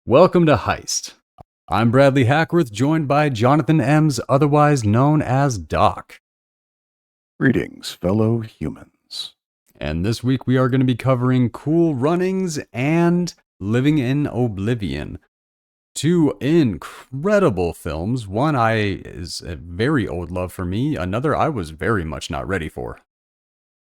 Welcome to Heist. I'm Bradley Hackworth, joined by Jonathan Ems, otherwise known as Doc. Greetings, fellow humans. And this week we are going to be covering Cool Runnings and Living in Oblivion. Two incredible films. One is a very old love for me. Another I was very much not ready for.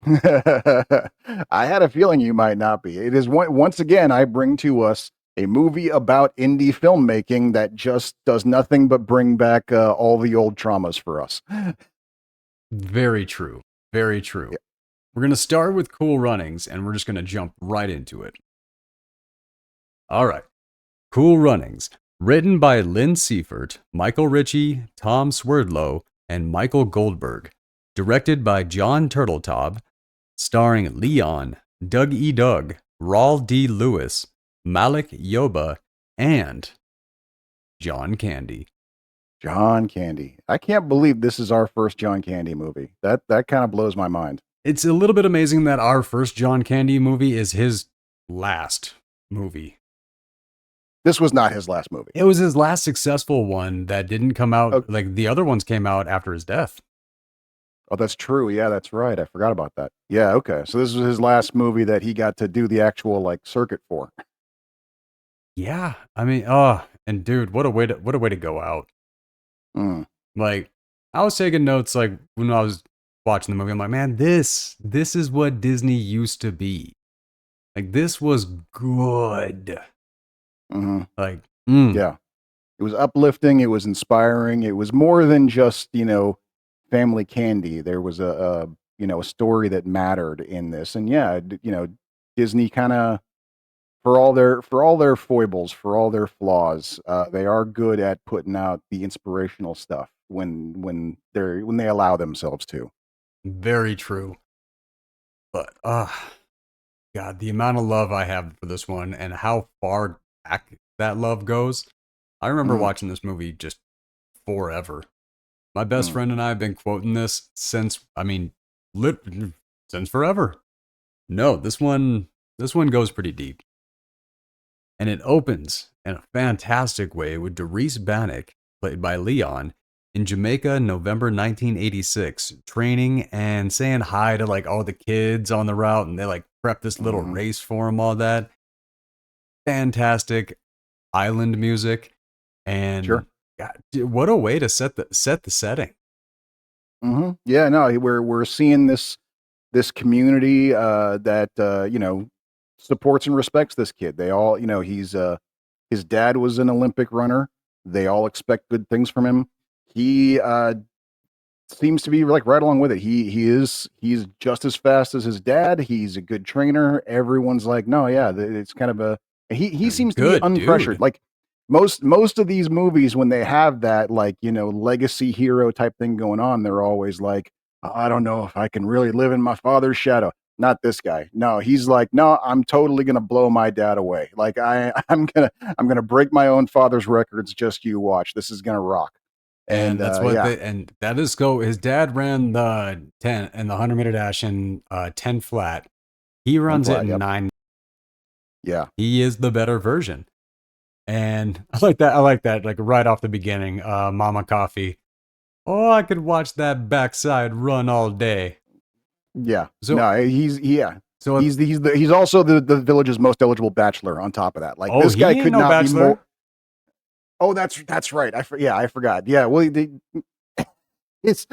I had a feeling you might not be. It is once again, I bring to us a movie about indie filmmaking that just does nothing but bring back all the old traumas for us. Very true. Very true. Yeah. We're going to start with Cool Runnings, and we're just going to jump right into it. All right. Cool Runnings. Written by Lynn Siefert, Michael Ritchie, Tom Swerdlow, and Michael Goldberg. Directed by Jon Turteltaub. Starring Leon, Doug E. Doug, Rawle D. Lewis, Malik Yoba, and John Candy. John Candy. I can't believe this is our first John Candy movie. That kind of blows my mind. It's a little bit amazing that our first John Candy movie is his last movie. This was not his last movie. It was his last successful one that didn't come out, Okay. like the other ones came out after his death. Oh, that's true. Yeah, that's right. I forgot about that. Yeah, okay. So this was his last movie that he got to do the actual circuit for. Yeah, I mean, and dude, what a way to go out. Mm. Like, I was taking notes like when I was watching the movie. I'm like, man, this is what Disney used to be. Like, this was good. Mm-hmm. Like, yeah, it was uplifting. It was inspiring. It was more than just family candy. There was a story that mattered in this, and yeah, Disney kind of, for all their foibles, for all their flaws, they are good at putting out the inspirational stuff when they allow themselves to. very true. But God, the amount of love I have for this one and how far back that love goes. I remember watching this movie just forever. My best friend and I have been quoting this since, since forever. No, this one goes pretty deep. And it opens in a fantastic way with Doris Bannock, played by Leon, in Jamaica, November 1986, training and saying hi to all the kids on the route, and they prep this little race for him, all that. Fantastic island music, and Sure. God, dude, what a way to set the setting. Mm-hmm. Yeah, no, we're seeing this community that supports and respects this kid. They all, he's his dad was an Olympic runner. They all expect good things from him. He seems to be right along with it. He's just as fast as his dad. He's a good trainer. Everyone's like, no, yeah, it's kind of a he seems to be unpressured. Dude. Like most of these movies, when they have that legacy hero type thing going on, they're always like, I don't know if I can really live in my father's shadow. Not this guy. No, he's like, no, I'm totally gonna blow my dad away. Like I'm gonna break my own father's records. Just you watch. This is gonna rock. And that's what and that is go. His dad ran the 10 and the 100-meter dash in 10 flat. He runs it in 9. Yeah. He is the better version. And I like that. Like right off the beginning, Mama Coffee. Oh, I could watch that backside run all day. Yeah. So no, So he's also the village's most eligible bachelor on top of that. Like this guy could not be more. Oh, that's right. I forgot. Yeah. Well, his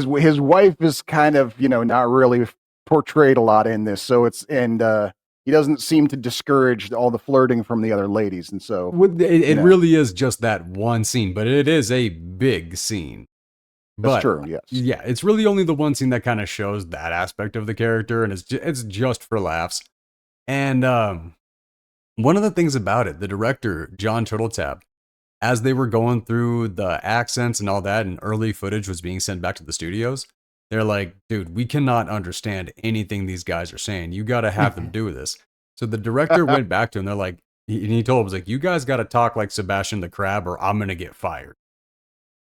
wife is kind of, not really portrayed a lot in this. So he doesn't seem to discourage all the flirting from the other ladies. And so it really is just that one scene, but it is a big scene. That's true. Yes. Yeah. It's really only the one scene that kind of shows that aspect of the character. And it's just for laughs. And, one of the things about it, the director, Jon Turteltaub, as they were going through the accents and all that, and early footage was being sent back to the studios, they're like, dude, we cannot understand anything these guys are saying. You got to have them do this. So the director went back to him. They're like, he told him, was like, you guys got to talk like Sebastian the Crab or I'm going to get fired.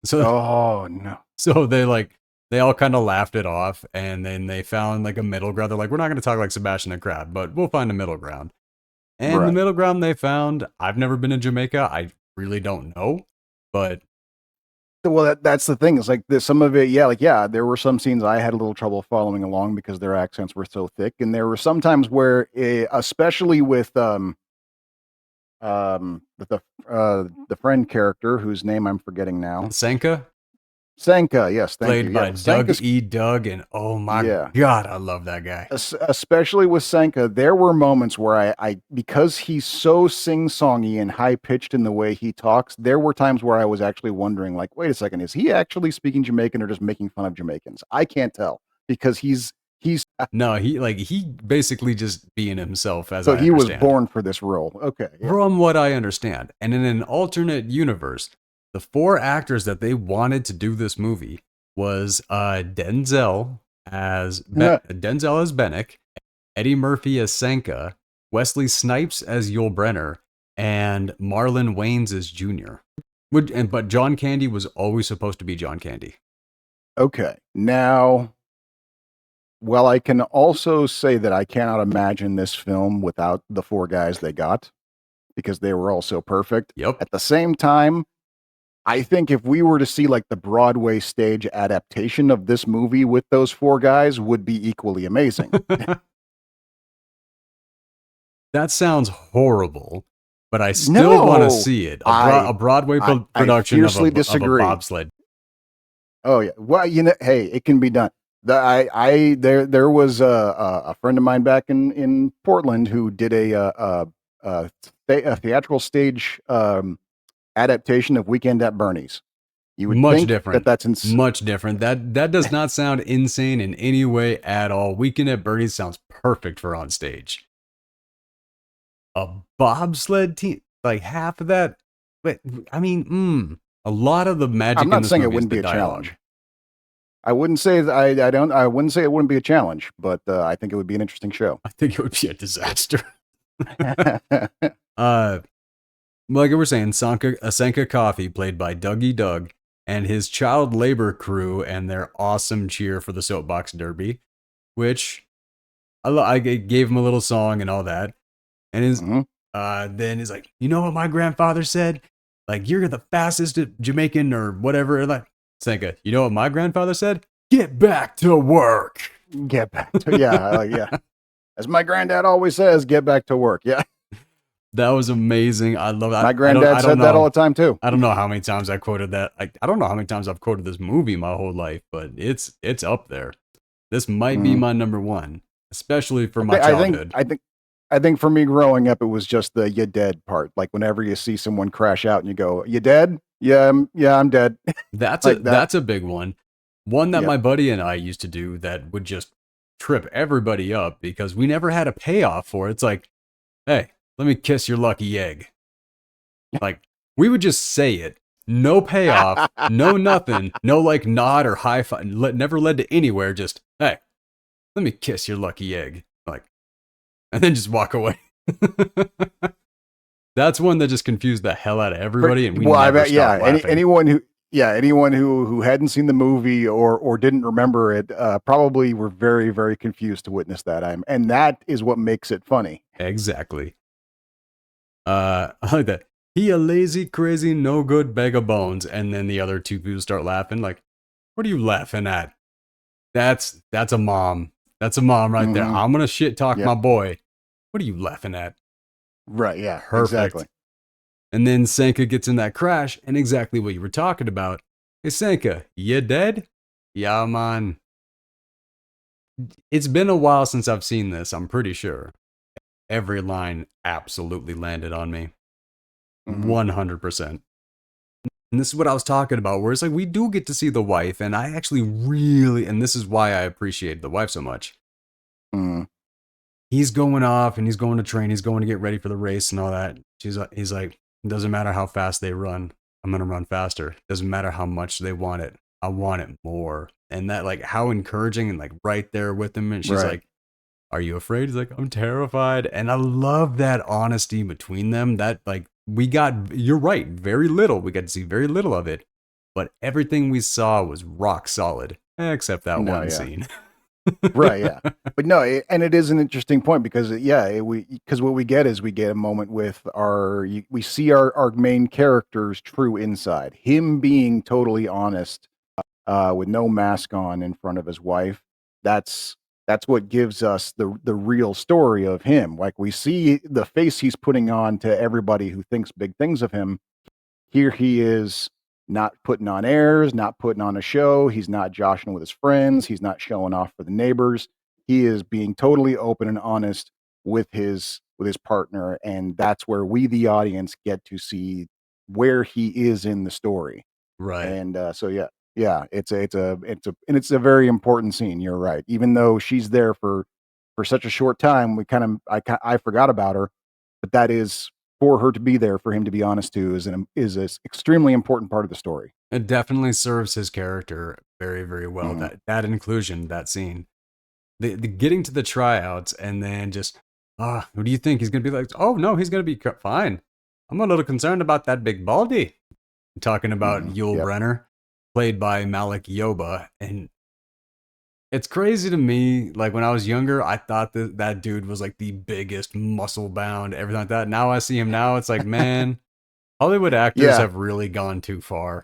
So, oh, no. So they all kind of laughed it off. And then they found a middle ground. They're like, we're not going to talk like Sebastian the Crab, but we'll find a middle ground. And the Right. middle ground they found, I've never been to Jamaica. I really don't know. But Well, that's the thing. It's like some of it, yeah, like yeah, there were some scenes I had a little trouble following along because their accents were so thick, and there were some times where, especially with the friend character whose name I'm forgetting now, Senka, Senka. Yes, thank you. played Yeah, by with Doug Senka's, E. Doug, and oh my yeah, God, I love that guy. especially with Senka, there were moments where I because he's so sing-songy and high-pitched in the way he talks, there were times where I was actually wondering, like, wait a second, is he actually speaking Jamaican or just making fun of Jamaicans? I can't tell because he's No, he basically just being himself, as so I he was understand. born for this role. Okay, yeah. From what I understand. And in an alternate universe, the 4 actors that they wanted to do this movie was Denzel Denzel as Bennick, Eddie Murphy as Sanka, Wesley Snipes as Yul Brenner, and Marlon Wayans as Junior. But John Candy was always supposed to be John Candy. Okay. Now, well, I can also say that I cannot imagine this film without the 4 guys they got because they were all so perfect. Yep. At the same time, I think if we were to see like the Broadway stage adaptation of this movie with those 4 guys would be equally amazing. That sounds horrible, but I still want to No, see it. I A Broadway I production fiercely of a disagree. bobsled. Oh yeah. Well, hey, it can be done. There was a friend of mine back in Portland who did a theatrical stage adaptation of Weekend at Bernie's. You would Much think different. that's Much different. That does not sound insane in any way at all. Weekend at Bernie's sounds perfect for on stage. A bobsled team, like half of that. But I mean, a lot of the magic I'm in not this saying it movie is wouldn't the be a dialogue. challenge. I wouldn't say I wouldn't say it wouldn't be a challenge, but I think it would be an interesting show. I think it would be a disaster. Like we were saying, Sanka Coffee, played by Dougie Doug, and his child labor crew and their awesome cheer for the soapbox derby, which I gave him a little song and all that. And then he's like, you know what my grandfather said? Like, you're the fastest Jamaican or whatever. And like, Sanka, you know what my grandfather said? Get back to work. Get back to yeah. As my granddad always says, get back to work. Yeah. That was amazing. I love that. My granddad said that all the time too. I don't know how many times I quoted that. I don't know how many times I've quoted this movie my whole life, but it's up there. This might be my number one, especially for my childhood. I think for me growing up, it was just the "you dead" part. Like whenever you see someone crash out and you go, "You dead? Yeah, I'm dead." That's like that's a big one. One that Yep. my buddy and I used to do that would just trip everybody up because we never had a payoff for it. It's like, hey, let me kiss your lucky egg. Like, we would just say it. No payoff, no nothing, no like nod or high five, never led to anywhere. Just, hey, let me kiss your lucky egg. Like, and then just walk away. That's one that just confused the hell out of everybody. And we never stopped laughing. Anyone who hadn't seen the movie or didn't remember it probably were very, very confused to witness that. And that is what makes it funny. Exactly. I like that. He a lazy, crazy, no good bag of bones. And then the other 2 people start laughing. Like, what are you laughing at? That's a mom. That's a mom right there. I'm gonna shit talk my boy. What are you laughing at? Right, yeah. Perfect. Exactly. And then Sanka gets in that crash, and exactly what you were talking about. Hey Sanka, you dead? Yeah, man. It's been a while since I've seen this, I'm pretty sure. Every line absolutely landed on me. 100%. And this is what I was talking about, where it's like we do get to see the wife, and I actually really, and this is why I appreciate the wife so much. He's going off and he's going to train, he's going to get ready for the race and all that. He's like, it doesn't matter how fast they run, I'm gonna run faster. It doesn't matter how much they want it, I want it more. And that, like, how encouraging, and like right there with him. And she's like, are you afraid? He's like, I'm terrified. And I love that honesty between them. That, like, you're right, very little. We got to see very little of it, but everything we saw was rock solid, except that one scene. Right, yeah. But no, and it is an interesting point because because what we get is we get a moment with we see our main character's true inside, him being totally honest, with no mask on in front of his wife. That's that's what gives us the real story of him. Like we see the face he's putting on to everybody who thinks big things of him. Here he is, not putting on airs, not putting on a show. He's not joshing with his friends. He's not showing off for the neighbors. He is being totally open and honest with his partner, and that's where we, the audience, get to see where he is in the story. Right. And so yeah, it's a very important scene. You're right. Even though she's there for such a short time, I forgot about her, but that is for her to be there, for him to be honest to, is an extremely important part of the story. It definitely serves his character very, very well. Mhm. That inclusion, that scene, the getting to the tryouts, and then just, who do you think he's gonna be like? Oh no, he's gonna be fine. I'm a little concerned about that big baldy. Talking about Yul Yep. Brenner, played by Malik Yoba, and it's crazy to me. Like when I was younger, I thought that dude was like the biggest muscle bound, everything like that. Now I see him now, it's like, man, Hollywood actors Yeah. have really gone too far.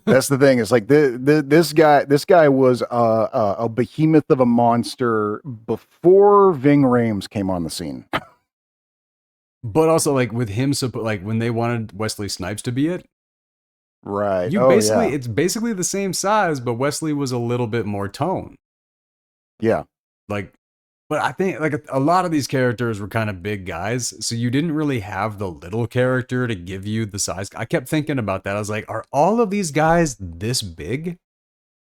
That's the thing. It's like this guy was a behemoth of a monster before Ving Rhames came on the scene. But also, like with him, like when they wanted Wesley Snipes to be it, Right. Oh yeah. it's basically the same size, but Wesley was a little bit more tone. Yeah. Like, but I think like a lot of these characters were kind of big guys, so you didn't really have the little character to give you the size. I kept thinking about that. I was like, are all of these guys this big?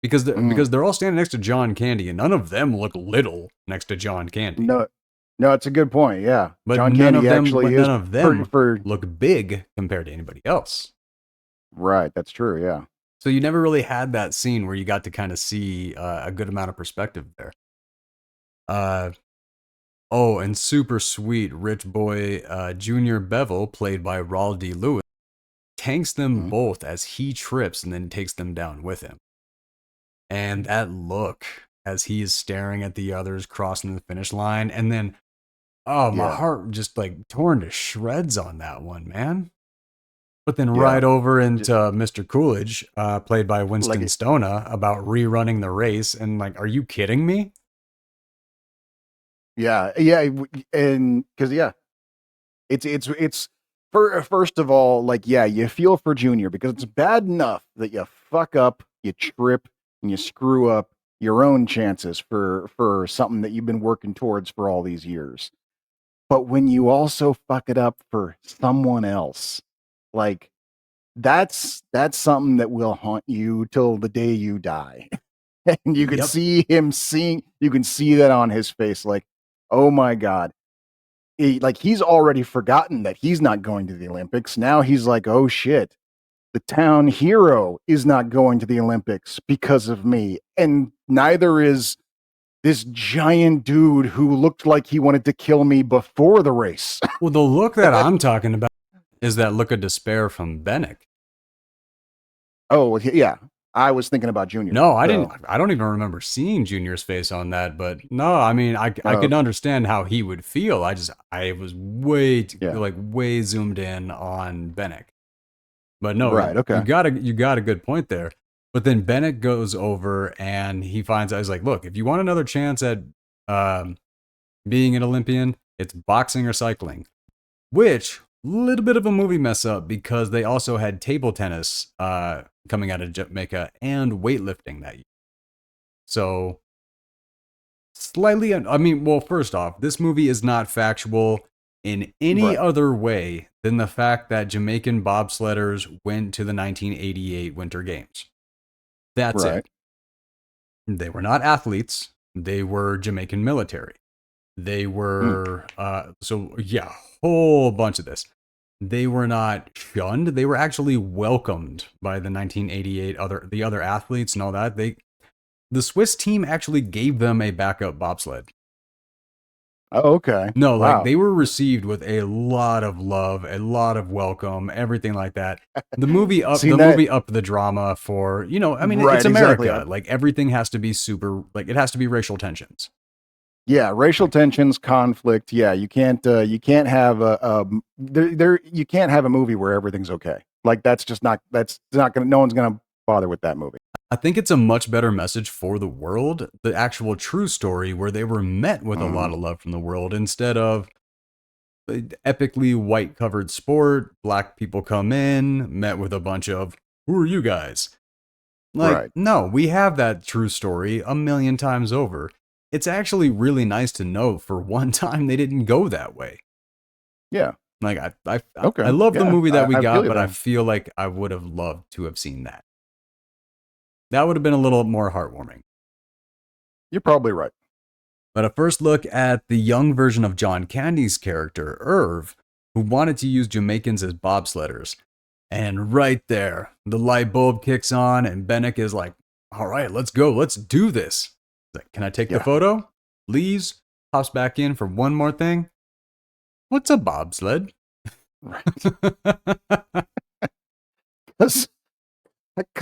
Because they're all standing next to John Candy, and none of them look little next to John Candy. No, no, it's a good point. Yeah, But John Candy actually is none of for them for look big compared to anybody else. right. That's true. Yeah. So you never really had that scene where you got to kind of see a good amount of perspective there. Uh, oh, and super sweet rich boy Junior Bevel, played by Rawle D. Lewis, tanks them Mhm. both as he trips and then takes them down with him. And that look as he is staring at the others crossing the finish line, and then my Yeah. heart just like torn to shreds on that one, man. But then Yeah. right over Just into Mr. Coolidge, played by like Winston it. Stona, about rerunning the race, and like, are you kidding me? Yeah. Yeah. And because yeah, it's first of all, like, yeah, you feel for Junior because it's bad enough that you fuck up, you trip, and you screw up your own chances for something that you've been working towards for all these years. But when you also fuck it up for someone else, like that's something that will haunt you till the day you die. And you can Yep. see him seeing, you can see that on his face, like, oh my God. He's already forgotten that he's not going to the Olympics. Now he's like, oh shit, the town hero is not going to the Olympics because of me. And neither is this giant dude who looked like he wanted to kill me before the race. Well, the look that I'm talking about is that look of despair from Bennick. Oh, yeah. I was thinking about Junior. No, I So, didn't. I don't even remember seeing Junior's face on that. But no, I mean, I could okay. understand how he would feel. I was way Yeah. way zoomed in on Bennick. But no, Right. Okay. you got a good point there. But then Bennett goes over and he finds out, he's like, look, if you want another chance at um, being an Olympian, it's boxing or cycling. Which little bit of a movie mess up because they also had table tennis coming out of Jamaica and weightlifting that year. So slightly, I mean, well, first off, this movie is not factual in any Right. other way than the fact that Jamaican bobsledders went to the 1988 Winter Games. That's it. Right. They were not athletes. They were Jamaican military. They Mm. were, so yeah, whole bunch of this. They were not shunned. They were actually welcomed by the 1988 the other athletes and all that. The Swiss team actually gave them a backup bobsled. Oh, okay. No, like Wow. they were received with a lot of love, a lot of welcome, everything like that. The Seen that? movie upped the drama for, I mean, it's Right. Exactly. America. Like everything has to be super, like it has to be racial tensions. Yeah, racial Like tensions, conflict. Yeah, you can't have you can't have a movie where everything's okay. Like that's not gonna no one's gonna bother with that movie. I think it's a much better message for the world, the actual true story where they were met with a lot Mhm. of love from the world instead of epically white covered sport, black people come in, met with a bunch of who are you guys? Like, Right. no, we have that true story a million times over. It's actually really nice to know for one time they didn't go that way. Yeah. Like I Okay. love the Yeah. movie that we I feel got, you but I there. feel like I would have loved to have seen that. That would have been a little more heartwarming. You're probably right. But a first look at the young version of John Candy's character, Irv, who wanted to use Jamaicans as bobsledders. And right there, the light bulb kicks on, and Bennick is like, all right, let's go. Let's do this. He's like, can I take the Yeah. photo? Leaves, pops back in for one more thing. What's a bobsled? Right. Because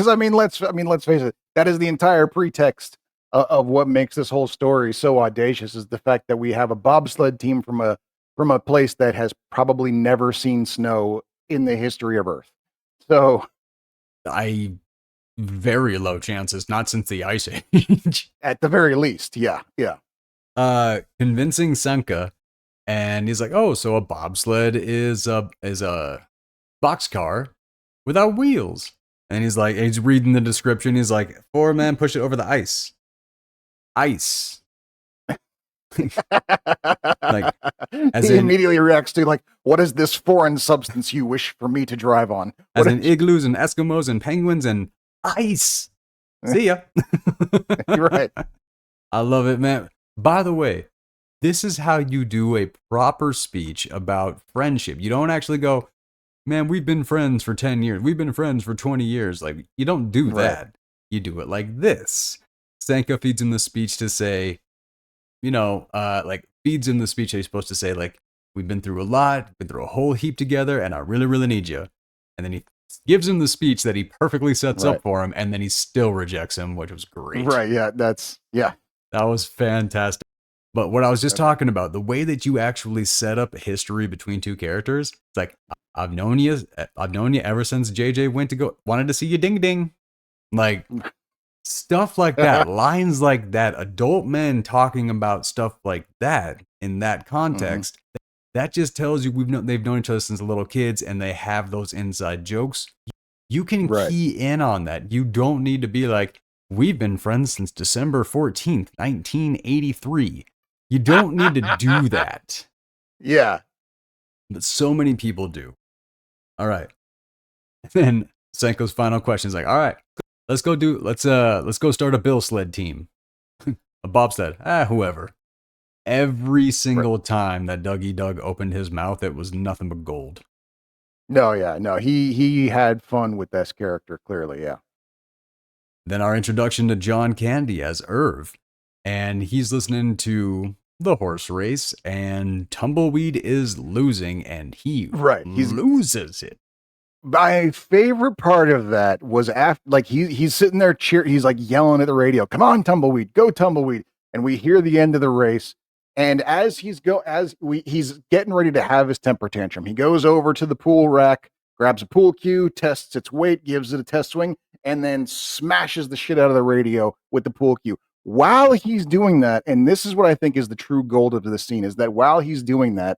let's face it. That is the entire pretext of what makes this whole story so audacious. Is the fact that we have a bobsled team from a place that has probably never seen snow in the history of Earth. So I very low chances, not since the Ice Age. at the very least, yeah, yeah, Convincing Senka, and he's like, "Oh, so a bobsled is a boxcar without wheels." And he's reading the description. He's like, "4 men push it over the ice, ice." Like, as he in immediately reacts to like, "What is this foreign substance you wish for me to drive on?" as What in igloos and Eskimos and penguins and ice. See ya. You're right. I love it, man. By the way, this is how you do a proper speech about friendship. You don't actually go, man, we've been friends for 10 years. We've been friends for 20 years. Like, you don't do Right. that. You do it like this. Sanka feeds him the speech to say, feeds him the speech that he's supposed to say, like, we've been through a lot, been through a whole heap together, and I really, really need you. And then he gives him the speech that he perfectly sets Right. up for him, and then he still rejects him, which was great. Right. Yeah. Yeah. That was fantastic. But what I was just talking about, the way that you actually set up a history between two characters, it's like I've known you ever since JJ wanted to see you ding ding. Like stuff like that, lines like that, adult men talking about stuff like that in that context. That just tells you they've known each other since little kids and they have those inside jokes. You can Right. key in on that. You don't need to be like, we've been friends since December 14th, 1983. You don't need to do that. Yeah. But so many people do. All right. And then Senko's final question is like, all right, let's go start a bill sled team. A bobsled. Whoever. Every single time that Dougie Doug opened his mouth, it was nothing but gold. No, yeah, no. He had fun with this character, clearly, yeah. Then our introduction to John Candy as Irv. And he's listening to the horse race, and Tumbleweed is losing, and he loses it. My favorite part of that was after, like, he's sitting there he's like yelling at the radio, "Come on, Tumbleweed, go Tumbleweed!" And we hear the end of the race. And as he's getting ready to have his temper tantrum, he goes over to the pool rack, grabs a pool cue, tests its weight, gives it a test swing, and then smashes the shit out of the radio with the pool cue. While he's doing that, and this is what I think is the true gold of the scene, is that while he's doing that,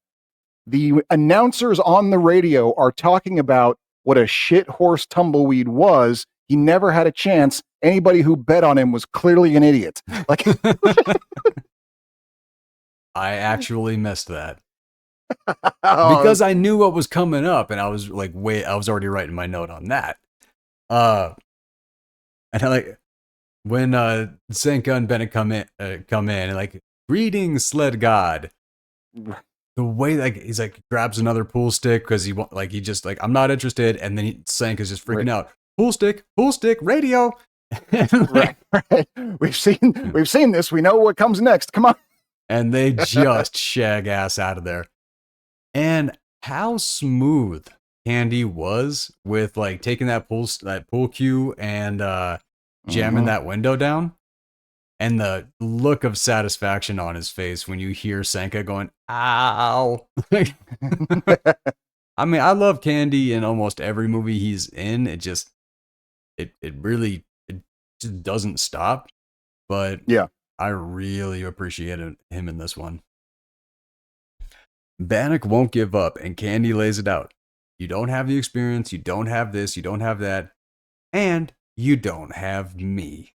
the announcers on the radio are talking about what a shit horse Tumbleweed was. He never had a chance. Anybody who bet on him was clearly an idiot. Like, I actually missed that. Because I knew what was coming up, and I was like, I was already writing my note on that. And I like when Senka and Bennett come in, and like, greetings, sled god. The way like he's like grabs another pool stick because he just like, I'm not interested, and then Senka's just freaking out. Pool stick, radio. Right. We've seen this. We know what comes next. Come on. and they just shag ass out of there. And how smooth Candy was with like taking that pool cue and jamming that window down, and the look of satisfaction on his face when you hear Sanka going "ow." I mean, I love Candy in almost every movie he's in. It just it really it just doesn't stop. But yeah, I really appreciated him in this one. Bannock won't give up, and Candy lays it out. You don't have the experience, you don't have this, you don't have that, and you don't have me.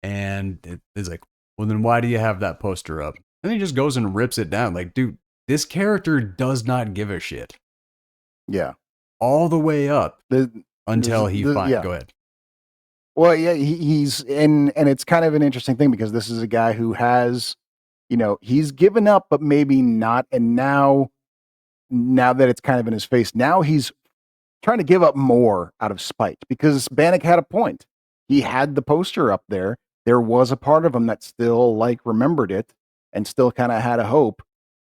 And it's like, well, then why do you have that poster up? And he just goes and rips it down. Like, dude, this character does not give a shit. Yeah. All the way up until he finds. Yeah. Go ahead. Well, yeah, he's and it's kind of an interesting thing because this is a guy who has, he's given up, but maybe not. And now that it's kind of in his face, now he's trying to give up more out of spite because Bannock had a point. He had the poster up there. There was a part of him that still remembered it and still kind of had a hope.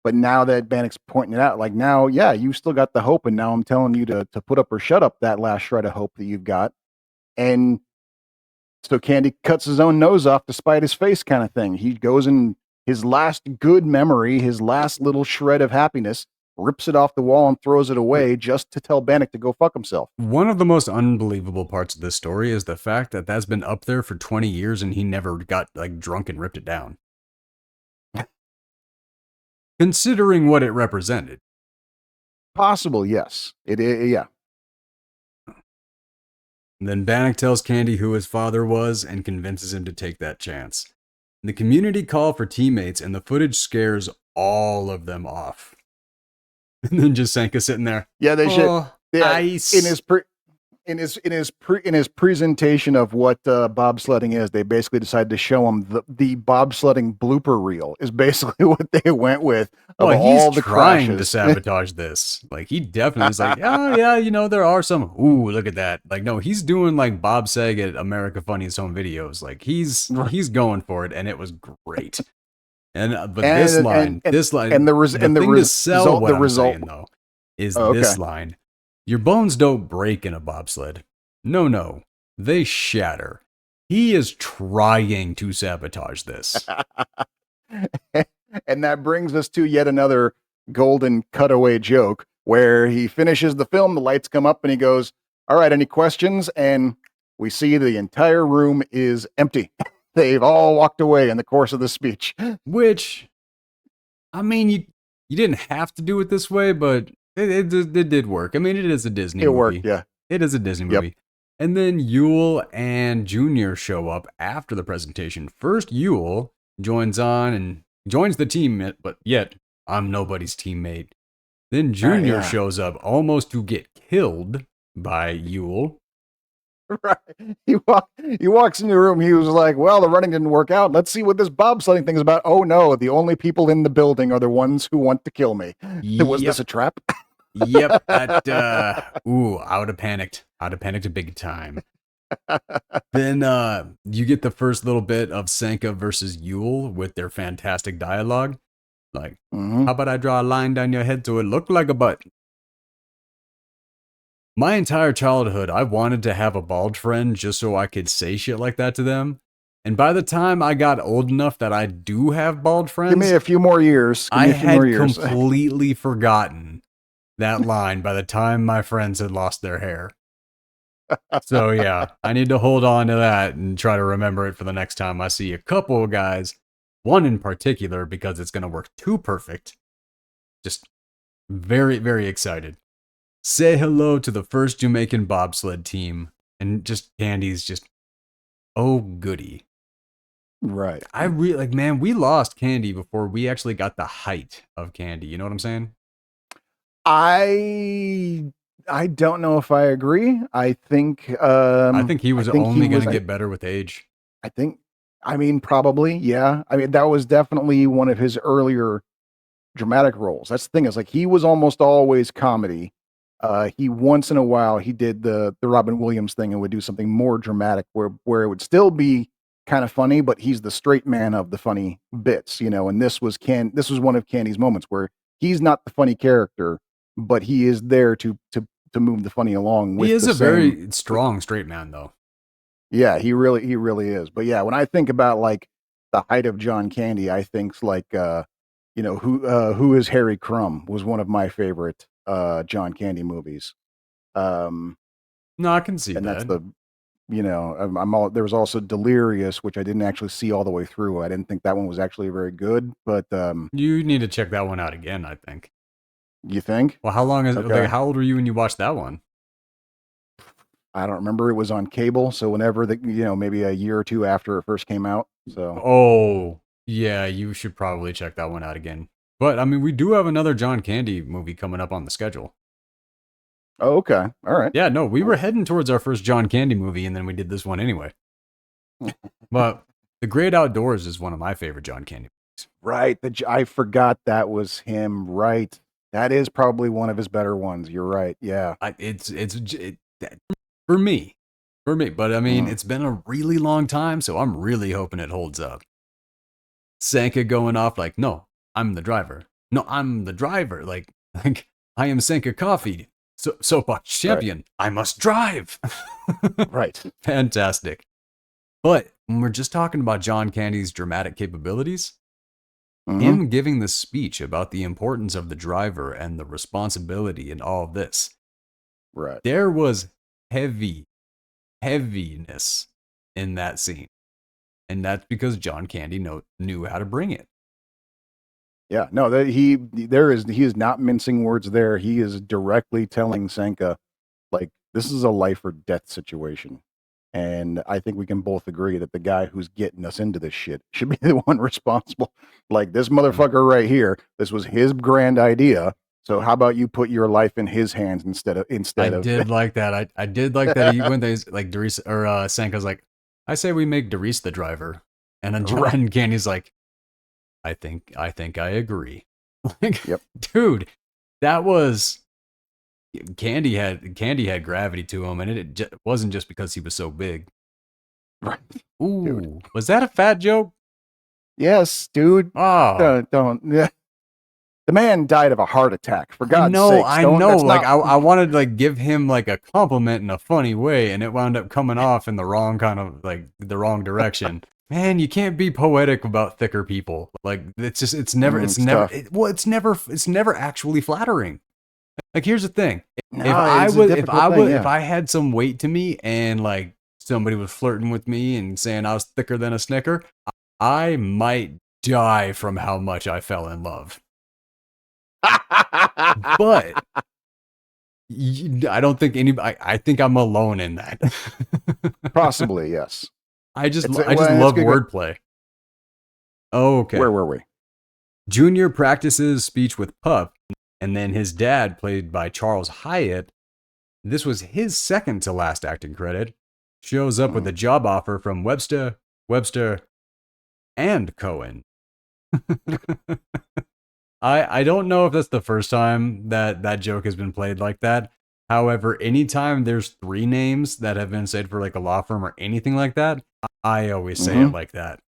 But now that Bannock's pointing it out, now, yeah, you still got the hope. And now I'm telling you to put up or shut up that last shred of hope that you've got. And so Candy cuts his own nose off to spite his face kind of thing. He goes in his last good memory, his last little shred of happiness, rips it off the wall and throws it away just to tell Bannock to go fuck himself. One of the most unbelievable parts of this story is the fact that that's been up there for 20 years and he never got drunk and ripped it down. Considering what it represented. Possible, yes. Yeah. Then Bannock tells Candy who his father was and convinces him to take that chance. The community call for teammates and the footage scares all of them off. And then just Sanka sitting there. Yeah, they should. Yeah, ice. In his presentation of what bobsledding is, they basically decided to show him the bobsledding blooper reel is basically what they went with. Well, all the trying crashes. to sabotage this. He definitely is like, oh yeah, there are some. Ooh, look at that. No, he's doing Bob Saget America Funniest Home Videos. He's going for it, and it was great. And this line, and the result though is this line. Your bones don't break in a bobsled. No, they shatter. He is trying to sabotage this. And that brings us to yet another golden cutaway joke where he finishes the film, the lights come up, and he goes, all right, any questions? And we see the entire room is empty. They've all walked away in the course of the speech. Which, I mean, you didn't have to do it this way, but it did work. I mean, it is a Disney movie. It worked, yeah. It is a Disney movie. Yep. And then Yule and Junior show up after the presentation. First, Yule joins the team, but yet I'm nobody's teammate. Then Junior shows up almost to get killed by Yule. Right. He walks in the room. He was like, well, the running didn't work out. Let's see what this bobsledding thing is about. Oh, no. The only people in the building are the ones who want to kill me. Yep. Was this a trap? Yep. I would have panicked. I'd have panicked big time. Then you get the first little bit of Sanka versus Yule with their fantastic dialogue. How about I draw a line down your head so it looked like a butt? My entire childhood, I wanted to have a bald friend just so I could say shit like that to them. And by the time I got old enough that I do have bald friends... Give me a few more years. I had completely forgotten that line by the time my friends had lost their hair. So yeah, I need to hold on to that and try to remember it for the next time I see a couple of guys. One in particular, because it's going to work too perfect. Just very, very excited. Say hello to the first Jamaican bobsled team, and just Candy's just, oh goody. Right. I really man, we lost Candy before we actually got the height of Candy. You know what I'm saying? I don't know if I agree. I think he was only going to get better with age. Probably, yeah. That was definitely one of his earlier dramatic roles. That's the thing is he was almost always comedy. He once in a while he did the Robin Williams thing and would do something more dramatic where it would still be kind of funny, but he's the straight man of the funny bits, you know. And this was one of Candy's moments where he's not the funny character, but he is there to move the funny along with He is the a same. very strong straight man, though. Yeah, he really is. But yeah, when I think about like the height of John Candy, I think like you know, who is Harry Crumb was one of my favorite John Candy movies. Um No, I can see and that's that. the you know, there was also Delirious, which I didn't actually see all the way through. I didn't think that one was actually very good, but You need to check that one out again, I think. you think? Well, how long is it? Okay. Like, how old were you when you watched that one? I don't remember. It was on cable, so whenever you know, maybe a year or two after it first came out. So Oh, yeah, you should probably check that one out again. But, I mean, we do have another John Candy movie coming up on the schedule. oh, okay. All right. Yeah, no, we Cool. were heading towards our first John Candy movie, and then we did this one anyway. But The Great Outdoors is one of my favorite John Candy movies. Right. I forgot that was him. Right. That is probably one of his better ones. You're right. Yeah. For me. But, I mean, Mhm. it's been a really long time, so I'm really hoping it holds up. Sanka going off like, no, I'm the driver. No, I'm the driver. Like I am Sanka Coffee, soapbox champion. Right. I must drive. Right. Fantastic. But when we're just talking about John Candy's dramatic capabilities, him giving the speech about the importance of the driver and the responsibility and all of this, right? There was heaviness in that scene. And that's because John Candy knew how to bring it. Yeah, no, he is not mincing words there. He is directly telling Sanka, like, this is a life or death situation. And I think we can both agree that the guy who's getting us into this shit should be the one responsible. Like, this motherfucker right here, this was his grand idea. So how about you put your life in his hands instead of I did like that. I did like that he went there, like Darius or Sanka's like, I say we make Darius the driver. And then John Candy's like, I think I agree. Like, yep. Dude, that was Candy had gravity to him, and it wasn't just because he was so big. Right. Ooh, dude. Was that a fat joke? Yes, dude. Oh, don't. Yeah. The man died of a heart attack. For God's sake, I know. Like I wanted to like give him like a compliment in a funny way, and it wound up coming off in the wrong kind of like the wrong direction. Man, you can't be poetic about thicker people. Like it's never actually flattering. Like here's the thing: if I had some weight to me and like somebody was flirting with me and saying I was thicker than a Snicker, I might die from how much I fell in love. But I don't think anybody. I think I'm alone in that. Possibly, yes. I just love wordplay. Oh, okay. Where were we? Junior practices speech with Pup, and then his dad, played by Charles Hyatt, this was his second to last acting credit, shows up with a job offer from Webster, and Cohen. I don't know if that's the first time that joke has been played like that. However, anytime there's three names that have been said for like a law firm or anything like that, I always say it like that.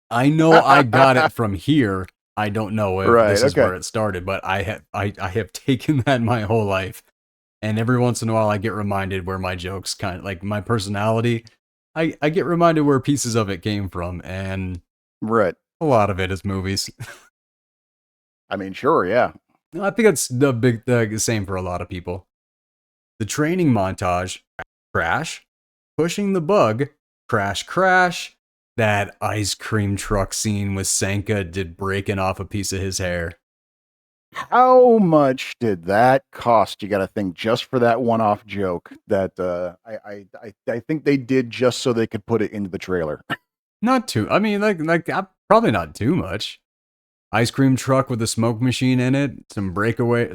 I know I got it from here. I don't know if this is where it started, but I have taken that my whole life. And every once in a while I get reminded where my jokes kind of like my personality, I get reminded where pieces of it came from, and right. A lot of it is movies. I mean, sure, yeah. I think it's the same for a lot of people. The training montage, crash, pushing the bug, crash. That ice cream truck scene with Sanka did breaking off a piece of his hair. How much did that cost? You got to think just for that one-off joke that I think they did just so they could put it into the trailer. Not too. I mean, like probably not too much. Ice cream truck with a smoke machine in it, some breakaway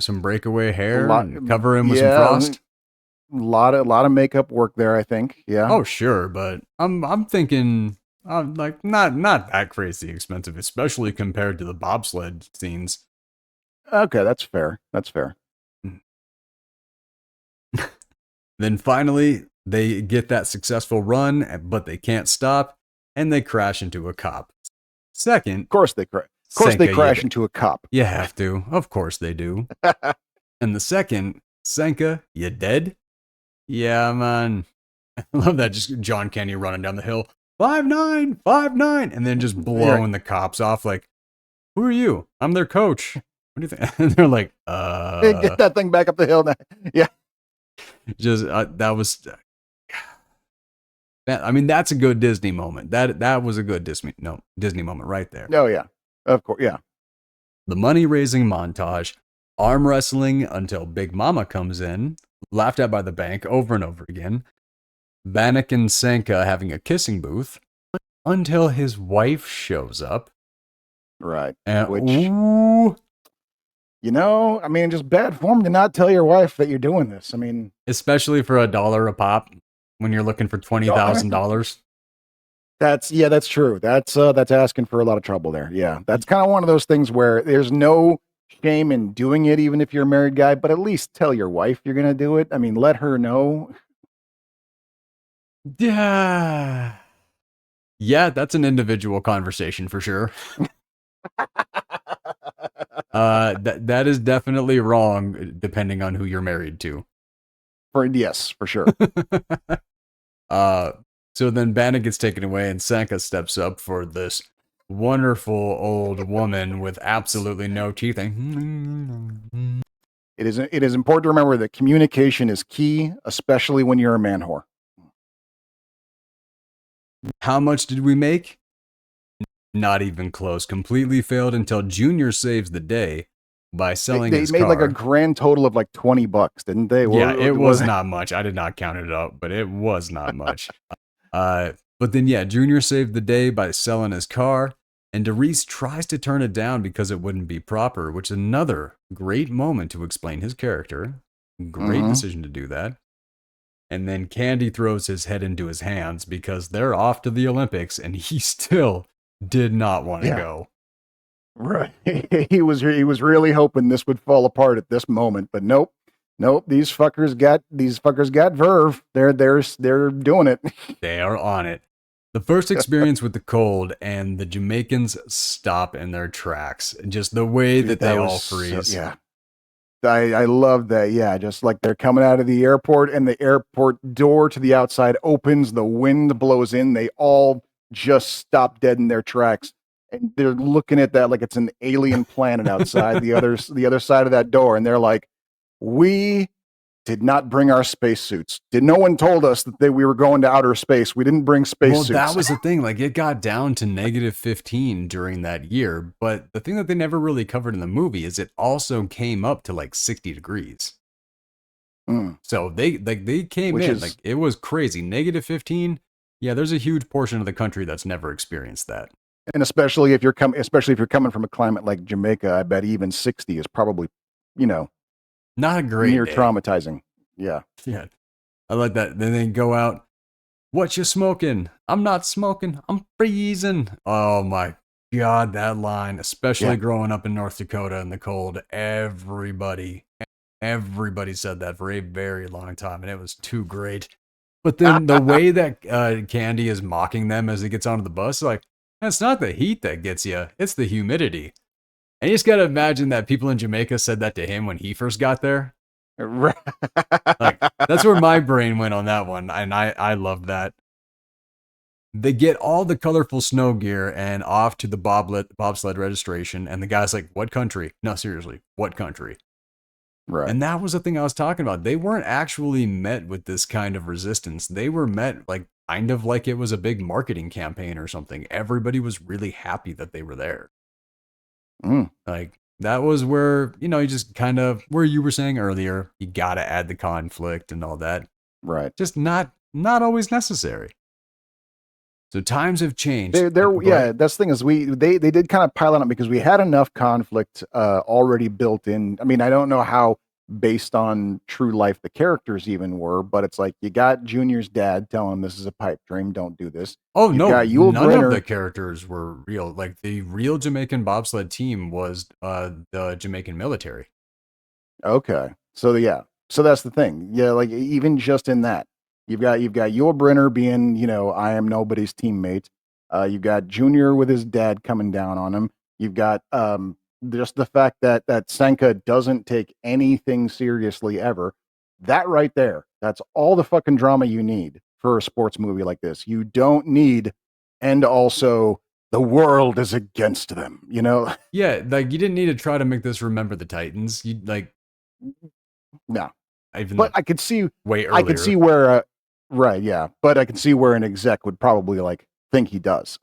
hair, and cover him with some frost. A lot of makeup work there, I think. Yeah. Oh sure, but I'm thinking like not that crazy expensive, especially compared to the bobsled scenes. Okay, that's fair. Then finally, they get that successful run, but they can't stop. and they crash into a cop. Second, Of course they crash. Of course they crash into a cop. You have to. Of course they do. And the second, Senka, you dead? Yeah, man. I love that. Just John Candy running down the hill. 5'9", 5'9", and then just blowing the cops off. Like, who are you? I'm their coach. What do you think? And they're like, Hey, get that thing back up the hill now. Yeah. Just that was. I mean, that's a good Disney moment. That was a good Disney moment right there. Oh yeah, of course, yeah. The money raising montage, arm wrestling until Big Mama comes in, laughed at by the bank over and over again. Bannock and Senka having a kissing booth until his wife shows up. Right. Which, you know, I mean, just bad form to not tell your wife that you're doing this. I mean, especially for $1 a pop when you're looking for $20,000. That's true. That's asking for a lot of trouble there. Yeah. That's kind of one of those things where there's no shame in doing it, even if you're a married guy, but at least tell your wife you're going to do it. I mean, let her know. Yeah. Yeah, that's an individual conversation for sure. That is definitely wrong depending on who you're married to. Yes, for sure. So then Bannock gets taken away and Senka steps up for this wonderful old woman with absolutely no teeth. It is important to remember that communication is key, especially when you're a man whore. How much did we make? Not even close. Completely failed until Junior saves the day by selling his car. They made like a grand total of like $20, didn't they? Yeah, it was not much. I did not count it up, but it was not much. But then, yeah, Junior saved the day by selling his car, and DeReese tries to turn it down because it wouldn't be proper, which is another great moment to explain his character. Great decision to do that. And then Candy throws his head into his hands because they're off to the Olympics, and he still did not want to go. Right. He was really hoping this would fall apart at this moment, but nope. These fuckers got verve. They're doing it. They are on it. The first experience with the cold, and the Jamaicans stop in their tracks. Just the way that they all freeze. Yeah. I love that. Yeah, just like they're coming out of the airport and the airport door to the outside opens, the wind blows in, they all just stop dead in their tracks. And they're looking at that like it's an alien planet outside the other side of that door, and they're like, we did not bring our spacesuits. No one told us that we were going to outer space. We didn't bring spacesuits. Well, that was the thing. Like, it got down to -15 during that year. But the thing that they never really covered in the movie is it also came up to like 60 degrees. So they came in like it was crazy. -15. Yeah, there's a huge portion of the country that's never experienced that. And especially if you're coming from a climate like Jamaica, I bet even 60 is probably, not a great near day. Traumatizing. Yeah. I like that. Then they go out. What you smoking? I'm not smoking. I'm freezing. Oh my God, that line, especially growing up in North Dakota in the cold, everybody said that for a very long time, and it was too great. But then the way that Candy is mocking them as he gets onto the bus, like, it's not the heat that gets you, it's the humidity. And you just got to imagine that people in Jamaica said that to him when he first got there. Like, that's where my brain went on that one. And I love that. They get all the colorful snow gear and off to the bobsled registration. And the guy's like, what country? No, seriously, what country? Right. And that was the thing I was talking about. They weren't actually met with this kind of resistance. They were met like kind of like it was a big marketing campaign or something. Everybody was really happy that they were there. Like, that was where, you just kind of, where you were saying earlier, you got to add the conflict and all that. Right. Just not always necessary. So times have changed. That's the thing is they did kind of pile on it because we had enough conflict already built in. I mean, I don't know how based on true life the characters even were, but it's like you got Junior's dad telling him this is a pipe dream, don't do this. Oh, no, none of the characters were real. Like, the real Jamaican bobsled team was the Jamaican military. Okay. So that's the thing. Yeah, like even just in that, you've got Yul Brynner being, I am nobody's teammate. You've got Junior with his dad coming down on him. You've got just the fact that Senka doesn't take anything seriously ever. That right there, that's all the fucking drama you need for a sports movie like this. You don't need, and also the world is against them, you know? Yeah, like you didn't need to try to make this remember the Titans. You like No. even But though I could see way I could see earlier. where right, yeah. But I can see where an exec would probably like think he does.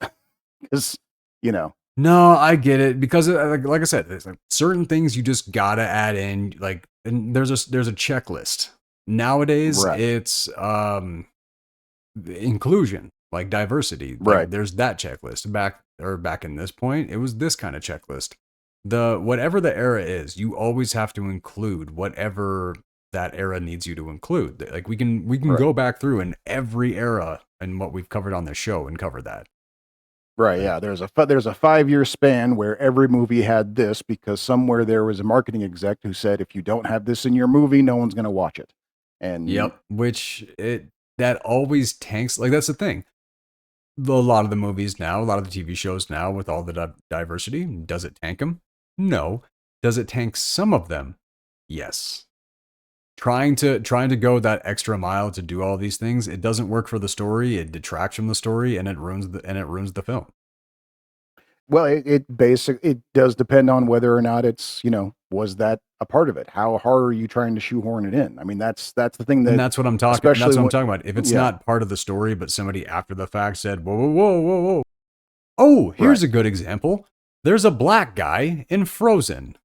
Cuz, you know, No, I get it because like I said, there's like certain things you just gotta add in. Like, and there's a checklist. Nowadays, right. it's inclusion, like diversity. Right. Like there's that checklist. Back in this point, it was this kind of checklist. The whatever the era is, you always have to include whatever that era needs you to include. Like we can Right. go back through in every era and what we've covered on the show and cover that. Right, Like, yeah. There's a 5-year span where every movie had this because somewhere there was a marketing exec who said if you don't have this in your movie, no one's going to watch it. And yep, which it that always tanks. Like that's the thing. A lot of the movies now, a lot of the TV shows now, with all the diversity, does it tank them? No. Does it tank some of them? Yes. Trying to go that extra mile to do all these things, it doesn't work for the story. It detracts from the story, and it ruins the film. well, it does depend on whether or not it's, was that a part of it? How hard are you trying to shoehorn it in? I mean, that's the thing And that that's what I'm talking. especially That's what I'm when talking about. If it's yeah, not part of the story, but somebody after the fact said, "Whoa, whoa, whoa, whoa, whoa." Oh, right. here's a good example. There's a black guy in Frozen.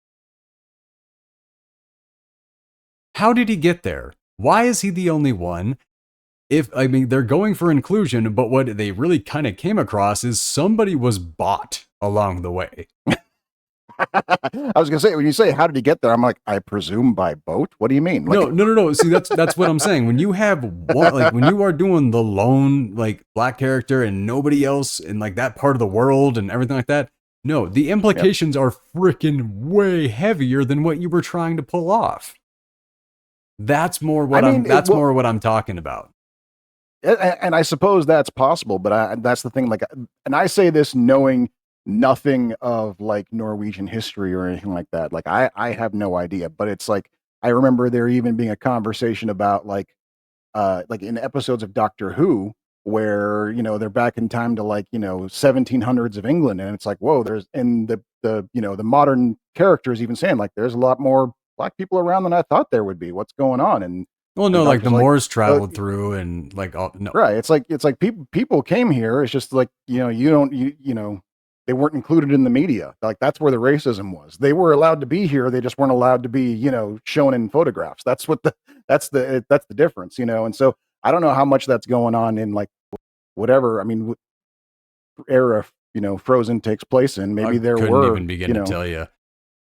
How did he get there? Why is he the only one? I mean, they're going for inclusion, but what they really kind of came across is somebody was bought along the way. I was gonna say when you say how did he get there, I'm like, I presume by boat. What do you mean? No, Like, no, no, no. See, that's what I'm saying. When you have one, like when you are doing the lone like black character and nobody else in like that part of the world and everything like that. No, the yep. implications are freaking way heavier than what you were trying to pull off. I mean, That's more what I'm talking about. and I suppose that's possible, but that's the thing. Like, and I say this knowing nothing of like Norwegian history or anything like that. Like, I have no idea, but it's like I remember there even being a conversation about like in episodes of Doctor Who where they're back in time to like 1700s of England, and it's like whoa, there's and the modern characters even saying like there's a lot more black people around than I thought there would be. What's going on? And Well, the no, like the doctor's like, Moors uh, traveled through and like all no. right. It's like people came here. It's just like you don't they weren't included in the media. Like that's where the racism was. They were allowed to be here. They just weren't allowed to be shown in photographs. That's the difference. And so I don't know how much that's going on in like whatever. I mean, era Frozen takes place in. I Maybe there couldn't were even begin to tell you.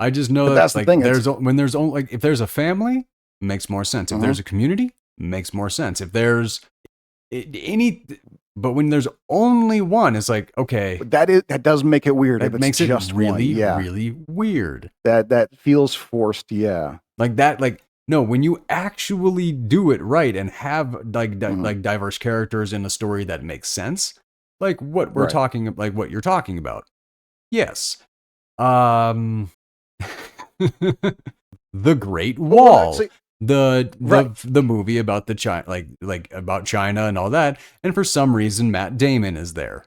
I just know but that that's the thing. It's when there's only like if there's a family, makes more sense. If mhm. there's a community, makes more sense. If there's any, but when there's only one, it's like okay, But that does make it weird if that it's makes it just one. really, Yeah, really weird. that feels forced. Yeah. Like that, like no, when you actually do it right and have Mhm. like diverse characters in a story that makes sense, like Right. like what you're talking about. Yes. Um, The Great Well, Wall, see, right. the movie about the China, like about China and all that, and for some reason Matt Damon is there.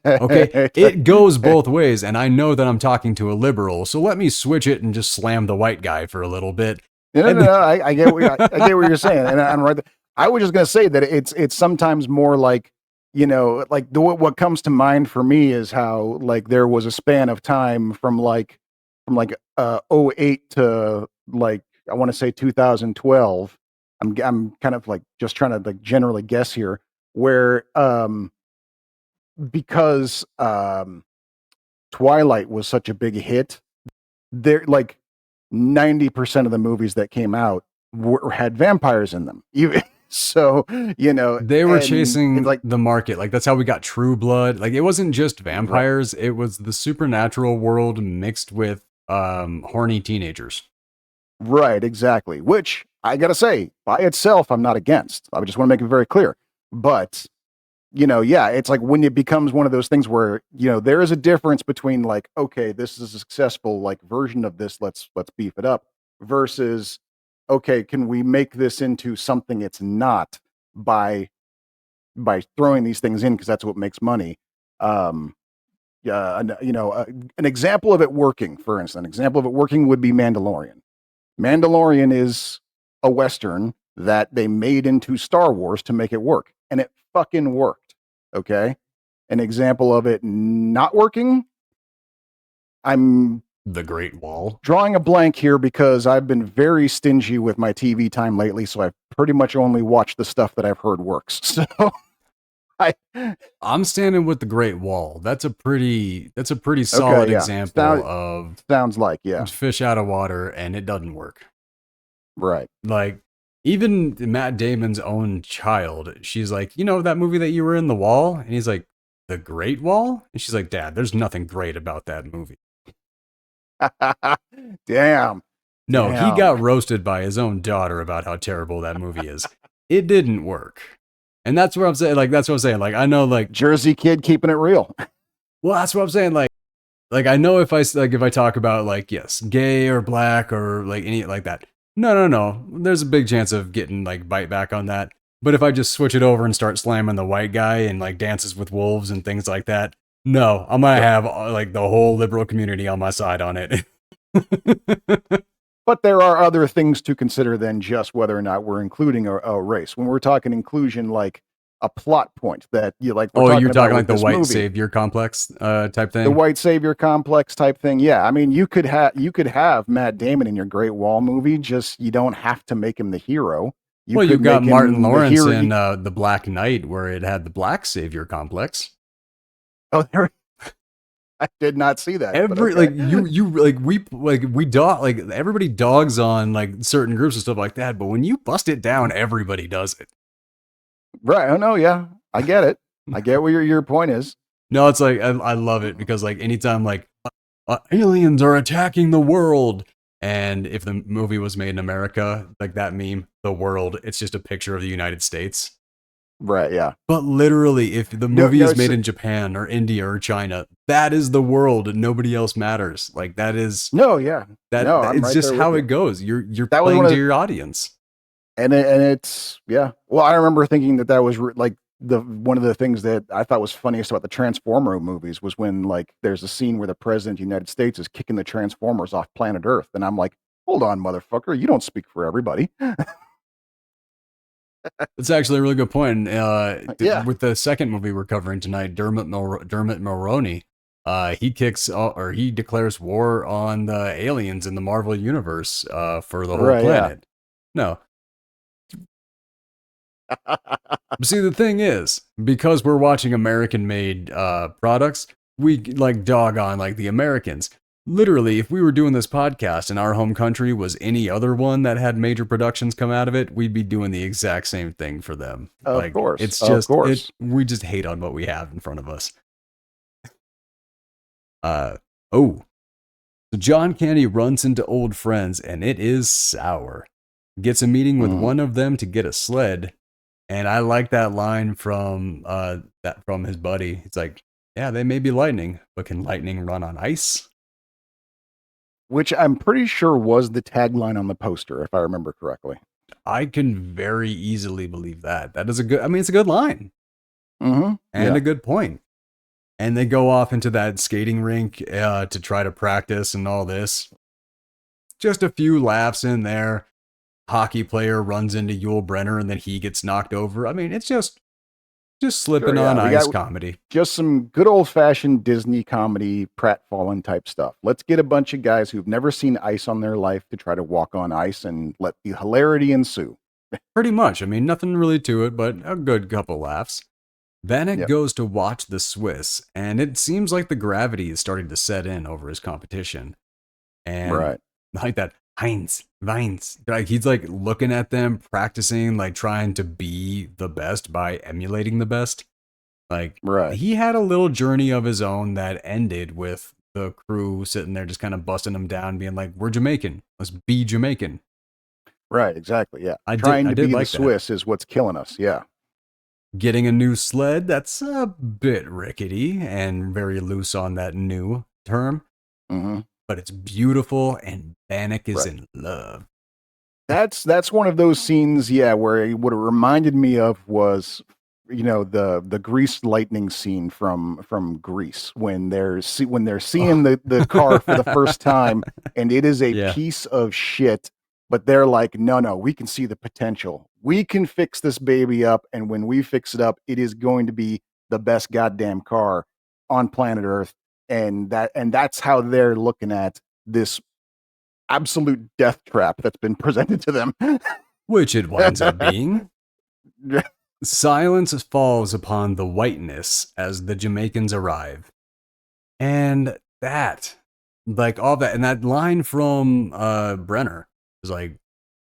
Okay, it goes both ways, and I know that I'm talking to a liberal, so let me switch it and just slam the white guy for a little bit. No, no, no, And no. I get I get what you're saying, and I'm right. I was just gonna say that it's sometimes more like like what comes to mind for me is how like there was a span of time from '08 to like I want to say 2012. I'm kind of like just trying to like generally guess here where because Twilight was such a big hit, there like 90% of the movies that came out had vampires in them. Even so, they were and it's chasing like the market. Like that's how we got True Blood. Like it wasn't just right, vampires; it was the supernatural world mixed with horny teenagers. right, exactly. Which I gotta say, by itself, I'm not against. I just want to make it very clear. But yeah, it's like when it becomes one of those things where, there is a difference between like, okay, this is a successful like version of this, let's beef it up, versus, okay, can we make this into something it's not by throwing these things in because that's what makes money. Yeah, an example of it working, for instance, an example of it working would be Mandalorian. Mandalorian is a Western that they made into Star Wars to make it work, and it fucking worked. Okay. An example of it not working, I'm The Great Wall. drawing a blank here because I've been very stingy with my TV time lately, so I've pretty much only watched the stuff that I've heard works. So I'm standing with The Great Wall. That's a pretty solid example of sounds like, yeah. fish out of water, and it doesn't work. Right. Like, even Matt Damon's own child, she's like, that movie that you were in, The Wall? And he's like, The Great Wall? And she's like, Dad, there's nothing great about that movie. Damn. No, he got roasted by his own daughter about how terrible that movie is. It didn't work. And that's what I'm saying. Like, I know, like, Jersey kid keeping it real. Well, that's what I'm saying. Like I know if I talk about, like, yes, gay or black or like any like that. No. There's a big chance of getting like bite back on that. But if I just switch it over and start slamming the white guy and like Dances with Wolves and things like that, no, I'm gonna have like the whole liberal community on my side on it. But there are other things to consider than just whether or not we're including a race. When we're talking inclusion, like a plot point that you like. You're talking like the white savior complex type thing. The white savior complex type thing. Yeah, I mean, you could have Matt Damon in your Great Wall movie. Just you don't have to make him the hero. You've got Martin Lawrence in The Black Knight, where it had the black savior complex. Oh, I did not see that. Everybody dogs on like certain groups and stuff like that, but when you bust it down, everybody does it. Right. Oh no, yeah. I get it. I get what your point is. No, it's like I love it because like anytime like aliens are attacking the world, and if the movie was made in America, like that meme, the world, it's just a picture of the United States. Right, yeah. But literally, if the movie is made in Japan or India or China, that is the world and nobody else matters. Like that is it's just how it goes. You're playing to your audience. And it's yeah. Well, I remember thinking that was like one of the things that I thought was funniest about the Transformer movies was when like there's a scene where the president of the United States is kicking the Transformers off planet Earth, and I'm like, hold on, motherfucker, you don't speak for everybody. It's actually a really good point. With the second movie we're covering tonight, Dermot Mulroney, he declares war on the aliens in the Marvel universe for the whole planet. Yeah. No. But see, the thing is, because we're watching American-made products, we like dog on like the Americans. Literally, if we were doing this podcast and our home country was any other one that had major productions come out of it, we'd be doing the exact same thing for them. Of course. It's just, we just hate on what we have in front of us. So John Candy runs into old friends and it is sour. Gets a meeting with one of them to get a sled. And I like that line from his buddy. It's like, yeah, they may be lightning, but can lightning run on ice? Which I'm pretty sure was the tagline on the poster, if I remember correctly. I can very easily believe that. That is it's a good line. Mm-hmm. And a good point. And they go off into that skating rink to try to practice and all this. Just a few laughs in there. Hockey player runs into Yul Brynner and then he gets knocked over. I mean, it's just slipping on ice comedy. Just some good old-fashioned Disney comedy, pratfallen type stuff. Let's get a bunch of guys who've never seen ice on their life to try to walk on ice and let the hilarity ensue. Pretty much. I mean, nothing really to it, but a good couple laughs. Vanek goes to watch the Swiss, and it seems like the gravity is starting to set in over his competition. And like that, Heinz, Vines. Like he's like looking at them, practicing, like trying to be the best by emulating the best. Like he had a little journey of his own that ended with the crew sitting there just kind of busting him down, being like, we're Jamaican. Let's be Jamaican. Right, exactly. Yeah. Trying to be the Swiss is what's killing us. Yeah. Getting a new sled, that's a bit rickety and very loose on that new term, Mm-hmm. but it's beautiful and Bannock is Right. in love. That's one of those scenes, yeah, where what it reminded me of was, the Grease lightning scene from Grease when when they're seeing Oh. the car for the first time, and it is a Yeah. piece of shit, but they're like, no, we can see the potential. We can fix this baby up, and when we fix it up, it is going to be the best goddamn car on planet Earth. And that's how they're looking at this absolute death trap that's been presented to them. Which it winds up being. Silence falls upon the whiteness as the Jamaicans arrive. And that, like all that, and that line from Brenner is like,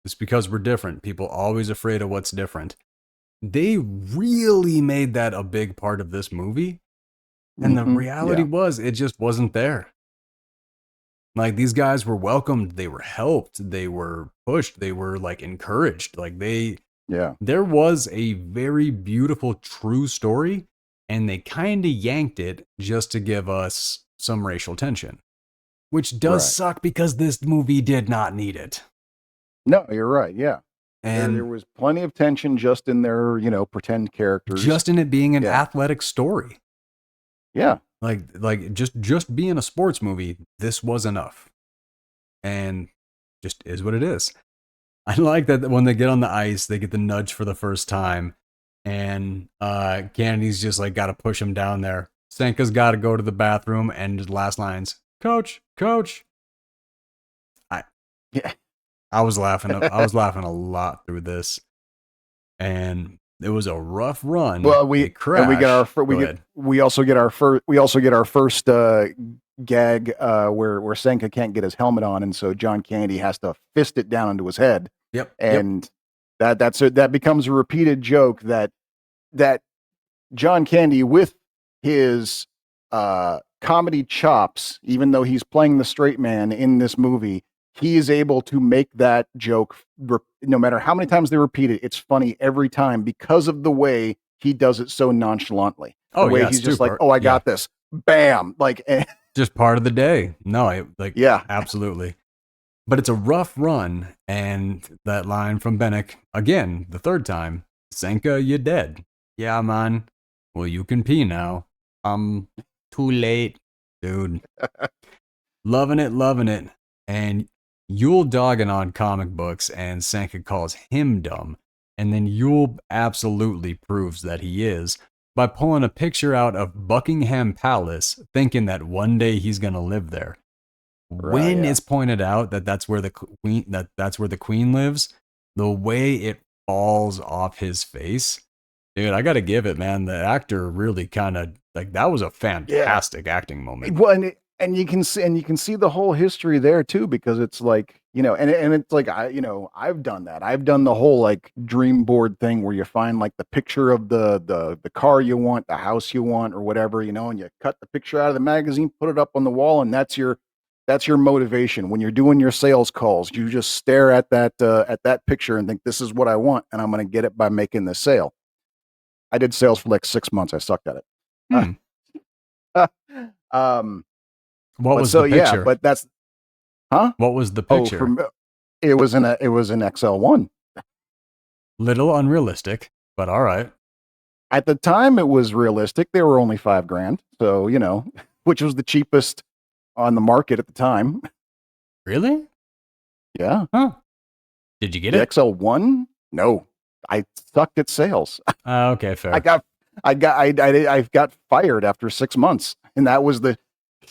it's because we're different. People always afraid of what's different. They really made that a big part of this movie. And the reality Yeah. was, it just wasn't there. Like these guys were welcomed, they were helped, they were pushed, they were like encouraged. Like Yeah. there was a very beautiful true story and they kind of yanked it just to give us some racial tension, which does Right. suck because this movie did not need it. No, you're right. Yeah. There And was plenty of tension just in their, pretend characters. just in it being an Yeah. athletic story, Yeah. like just being a sports movie, this was enough. And just is what it is. I like that when they get on the ice, they get the nudge for the first time, and Candy's just like got to push him down there. Senka's got to go to the bathroom, and his last lines, "Coach, coach." Yeah. I was laughing. I was laughing a lot through this, and it was a rough run. Well, They we crash. get our Go ahead. we also get our first gag where Senka can't get his helmet on, and so John Candy has to fist it down into his head. Yep. And that becomes a repeated joke that John Candy, with his comedy chops, even though he's playing the straight man in this movie, he is able to make that joke no matter how many times they repeat it. It's funny every time because of the way he does it so nonchalantly. The way he's just like, "Oh, I got this." Bam. Like just part of the day. No, yeah. Absolutely. But it's a rough run, and that line from Bennick, again, the third time, Senka, you dead. Yeah, man. Well, you can pee now. Too late, dude. Loving it. And Yule dogging on comic books, and Senka calls him dumb. And then Yule absolutely proves that he is by pulling a picture out of Buckingham Palace, thinking that one day he's going to live there. When it's pointed out that that's where the queen lives, the way it falls off his face, dude, I gotta give it, man. The actor really kind of like that was a fantastic acting moment. Well, and you can see the whole history there too, because it's like, and it's like I've done that. I've done the whole like dream board thing where you find like the picture of the car you want, the house you want, or whatever, and you cut the picture out of the magazine, put it up on the wall, and that's your motivation when you're doing your sales calls. You just stare at that picture and think, this is what I want, and I'm going to get it by making this sale. I did sales for like 6 months. I sucked at it. What was the picture? Yeah, but that's What was the picture? It was an XL1. Little unrealistic, but all right. At the time, it was realistic. They were only $5,000, so which was the cheapest on the market at the time. Really? Yeah. Huh. Did you get the it? XL1? No, I sucked at sales. Okay, fair. I got fired after 6 months, and that was the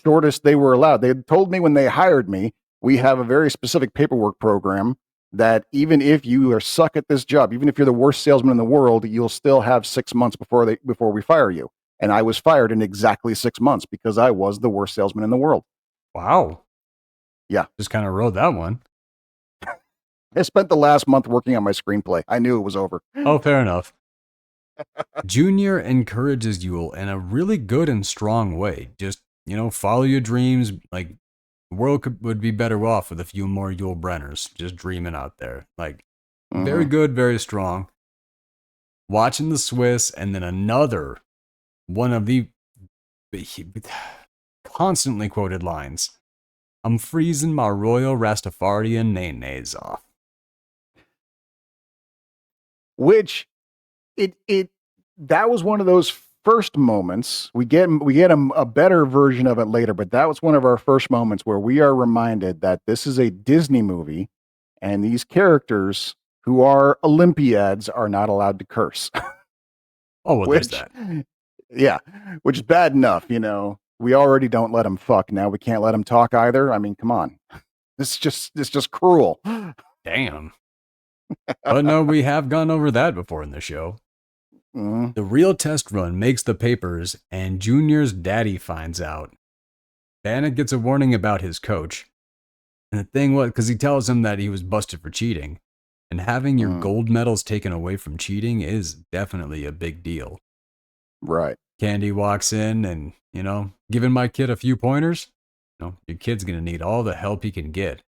shortest they were allowed. They had told me when they hired me, we have a very specific paperwork program that even if you are suck at this job, even if you're the worst salesman in the world, you'll still have 6 months before we fire you. And I was fired in exactly 6 months because I was the worst salesman in the world. Wow. Yeah. Just kind of rode that one. I spent the last month working on my screenplay. I knew it was over. Oh, fair enough. Junior encourages Yule in a really good and strong way. Just, follow your dreams. Like, the world would be better off with a few more Yule Brenners just dreaming out there. Like, very good, very strong. watching the Swiss, and then another one of the constantly quoted lines. I'm freezing my royal Rastafarian nays off. Which that was one of those first moments. We get a better version of it later, but that was one of our first moments where we are reminded that this is a Disney movie, and these characters who are Olympiads are not allowed to curse. Oh, well, there's that. Yeah, which is bad enough, you know. We already don't let them fuck. Now we can't let them talk either. I mean, come on. It's just cruel. Damn. But no, we have gone over that before in the show. Mm-hmm. The real test run makes the papers, and Junior's daddy finds out. Bannock gets a warning about his coach. And the thing was, because he tells him that he was busted for cheating. And having your gold medals taken away from cheating is definitely a big deal. Right. Candy walks in and, you know, giving my kid a few pointers. You know, your kid's going to need all the help he can get.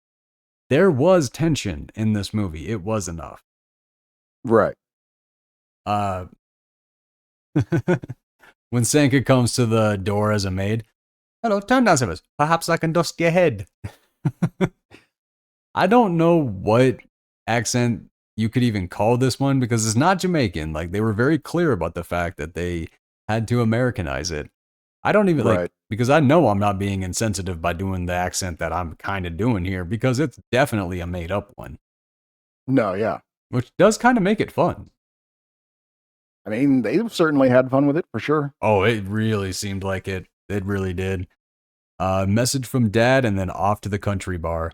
There was tension in this movie. It was enough. Right. When Sanka comes to the door as a maid, hello, turn down service. Perhaps I can dust your head. I don't know what accent you could even call this one because it's not Jamaican. Like, they were very clear about the fact that they had to Americanize it. I don't even like, because I know I'm not being insensitive by doing the accent that I'm kind of doing here because it's definitely a made up one. No, yeah. Which does kind of make it fun. I mean, they certainly had fun with it for sure. Oh, it really seemed like it. It really did. Message from dad and then off to the country bar.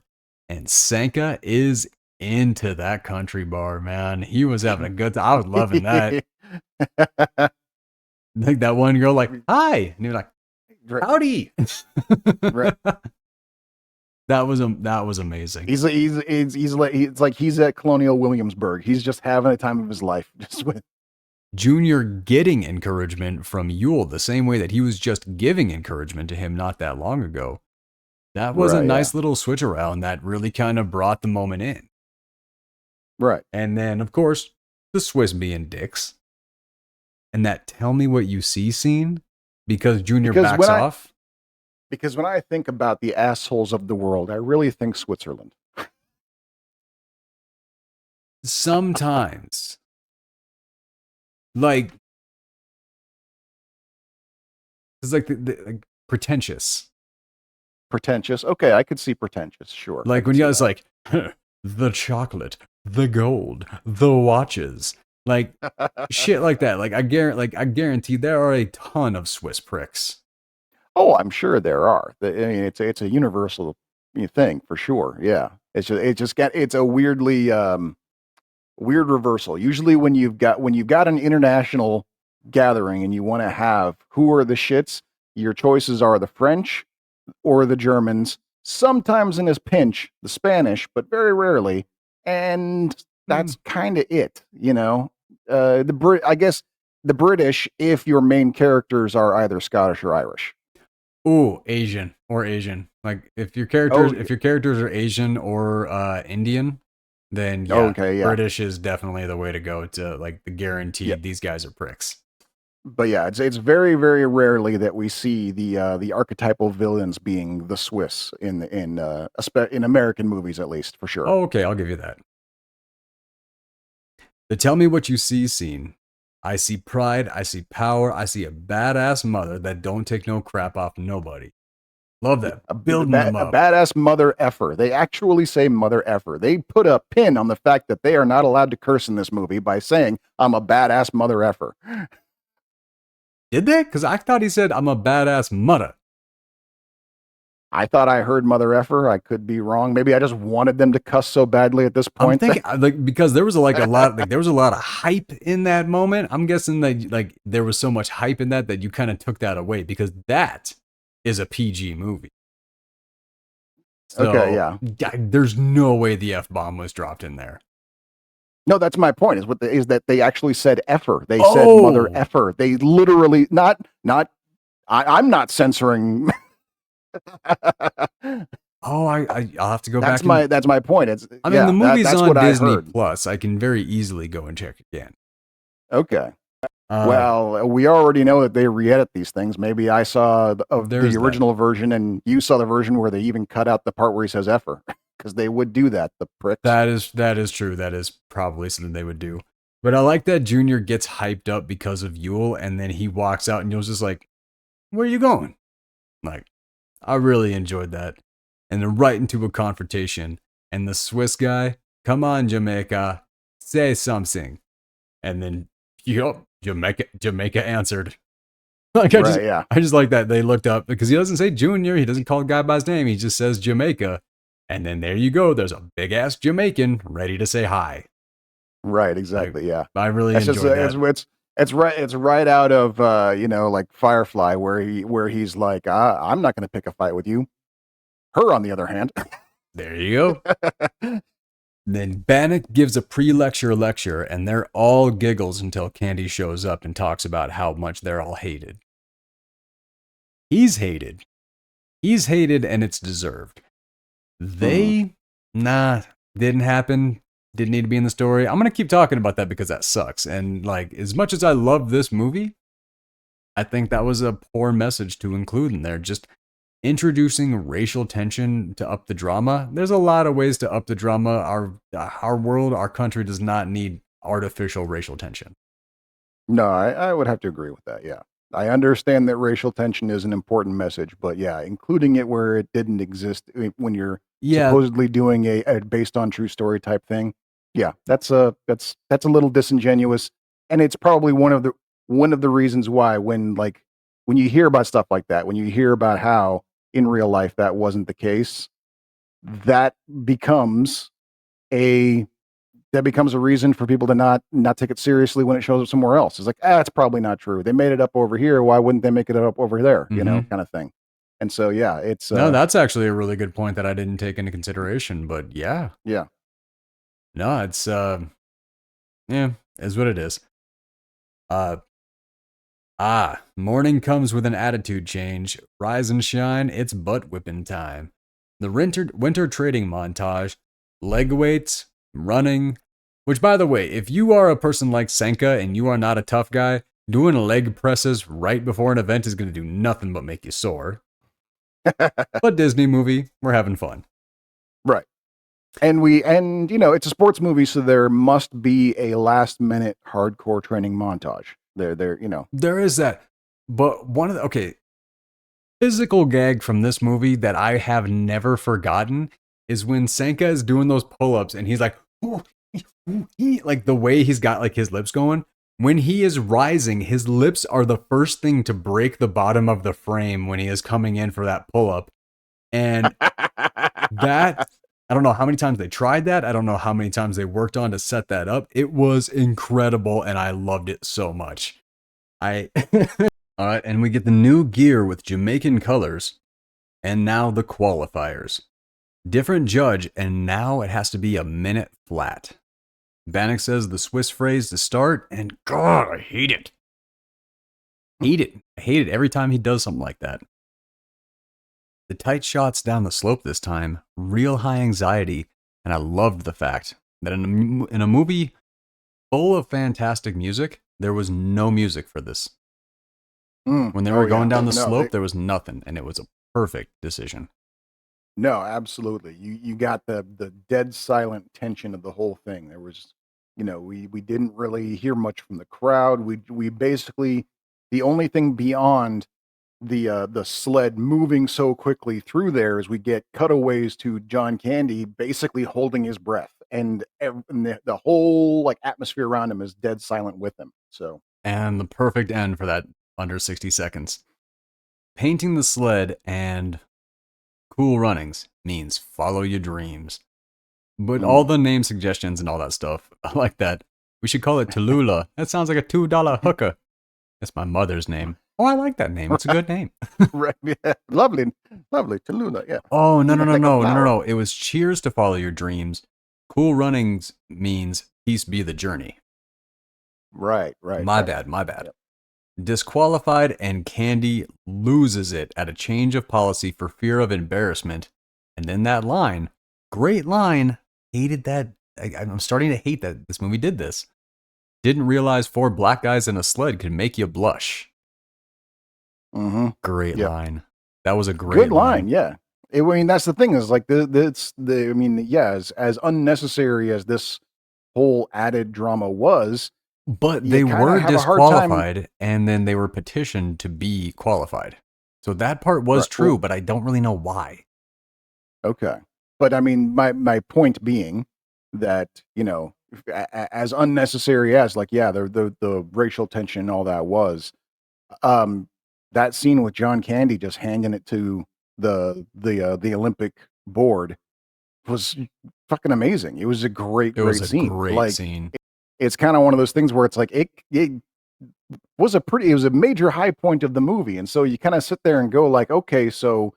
And Sanka is into that country bar, man. He was having a good time. I was loving that. Like that one girl, like, hi. And you're like, howdy. Right. That was amazing. He's like he's at Colonial Williamsburg. He's just having a time of his life. Just with Junior getting encouragement from Yule the same way that he was just giving encouragement to him not that long ago. That was a nice little switch around that really kind of brought the moment in. Right. And then, of course, the Swiss being dicks. And that tell me what you see scene because Junior backs off. Because when I think about the assholes of the world, I really think Switzerland. Sometimes. Like, it's like, like pretentious. Pretentious. Okay, I could see pretentious. Sure. Like when you guys like the chocolate, the gold, the watches, like shit like that. Like I guarantee there are a ton of Swiss pricks. Oh, I'm sure there are. I mean, it's a universal thing for sure. Yeah, it's a weirdly weird reversal. Usually, when you've got an international gathering and you want to have who are the shits, your choices are the French or the Germans. Sometimes in this pinch, the Spanish, but very rarely. And that's kind of it, you know. I guess the British, if your main characters are either Scottish or Irish. Ooh, Asian. Like if your characters are Asian or Indian, then yeah, British is definitely the way to go to like the guaranteed these guys are pricks. But yeah, it's very, very rarely that we see the archetypal villains being the Swiss in American movies, at least, for sure. Oh, okay, I'll give you that. The tell me what you see scene. I see pride, I see power, I see a badass mother that don't take no crap off nobody. Love that. Building them up. A badass mother effer. They actually say mother effer. They put a pin on the fact that they are not allowed to curse in this movie by saying, I'm a badass mother effer. Did they? Because I thought he said, I'm a badass mother. I thought I heard mother effer. I could be wrong. Maybe I just wanted them to cuss so badly at this point. I'm thinking, like, because there was a lot of hype in that moment. I'm guessing that like there was so much hype in that you kind of took that away because that is a PG movie. So, okay, yeah. There's no way the F-bomb was dropped in there. No, that's my point. Is that they actually said effer. They said mother effer. They literally I'm not censoring. I'll have to go back. That's that's my point. The movie's on Disney Plus. I can very easily go and check again. Okay. Uh, Well, we already know that they re-edit these things. Maybe I saw the there's that. original version, and you saw the version where they even cut out the part where he says "effer," because they would do that. The pricks. That is true. That is probably something they would do. But I like that Junior gets hyped up because of Yule, and then he walks out, and Yule's just like, "Where are you going?" Like, I really enjoyed that. And then right into a confrontation, and the Swiss guy, "Come on, Jamaica, say something." And then, yup, Jamaica answered. Like Right? Yeah. I just like that they looked up because he doesn't say Junior, he doesn't call the guy by his name, he just says Jamaica. And then there you go, there's a big ass Jamaican ready to say hi. Right. Like, Exactly. Yeah. I really That's just enjoyed that. it's right out of like Firefly, where he's like, I'm not going to pick a fight with you. Her, on the other hand. There you go. Then Bannock gives a pre-lecture lecture, and they're all giggles until Candy shows up and talks about how much they're all hated. He's hated. He's hated, and it's deserved. They, didn't happen. Didn't need to be in the story. I'm going to keep talking about that because that sucks. And like, as much as I love this movie, I think that was a poor message to include in there. Just introducing racial tension to up the drama. There's a lot of ways to up the drama. Our world, our country does not need artificial racial tension. No, I would have to agree with that. Yeah. I understand that racial tension is an important message, but yeah, including it where it didn't exist when you're Yeah, supposedly doing a based on true story type thing. Yeah, that's a little disingenuous, and it's probably one of the reasons why when you hear about stuff like that, when you hear about how in real life that wasn't the case, that becomes a that becomes a reason for people to not take it seriously when it shows up somewhere else. It's like, it's probably not true. They made it up over here. Why wouldn't they make it up over there? Kind of thing. And so, yeah, it's no, that's actually a really good point that I didn't take into consideration. But yeah, yeah. no, it's yeah, is what it is. Uh, Morning comes with an attitude change. Rise and shine, it's butt whipping time. The winter trading montage, leg weights, running. Which, by the way, if you are a person like Senka and you are not a tough guy, doing leg presses right before an event is going to do nothing but make you sore. But Disney movie, we're having fun. Right. And it's a sports movie, so there must be a last minute hardcore training montage. There is that. But one of the physical gag from this movie that I have never forgotten is when Senka is doing those pull-ups and he's like, like the way he's got like his lips going. When he is rising, his lips are the first thing to break the bottom of the frame when he is coming in for that pull-up. And that, I don't know how many times they tried that. I don't know how many times they worked on to set that up. It was incredible and I loved it so much. All right, and we get the new gear with Jamaican colors, and now the qualifiers. Different judge, and now it has to be a minute flat. Bannock says the Swiss phrase to start, and God, I hate it. I hate it every time he does something like that. The tight shots down the slope this time, real high anxiety, and I loved the fact that in a movie full of fantastic music, there was no music for this. When they were going down the slope, there was nothing, and it was a perfect decision. No, absolutely. You got the dead silent tension of the whole thing. There was, we didn't really hear much from the crowd. We basically, the only thing beyond the sled moving so quickly through there is we get cutaways to John Candy basically holding his breath, and the whole like atmosphere around him is dead silent with him. So, and the perfect end for that under 60 seconds. Painting the sled and Cool Runnings means follow your dreams. But all the name suggestions and all that stuff, I like that. We should call it Tallulah. That sounds like a $2 hooker. That's my mother's name. Oh, I like that name. It's a good name. Right, yeah. Lovely, Tallulah, yeah. Oh, no. It was cheers to follow your dreams. Cool Runnings means peace be the journey. Right. My bad. Yep. Disqualified, and Candy loses it at a change of policy for fear of embarrassment. And then that line, great line, hated that. I'm starting to hate that this movie did this. Didn't realize 4 black guys in a sled could make you blush. Mm-hmm. Great line. That was a great Good line. Yeah. I mean, that's the thing is like I mean, yeah, as unnecessary as this whole added drama was, but you they kind were of have a hard time. disqualified, and then they were petitioned to be qualified. So that part was Right. true, Well, but I don't really know why. okay. But I mean, my point being that, you know, as unnecessary as like, yeah, the racial tension and all that was, um, that scene with John Candy just handing it to the Olympic board was fucking amazing. It was a It was great a scene. great Like scene. it's kind of one of those things where it's like it was a major high point of the movie, and so you kind of sit there and go like, okay, so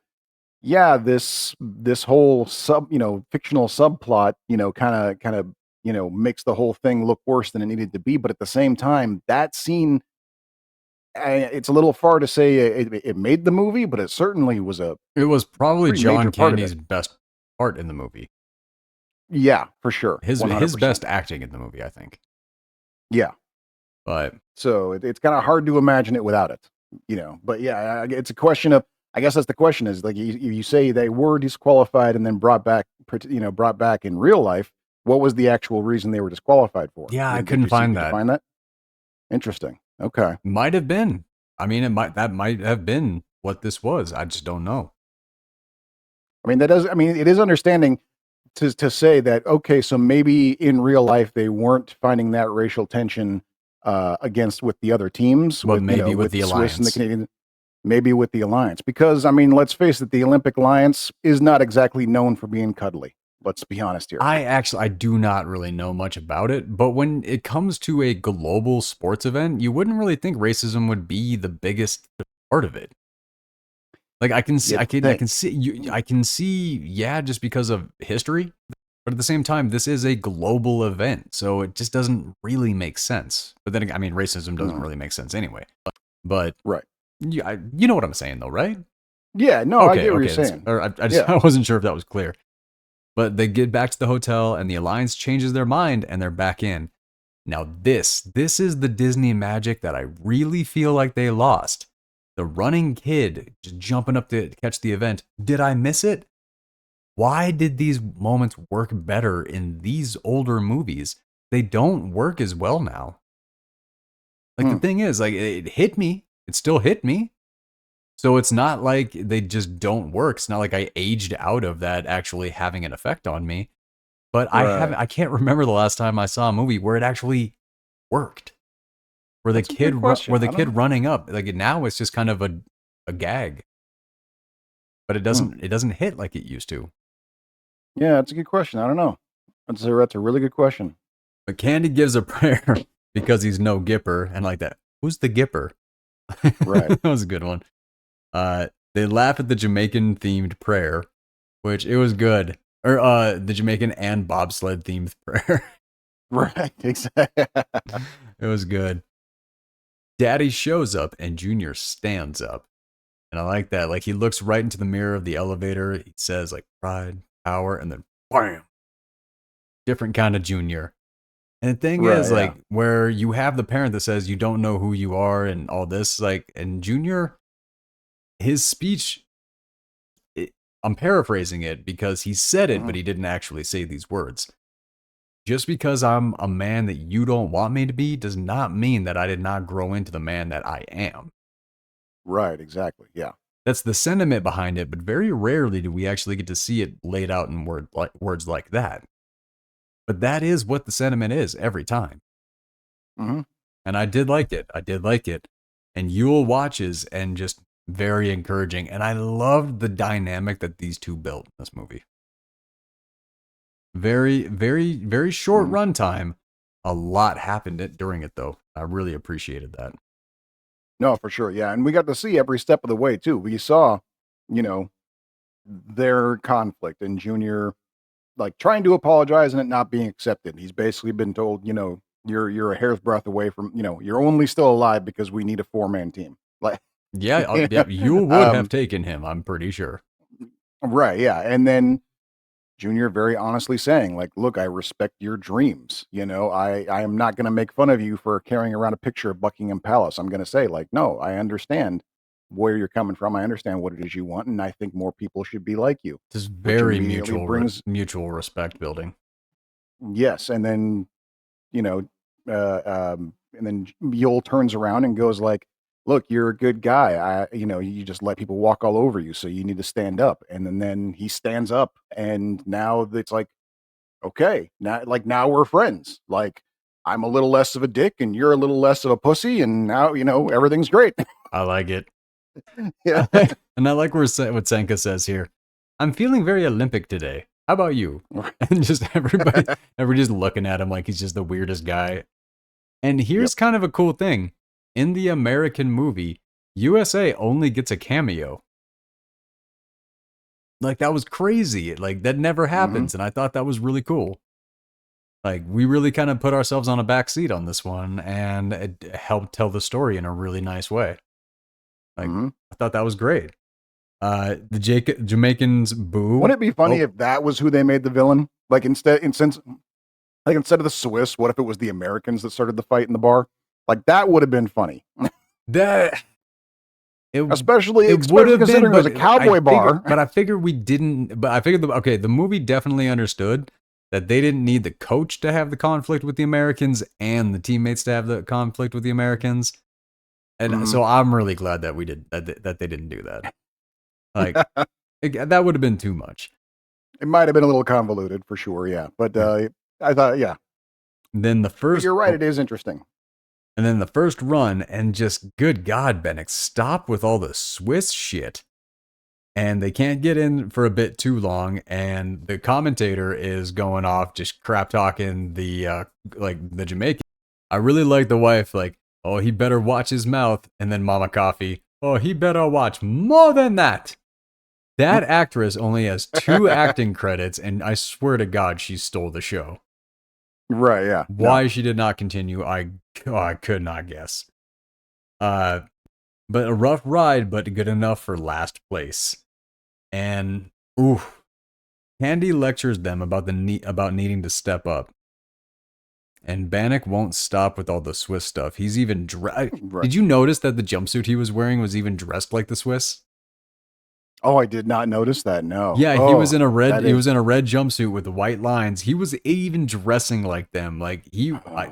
yeah, this whole fictional subplot, kind of makes the whole thing look worse than it needed to be, but at the same time, that scene, it's a little far to say it made the movie, but it certainly was a It was probably pretty major John part of it. Candy's best part in the movie. Yeah, for sure, His 100%. best acting in the movie, I think. Yeah. But So it's kind of hard to imagine it without it, But yeah, it's a question of. I guess that's the question is like you say they were disqualified and then brought back, brought back in real life. What was the actual reason they were disqualified for? yeah, I couldn't Did find you that. find that? Interesting. Okay. Might have been. I mean, that might have been what this was. I just don't know. I mean, it is understanding to say that, okay, so maybe in real life they weren't finding that racial tension against with the other teams, But with maybe with the the Swiss and the Alliance. Canadian, maybe with the Alliance, because I mean, let's face it, the Olympic Alliance is not exactly known for being cuddly. Let's be honest here. I do not really know much about it, but when it comes to a global sports event, you wouldn't really think racism would be the biggest part of it. Like I can see, You'd I think. can see, I can see, yeah, just because of history. But at the same time, this is a global event, so it just doesn't really make sense. But then, I mean, racism doesn't really make sense anyway. But Right. you know what I'm saying, though, right? Yeah, no, I get what you're saying. I wasn't sure if that was clear. But they get back to the hotel, and the Alliance changes their mind, and they're back in. Now, this is the Disney magic that I really feel like they lost. The running kid just jumping up to catch the event. Did I miss it? Why did these moments work better in these older movies? They don't work as well now. Like the thing is, like it hit me. It still hit me. So it's not like they just don't work. It's not like I aged out of that actually having an effect on me. But I can't remember the last time I saw a movie where it actually worked. Where the kid running up, like now it's just kind of a gag. But it doesn't hit like it used to. Yeah, that's a good question. I don't know. That's a really good question. But Candy gives a prayer because he's no Gipper, and like that. Who's the Gipper? Right. That was a good one. They laugh at the Jamaican themed prayer, which it was good. Or the Jamaican and bobsled themed prayer. Right, exactly. It was good. Daddy shows up and Junior stands up. And I like that. Like he looks right into the mirror of the elevator. He says like pride, power, and then bam. Different kind of Junior. And the thing is, like, where you have the parent that says you don't know who you are and all this, like, and Junior, his speech, I'm paraphrasing it because he said it, but he didn't actually say these words. Just because I'm a man that you don't want me to be does not mean that I did not grow into the man that I am. Right, exactly. Yeah. That's the sentiment behind it, but very rarely do we actually get to see it laid out in words like that. But that is what the sentiment is every time. Mm-hmm. And I did like it. I did like it. And Yule watches and just very encouraging. And I loved the dynamic that these two built in this movie. Very, very, very short runtime. A lot happened during it, though. I really appreciated that. No, for sure. Yeah. And we got to see every step of the way, too. We saw, their conflict and Junior, like, trying to apologize and it not being accepted. He's basically been told, you're a hair's breadth away from, you're only still alive because we need a 4-man team. Like, yeah, you would have taken him, I'm pretty sure. Right. Yeah. And then Junior very honestly saying, like, look, I respect your dreams. I am not going to make fun of you for carrying around a picture of Buckingham Palace. I'm going to say, like, no, I understand where you're coming from. I understand what it is you want, and I think more people should be like you. This Which very immediately brings mutual respect building. yes, and then you know, and then Yul turns around and goes like, "Look, you're a good guy. You just let people walk all over you, so you need to stand up." And then he stands up, and now it's like, okay, now we're friends. Like I'm a little less of a dick, and you're a little less of a pussy, and now everything's great. I like it. Yeah, And I like what Senka says here. I'm feeling very Olympic today. How about you? And just everybody just looking at him like he's just the weirdest guy. And here's kind of a cool thing. In the American movie, USA only gets a cameo. Like, that was crazy. Like, that never happens. And I thought that was really cool. Like, we really kind of put ourselves on a back seat on this one, and it helped tell the story in a really nice way. Like, I thought that was great. The Jamaicans boo. Wouldn't it be funny if that was who they made the villain? Like instead of the Swiss, what if it was the Americans that started the fight in the bar? Like that would have been funny. Especially considering it was a cowboy bar. But I figured we didn't. But I figured the movie definitely understood that they didn't need the coach to have the conflict with the Americans and the teammates to have the conflict with the Americans. And so I'm really glad that we did that they didn't do that. Like that would have been too much. It might have been a little convoluted for sure, yeah. But I thought, yeah. Then the first, but you're right, it is interesting. And then the first run, and just good God, Bennick, stop with all the Swiss shit. And they can't get in for a bit too long, and the commentator is going off just crap talking the Jamaican. I really like the wife, like, oh, he better watch his mouth, and then Mama Coffee, oh, he better watch more than that. That actress only has 2 acting credits, and I swear to God, she stole the show. Right, yeah. Why she did not continue, I could not guess. But a rough ride, but good enough for last place. And, Candy lectures them about about needing to step up. And Bannock won't stop with all the Swiss stuff. He's even right. Did you notice that the jumpsuit he was wearing was even dressed like the Swiss? Oh, I did not notice that. No. Yeah, he was in a red. He was in a red jumpsuit with the white lines. He was even dressing like them. Like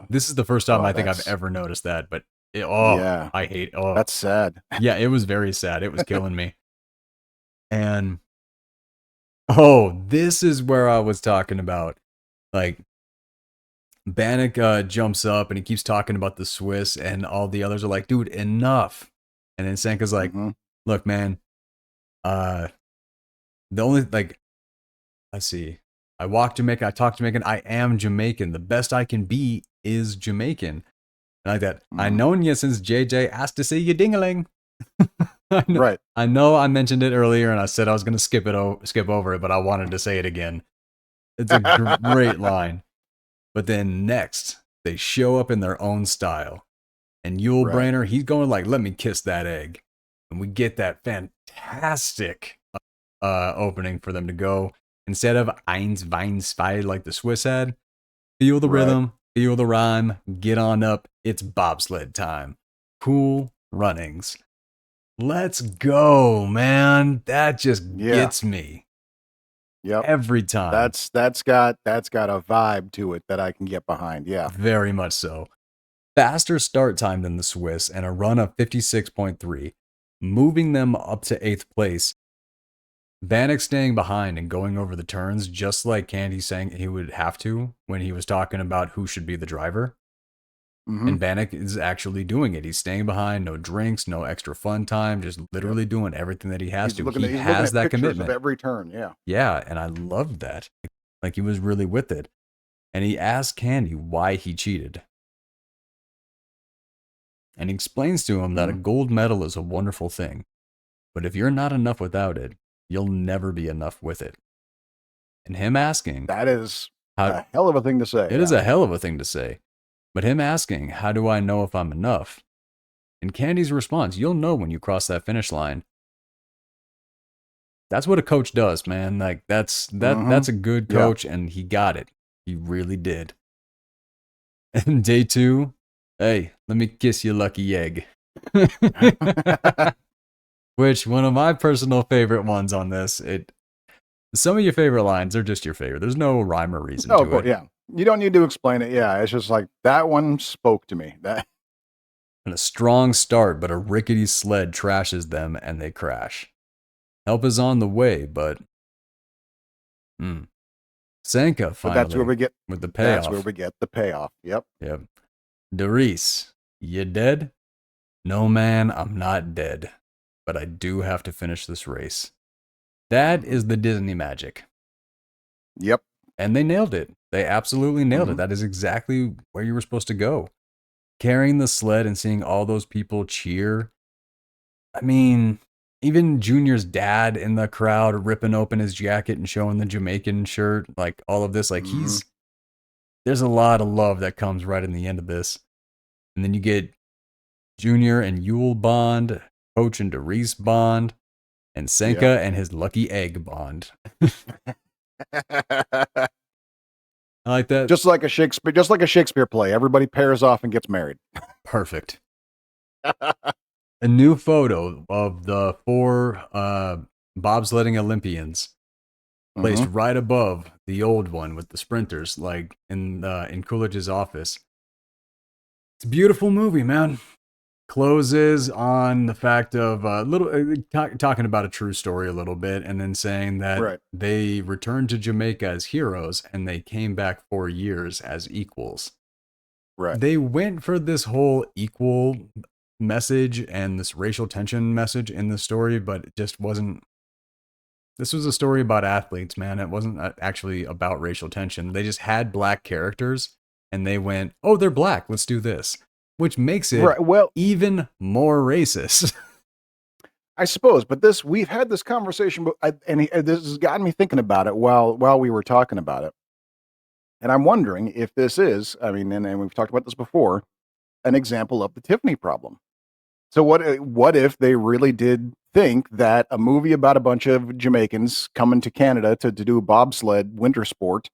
this is the first time I think I've ever noticed that. But yeah, I hate. Oh, that's sad. Yeah, it was very sad. It was killing me. And this is where I was talking about. Like, Bannock jumps up and he keeps talking about the Swiss, and all the others are like, "Dude, enough." And then Senka's like, "Look, man. The only, like, let's see. I walk Jamaican, I talk Jamaican, I am Jamaican. The best I can be is Jamaican." And like that. I known you since JJ asked to see you ding-a-ling. Right. I know I mentioned it earlier and I said I was going to skip over it, but I wanted to say it again. It's a great line. But then next, they show up in their own style. And Yul Brynner, he's going like, "Let me kiss that egg." And we get that fantastic opening for them to go. Instead of Eins, Wein, Zwei like the Swiss had, feel the rhythm, feel the rhyme, get on up. It's bobsled time. Cool runnings. Let's go, man. That just gets me. Yep. Every time. That's got a vibe to it that I can get behind. Yeah. Very much so. Faster start time than the Swiss and a run of 56.3, moving them up to 8th place. Bannock staying behind and going over the turns, just like Candy saying he would have to when he was talking about who should be the driver. And Bannock is actually doing it. He's staying behind, no drinks, no extra fun time, just literally doing everything that he has to. He has that commitment of every turn. Yeah, and I loved that. Like, he was really with it. And he asked Candy why he cheated. And he explains to him that a gold medal is a wonderful thing, but if you're not enough without it, you'll never be enough with it. And him asking, that is a hell of a thing to say. It is a hell of a thing to say. But him asking, how do I know if I'm enough? And Candy's response, you'll know when you cross that finish line. That's what a coach does, man. Like that's a good Yeah. coach, and he got it. He really did. And day 2, hey, let me kiss your lucky egg. Which one of my personal favorite ones on this. Some of your favorite lines are just your favorite. There's no rhyme or reason Oh, to of course, it. yeah. You don't need to explain it. Yeah, it's just like that one spoke to me. That And a strong start, but a rickety sled trashes them and they crash. Help is on the way, but Sanka but that's where finally we get with the that's where payoff. we get the payoff. Yep. Yep. Derice, you dead? No, man, I'm not dead, but I do have to finish this race. That is the Disney magic. Yep. And they nailed it. They absolutely nailed it. That is exactly where you were supposed to go. Carrying the sled and seeing all those people cheer. I mean, even Junior's dad in the crowd ripping open his jacket and showing the Jamaican shirt, like all of this, like there's a lot of love that comes right in the end of this. And then you get Junior and Yule bond, Coach and Derice bond, and Sanka and his lucky egg bond. I like that. Just like a Shakespeare play. Everybody pairs off and gets married. Perfect. A new photo of the 4 bobsledding Olympians placed right above the old one with the sprinters, like in Coolidge's office. It's a beautiful movie, man. Closes on the fact of talking about a true story a little bit, and then saying that they returned to Jamaica as heroes and they came back 4 years as equals. Right. They went for this whole equal message and this racial tension message in the story, but it just wasn't. This was a story about athletes, man. It wasn't actually about racial tension. They just had black characters and they went, oh, they're black. Let's do this. Which makes it even more racist. I suppose, but we've had this conversation, and this has gotten me thinking about it while we were talking about it. And I'm wondering if this is, I mean, and we've talked about this before, an example of the Tiffany problem. So what if they really did think that a movie about a bunch of Jamaicans coming to Canada to do bobsled winter sport,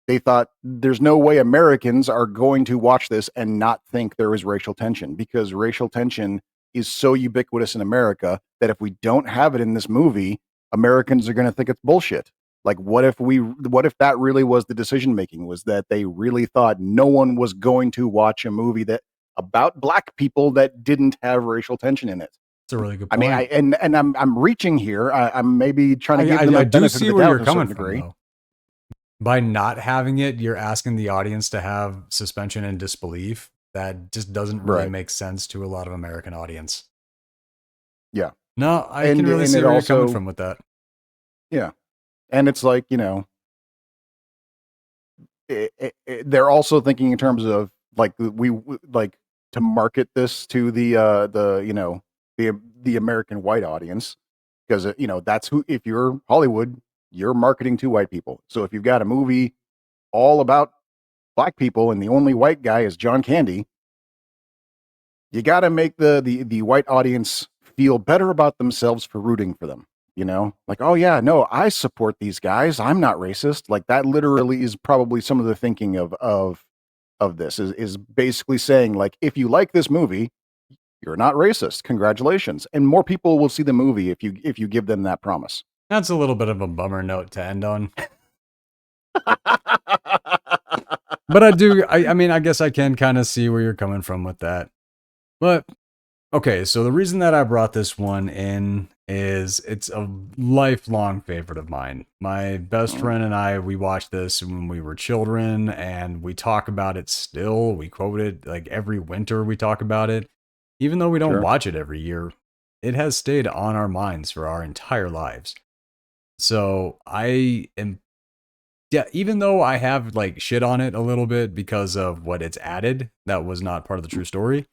they thought there's no way Americans are going to watch this and not think there is racial tension, because racial tension is so ubiquitous in America that if we don't have it in this movie, Americans are going to think it's bullshit. Like, what if that really was the decision making, was that they really thought no one was going to watch a movie that about black people that didn't have racial tension in it? It's a really good point. I mean, and I'm reaching here. I'm maybe trying to give them a benefit of the doubt to a certain degree. By not having it, you're asking the audience to have suspension and disbelief. That just doesn't really make sense to a lot of American audience. Yeah. No, I can really see where you're coming from with that. Yeah. And it's like, they're also thinking in terms of like to market this to the American white audience, because that's who, if you're Hollywood, you're marketing to white people. So if you've got a movie all about black people and the only white guy is John Candy, you got to make the white audience feel better about themselves for rooting for them. Like, oh yeah, no, I support these guys. I'm not racist. Like, that literally is probably some of the thinking of this is basically saying, like, if you like this movie, you're not racist. Congratulations. And more people will see the movie if you give them that promise. That's a little bit of a bummer note to end on. But I mean, I guess I can kind of see where you're coming from with that. But okay, so the reason that I brought this one in is it's a lifelong favorite of mine. My best friend and I, we watched this when we were children, and we talk about it still. We quote it like every winter we talk about it. Even though we don't watch it every year, it has stayed on our minds for our entire lives. So even though I have like shit on it a little bit because of what it's added, that was not part of the true story,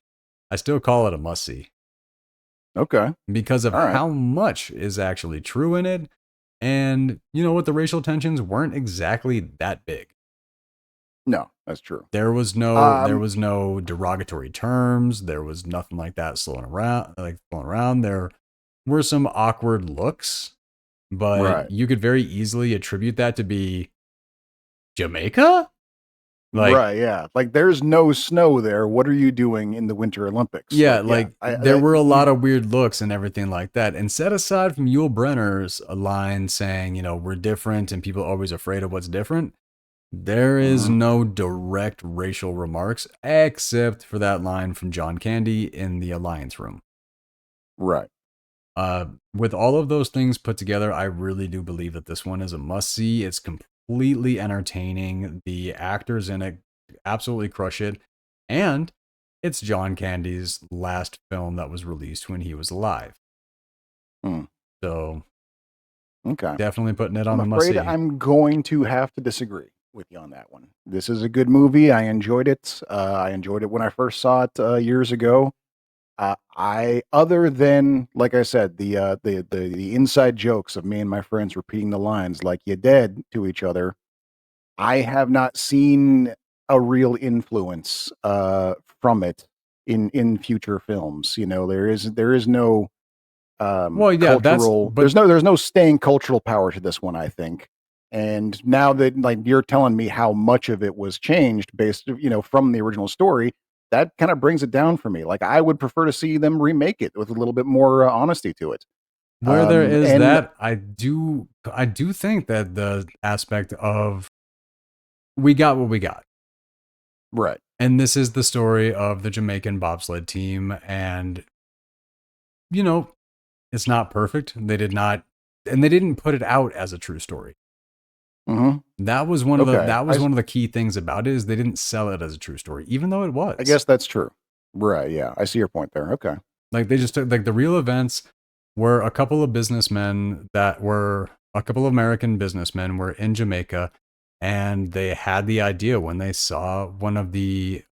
I still call it a must-see. Okay. Because of how much is actually true in it. And you know what? The racial tensions weren't exactly that big. No, that's true. There was no derogatory terms. There was nothing like that flowing around. There were some awkward looks, but Right. you could very easily attribute that to be Jamaica. Like, Right, yeah. Like, there's no snow there. What are you doing in the Winter Olympics? yeah, Like, yeah, like there were a lot of weird looks and everything like that. And set aside from Yul Brynner's line saying, we're different and people are always afraid of what's different, there is Mhm. no direct racial remarks except for that line from John Candy in the Alliance Room. Right. With all of those things put together, I really do believe that this one is a must see. It's completely entertaining. The actors in it absolutely crush it. And it's John Candy's last film that was released when he was alive. Hmm. So Okay. definitely putting it on I'm the must afraid see. I'm going to have to disagree with you on that one. This is a good movie. I enjoyed it. I enjoyed it when I first saw it years ago. Other than, like I said, the inside jokes of me and my friends repeating the lines like "you dead" to each other, I have not seen a real influence from it in future films. There is no Well, yeah, cultural. There's no staying cultural power to this one, I think. And now that, like, you're telling me how much of it was changed based, from the original story, that kind of brings it down for me. Like, I would prefer to see them remake it with a little bit more honesty to it. where there is And that, I do think that the aspect of we got what we got. right. And this is the story of the Jamaican bobsled team. And, it's not perfect. They did not, and they didn't put it out as a true story. Hmm. That was one of the Okay. that was one of the key things about it is they didn't sell it as a true story, even though it I was. guess that's true. Right. Yeah. I see your point there. Okay. Like they just took like the real events were a couple of businessmen that were a couple of American businessmen were in Jamaica, and they had the idea when they saw one of the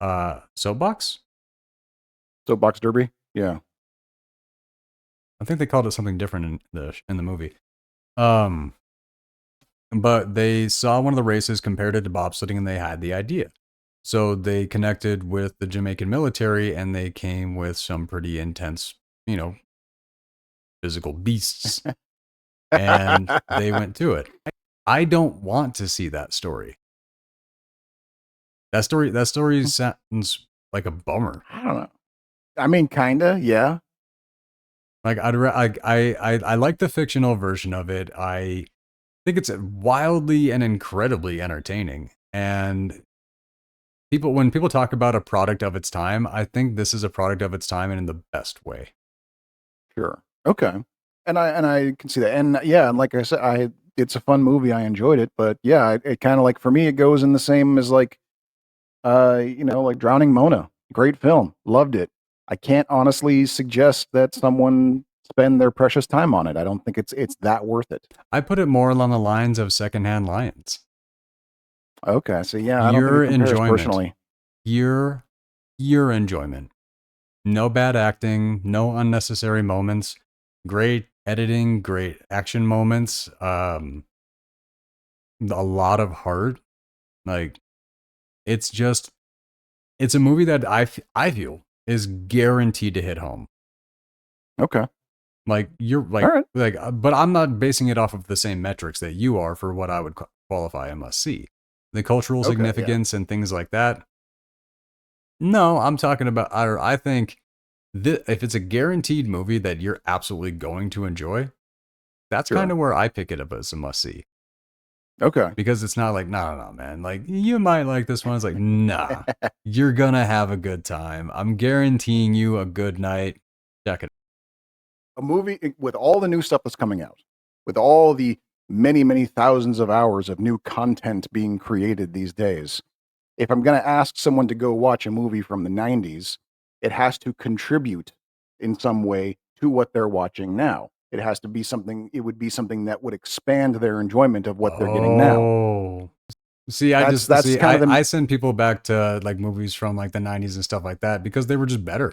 soapbox. So Box Derby. Yeah. I think they called it something different in the movie. Um, but they saw one of the races compared it to bobsledding, and they had the idea. So they connected with the Jamaican military, and they came with some pretty intense, physical beasts, and they went to it. I don't want to see that story. That story sounds like a bummer. I don't know. I mean, kinda. Yeah. Like I like the fictional version of it. I think it's wildly and incredibly entertaining. And when people talk about a product of its time, I think this is a product of its time and in the best way. Sure. Okay. And I can see that. And yeah, and like I said, it's a fun movie. I enjoyed it, but yeah, it kind of, like, for me, it goes in the same as, like, like Drowning Mona. Great film. Loved it. I can't honestly suggest that someone spend their precious time on it. I don't think it's that worth it. I put it more along the lines of Secondhand Lions. Okay. So yeah, I don't think it Pure compares enjoyment. personally. Pure enjoyment. No bad acting, no unnecessary moments. Great editing, great action moments. A lot of heart. Like it's a movie that I feel is guaranteed to hit home. Okay. Like you're All right. but I'm not basing it off of the same metrics that you are for what I would qualify a must see. The cultural Okay. Yeah. significance and things like that. No, I'm talking about. I think if it's a guaranteed movie that you're absolutely going to enjoy, that's kind Sure. of where I pick it up as a must see. Okay. Because it's not like, no, man. Like, you might like this one. It's like, nah, you're going to have a good time. I'm guaranteeing you a good night. Check it. A movie with all the new stuff that's coming out, with all the many, many thousands of hours of new content being created these days. If I'm going to ask someone to go watch a movie from the 90s, it has to contribute in some way to what they're watching now. It has to be something, it would be something that would expand their enjoyment of what they're getting now. Oh. See, That's kind of the I send people back to like movies from like the 90s and stuff like that because they were just better.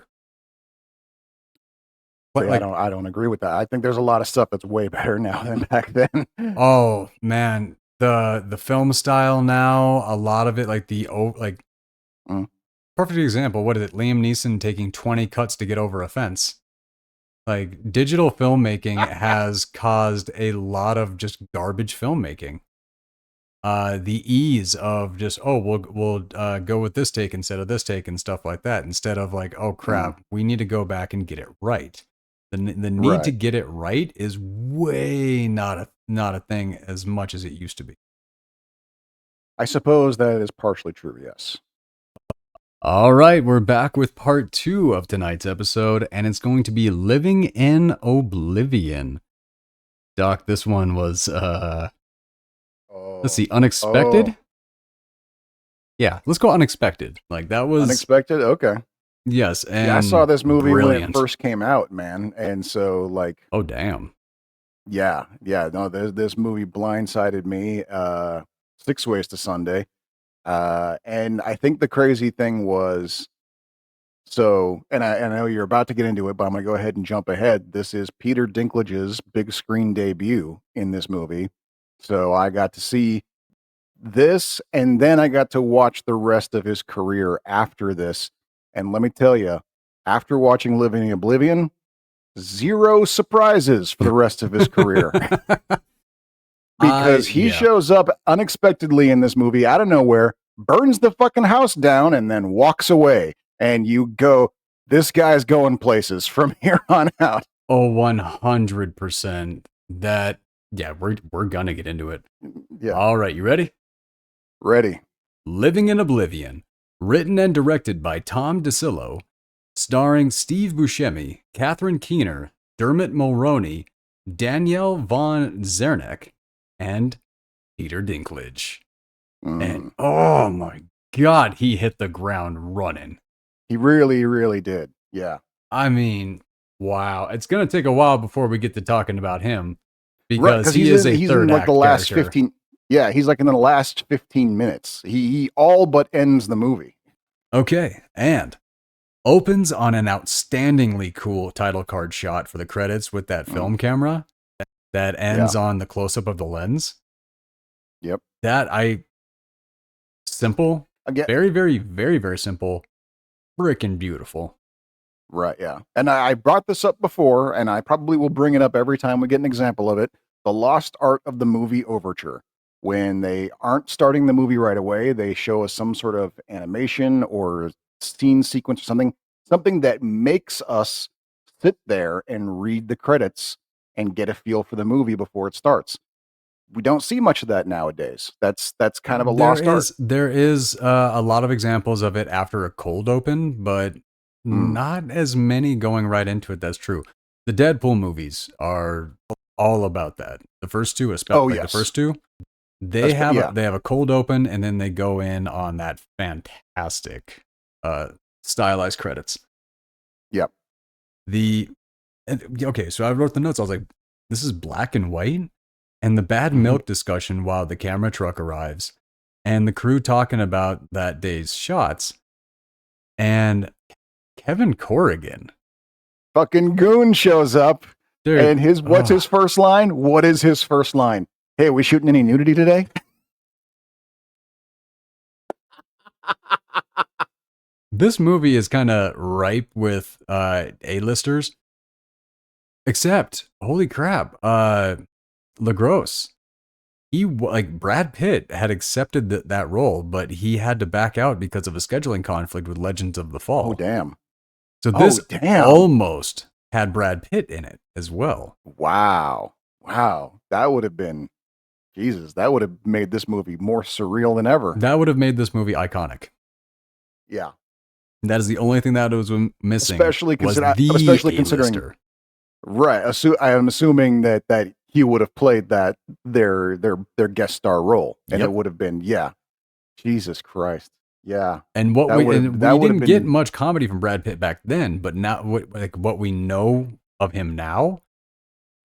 See, Like, I don't agree with that. I think there's a lot of stuff that's way better now than back then. oh man, the film style now, a lot of it like Mm. perfect example. What is it? Liam Neeson taking 20 cuts to get over a fence. Like digital filmmaking has caused a lot of just garbage filmmaking. The ease of just we'll go with this take instead of this take and stuff like that, instead of like, oh crap, we need to go back and get it right. The need to get it right is way not a thing as much as it used to be. I suppose that is partially true, yes. All right, we're back with part 2 of tonight's episode, and it's going to be Living in Oblivion. Doc, this one was let's see, unexpected. Yeah, let's go unexpected. Like that was unexpected. Okay. Yes, and I saw this movie brilliant. when it first came out, man, and so like, oh damn, yeah. No, this movie blindsided me. 6 Ways to Sunday, and I think the crazy thing was, so, and I know you're about to get into it, but I'm gonna go ahead and jump ahead. This is Peter Dinklage's big screen debut in this movie, so I got to see this, and then I got to watch the rest of his career after this. And let me tell you, after watching Living in Oblivion, 0 surprises for the rest of his career. Because he shows up unexpectedly in this movie out of nowhere, burns the fucking house down, and then walks away. And you go, this guy's going places from here on out. Oh, 100%. That, yeah, we're gonna get into it. Yeah. All right, you ready? Ready. Living in Oblivion, written and directed by Tom DiCillo, starring Steve Buscemi, Catherine Keener, Dermot Mulroney, Danielle von Zerneck, and Peter Dinklage. And oh my God, he hit the ground running. He really, really did. Yeah. I mean, wow. It's going to take a while before we get to talking about him, because he's in like the last character. 15. Yeah, he's like in the last 15 minutes. He all but ends the movie. Okay, and opens on an outstandingly cool title card shot for the credits with that film camera that ends on the close-up of the lens. Yep. Simple. Again, very, very, very, very simple. Freaking beautiful. Right, yeah. And I brought this up before, and I probably will bring it up every time we get an example of it. The lost art of the movie overture. When they aren't starting the movie right away, they show us some sort of animation or scene sequence or something that makes us sit there and read the credits and get a feel for the movie before it starts. We don't see much of that nowadays. That's kind of a lost art. There is a lot of examples of it after a cold open, but not as many going right into it. That's true. The Deadpool movies are all about that. The first two, especially the first two. They have a cold open, and then they go in on that fantastic stylized credits. Yep. Okay, so I wrote the notes. I was like, this is black and white, and the bad milk discussion while the camera truck arrives, and the crew talking about that day's shots, and Kevin Corrigan, fucking goon, shows up. Dude, and what's his first line? What is his first line? Hey, are we shooting any nudity today? This movie is kind of ripe with A-listers. Except, holy crap, LaGrosse. Brad Pitt had accepted that role, but he had to back out because of a scheduling conflict with Legends of the Fall. Oh, damn. So this almost had Brad Pitt in it as well. Wow. That would have been... Jesus, that would have made this movie more surreal than ever. That would have made this movie iconic. Yeah. That is the only thing that was missing. Especially considering. Right. I am assuming that he would have played their guest star role. And it would have been, Jesus Christ. Yeah. And we didn't get much comedy from Brad Pitt back then, but now what we know of him now,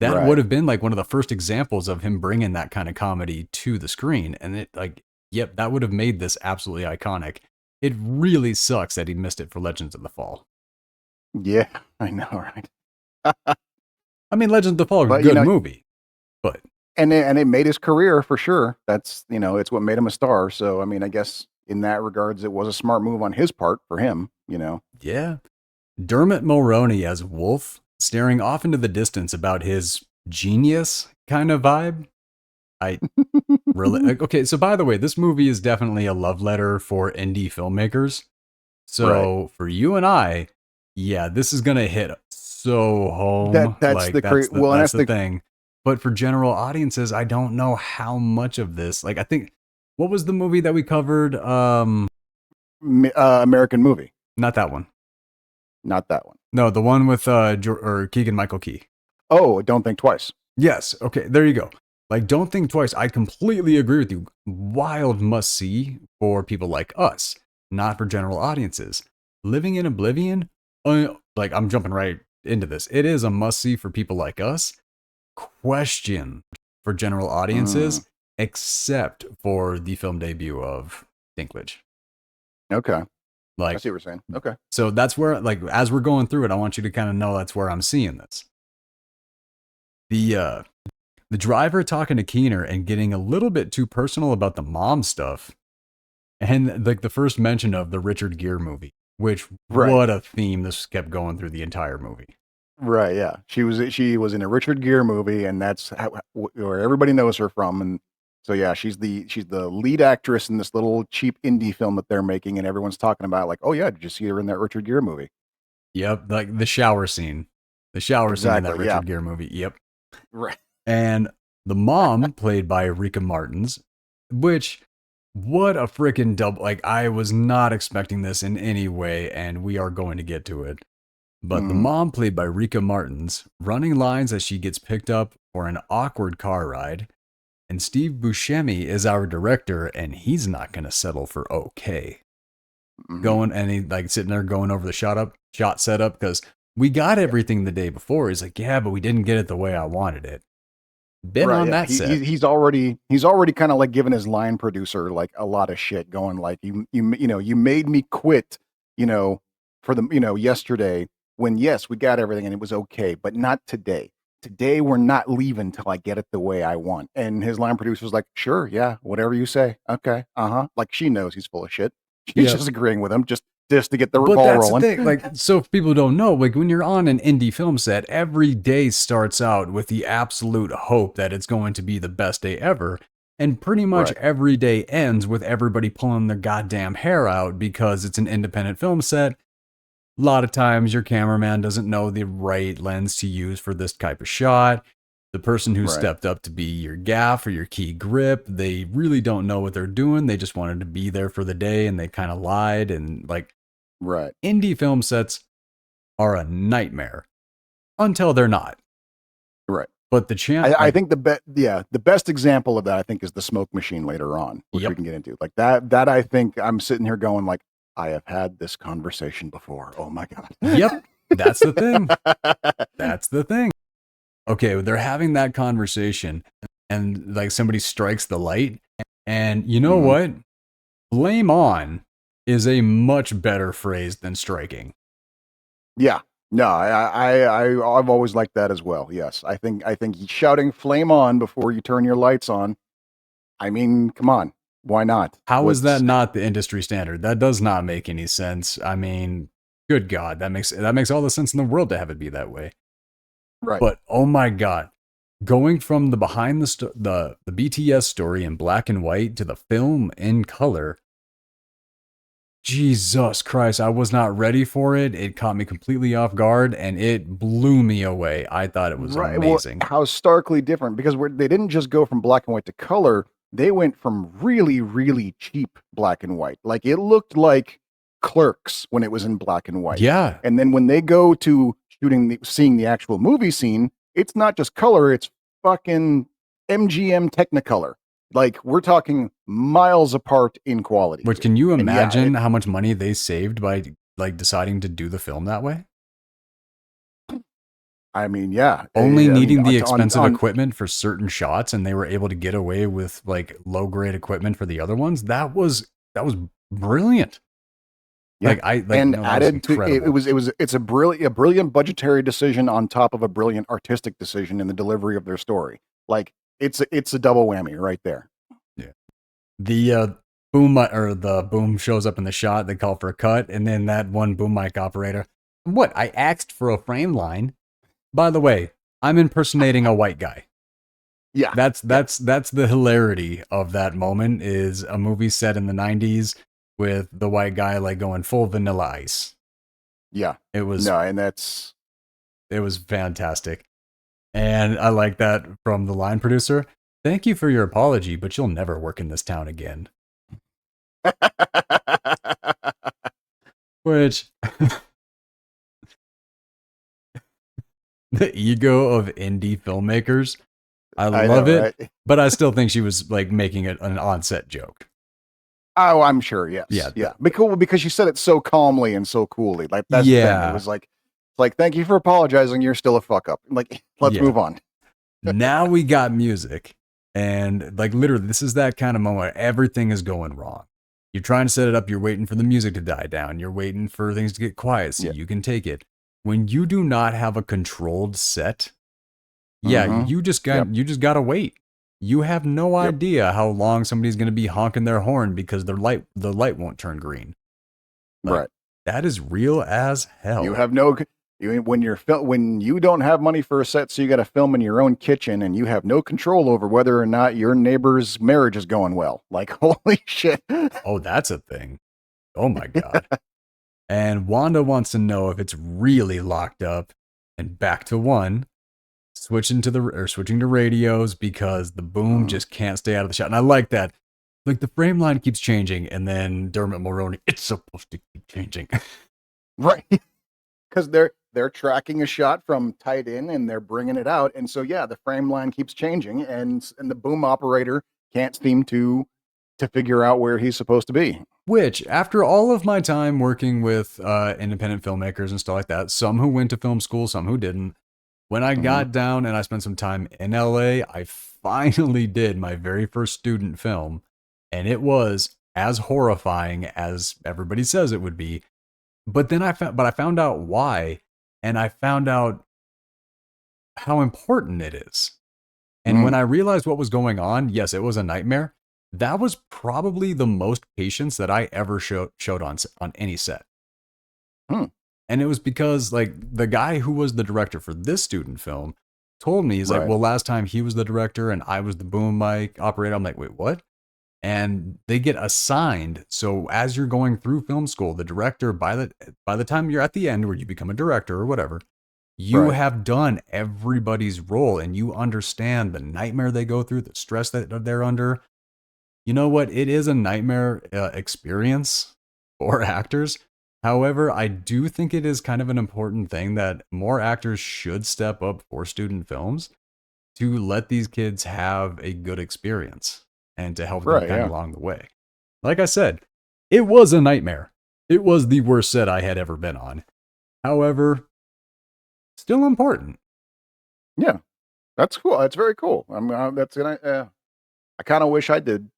that would have been like one of the first examples of him bringing that kind of comedy to the screen. And that would have made this absolutely iconic. It really sucks that he missed it for Legends of the Fall. Yeah, I know, right? I mean, Legends of the Fall is a good movie, but... And it made his career for sure. That's, it's what made him a star. So, I mean, I guess in that regards, it was a smart move on his part for him, Yeah. Dermot Mulroney as Wolf staring off into the distance about his genius kind of vibe. I really okay. So by the way, this movie is definitely a love letter for indie filmmakers. So for you and I, yeah, this is gonna hit so home. That's Like the cra- well, and that's that's the the thing. But for general audiences, I don't know how much of this. Like, I think what was the movie that we covered? American movie, Not that one. not that one. No, the one with or Keegan Michael Key. Oh, Don't Think Twice. Yes. Okay. There you go. Like, don't think twice. I completely agree with you. Wild must see for people like us, not for general audiences. Living in Oblivion, like I'm jumping right into this. It is a must see for people like us. Question for general audiences, except for the film debut of Dinklage. Okay. I Like, see what you're saying. Okay. so that's where, like, as we're going through it, I want you to kind of know that's where I'm seeing this. The driver talking to Keener and getting a little bit too personal about the mom stuff, and like the first mention of the Richard Gere movie, which what a theme this kept going through the entire movie. Right. Yeah. She was in a Richard Gere movie, and that's where everybody knows her from. And so yeah, she's the lead actress in this little cheap indie film that they're making, and everyone's talking about like, oh yeah, did you see her in that Richard Gere movie? Yep, like the shower scene scene in that Richard Gere movie. Yep. Right. And the mom, played by Rika Martins, which, what a freaking double. Like, I was not expecting this in any way, and we are going to get to it. But the mom, played by Rika Martins, running lines as she gets picked up for an awkward car ride. And Steve Buscemi is our director, and he's not going to settle for okay. Going, and he like sitting there going over the shot setup, because we got everything the day before. He's like, yeah, but we didn't get it the way I wanted it. On that set. He's already kind of like giving his line producer like a lot of shit, going like, you made me quit, for the, yesterday, when yes, we got everything and it was okay, but not today. Today we're not leaving till I get it the way I want. And his line producer's like, sure, yeah, whatever you say. Okay. Like, she knows he's full of shit. She's just agreeing with him just to get the ball rolling. The thing. Like, so if people don't know, like when you're on an indie film set, every day starts out with the absolute hope that it's going to be the best day ever. And pretty much every day ends with everybody pulling their goddamn hair out because it's an independent film set. A lot of times your cameraman doesn't know the right lens to use for this type of shot. The person who stepped up to be your gaff or your key grip, they really don't know what they're doing. They just wanted to be there for the day, and they kind of lied. And like, indie film sets are a nightmare until they're not. Right. But the chance, I think the best example of that, I think, is the smoke machine later on, which we can get into. Like that I think I'm sitting here going like, I have had this conversation before. Oh my God. Yep. That's the thing. That's the thing. Okay, they're having that conversation, and like somebody strikes the light, and you know what? Blame on is a much better phrase than striking. Yeah. No, I've always liked that as well. Yes. I think shouting flame on before you turn your lights on. I mean, come on. Why not? How is that not the industry standard? That does not make any sense. I mean, good God, that makes all the sense in the world to have it be that way. Right. But oh my God, going from the behind the BTS story in black and white to the film in color, Jesus Christ, I was not ready for it. It caught me completely off guard, and it blew me away. I thought it was amazing. Well, how starkly different, because they didn't just go from black and white to color. They went from really, really cheap black and white. Like, it looked like Clerks when it was in black and white. Yeah. And then when they go to seeing the actual movie scene, it's not just color, it's fucking MGM Technicolor. Like, we're talking miles apart in quality. But can you imagine how much money they saved by like deciding to do the film that way? I mean, yeah. Only needing the expensive equipment for certain shots, and they were able to get away with like low grade equipment for the other ones. That was brilliant. Yeah. Added to it's a brilliant budgetary decision on top of a brilliant artistic decision in the delivery of their story. Like, it's a double whammy right there. Yeah. The boom shows up in the shot. They call for a cut, and then that one boom mic operator. What? I asked for a frame line. By the way, I'm impersonating a white guy. Yeah. That's the hilarity of that moment is a movie set in the 90s with the white guy like going full Vanilla Ice. Yeah. It was and that's it was fantastic. And I like that from the line producer. Thank you for your apology, but you'll never work in this town again. Which the ego of indie filmmakers. I love know, it, right? but I still think she was like making it an on-set joke. Oh, I'm sure. Yes. Yeah. Yeah. Because she said it so calmly and so coolly. Like that's the thing. It was like, thank you for apologizing. You're still a fuck up. Like, let's move on. Now we got music. And like literally, this is that kind of moment where everything is going wrong. You're trying to set it up. You're waiting for the music to die down. You're waiting for things to get quiet so you can take it. When you do not have a controlled set, you just gotta wait. You have no idea how long somebody's gonna be honking their horn because the light won't turn green. Like, right. That is real as hell. You have when you don't have money for a set, so you got to film in your own kitchen, and you have no control over whether or not your neighbor's marriage is going well. Like, holy shit! Oh, that's a thing. Oh my god. And Wanda wants to know if it's really locked up. And back to one, switching to radios because the boom just can't stay out of the shot. And I like that. Like the frame line keeps changing, and then Dermot Mulroney, it's supposed to keep changing. Right. Because they're tracking a shot from tight in and they're bringing it out. And so, the frame line keeps changing and the boom operator can't seem to figure out where he's supposed to be. Which, after all of my time working with independent filmmakers and stuff like that, some who went to film school, some who didn't, when I got down and I spent some time in LA, I finally did my very first student film. And it was as horrifying as everybody says it would be. But then I found out why, and I found out how important it is. And when I realized what was going on, yes, it was a nightmare. That was probably the most patience that I ever showed on any set. And it was because like the guy who was the director for this student film told me, he's like, well, last time he was the director and I was the boom mic operator. I'm like, wait, what? And they get assigned. So as you're going through film school, the director, by the time you're at the end where you become a director or whatever, you have done everybody's role and you understand the nightmare they go through, the stress that they're under. You know what? It is a nightmare experience for actors. However, I do think it is kind of an important thing that more actors should step up for student films to let these kids have a good experience and to help them kind of along the way. Like I said, it was a nightmare. It was the worst set I had ever been on. However, still important. Yeah, that's cool. That's very cool. I kind of wish I did.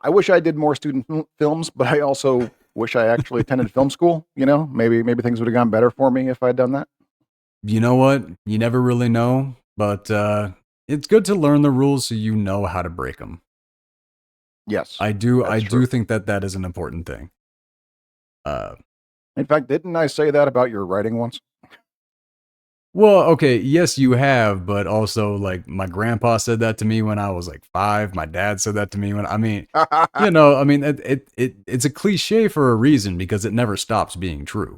I wish I did more student films, but I also wish I actually attended film school. You know, maybe things would have gone better for me if I'd done that. You know what? You never really know, but it's good to learn the rules so you know how to break them. Yes, I do think that is an important thing. In fact, didn't I say that about your writing once? Well, okay, yes, you have, but also like my grandpa said that to me when I was like 5. My dad said that to me it's a cliche for a reason because it never stops being true.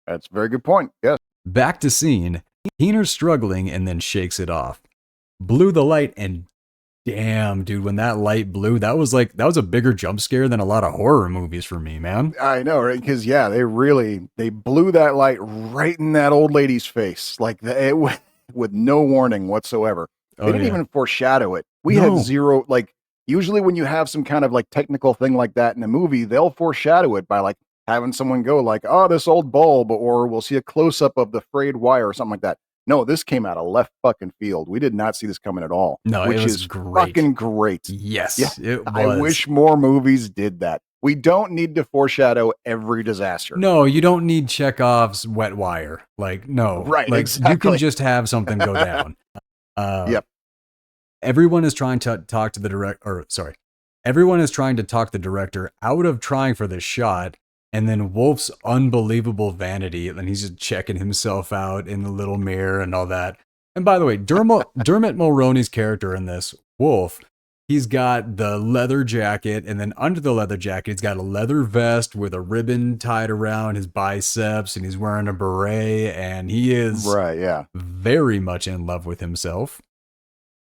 That's a very good point. Yes. Back to scene. Keener's struggling and then shakes it off. Blew the light and damn, dude, when that light blew, that was a bigger jump scare than a lot of horror movies for me, man. I know, right? Because they blew that light right in that old lady's face, like with no warning whatsoever. They didn't even foreshadow it. We had zero. Like usually when you have some kind of like technical thing like that in a movie, they'll foreshadow it by like having someone go like, "Oh, this old bulb," or we'll see a close up of the frayed wire or something like that. No, this came out of left fucking field. We did not see this coming at all. No, which it was is great. Fucking great. Yes, yeah, it was. I wish more movies did that. We don't need to foreshadow every disaster. No, you don't need Chekhov's wet wire. Like, no. Right, like, exactly. You can just have something go down. Yep. Everyone is trying to talk to the Everyone is trying to talk the director out of trying for this shot. And then Wolf's unbelievable vanity, and he's just checking himself out in the little mirror and all that. And by the way, Dermot Mulroney's character in this, Wolf, he's got the leather jacket, and then under the leather jacket, he's got a leather vest with a ribbon tied around his biceps, and he's wearing a beret, and he is right, yeah, very much in love with himself.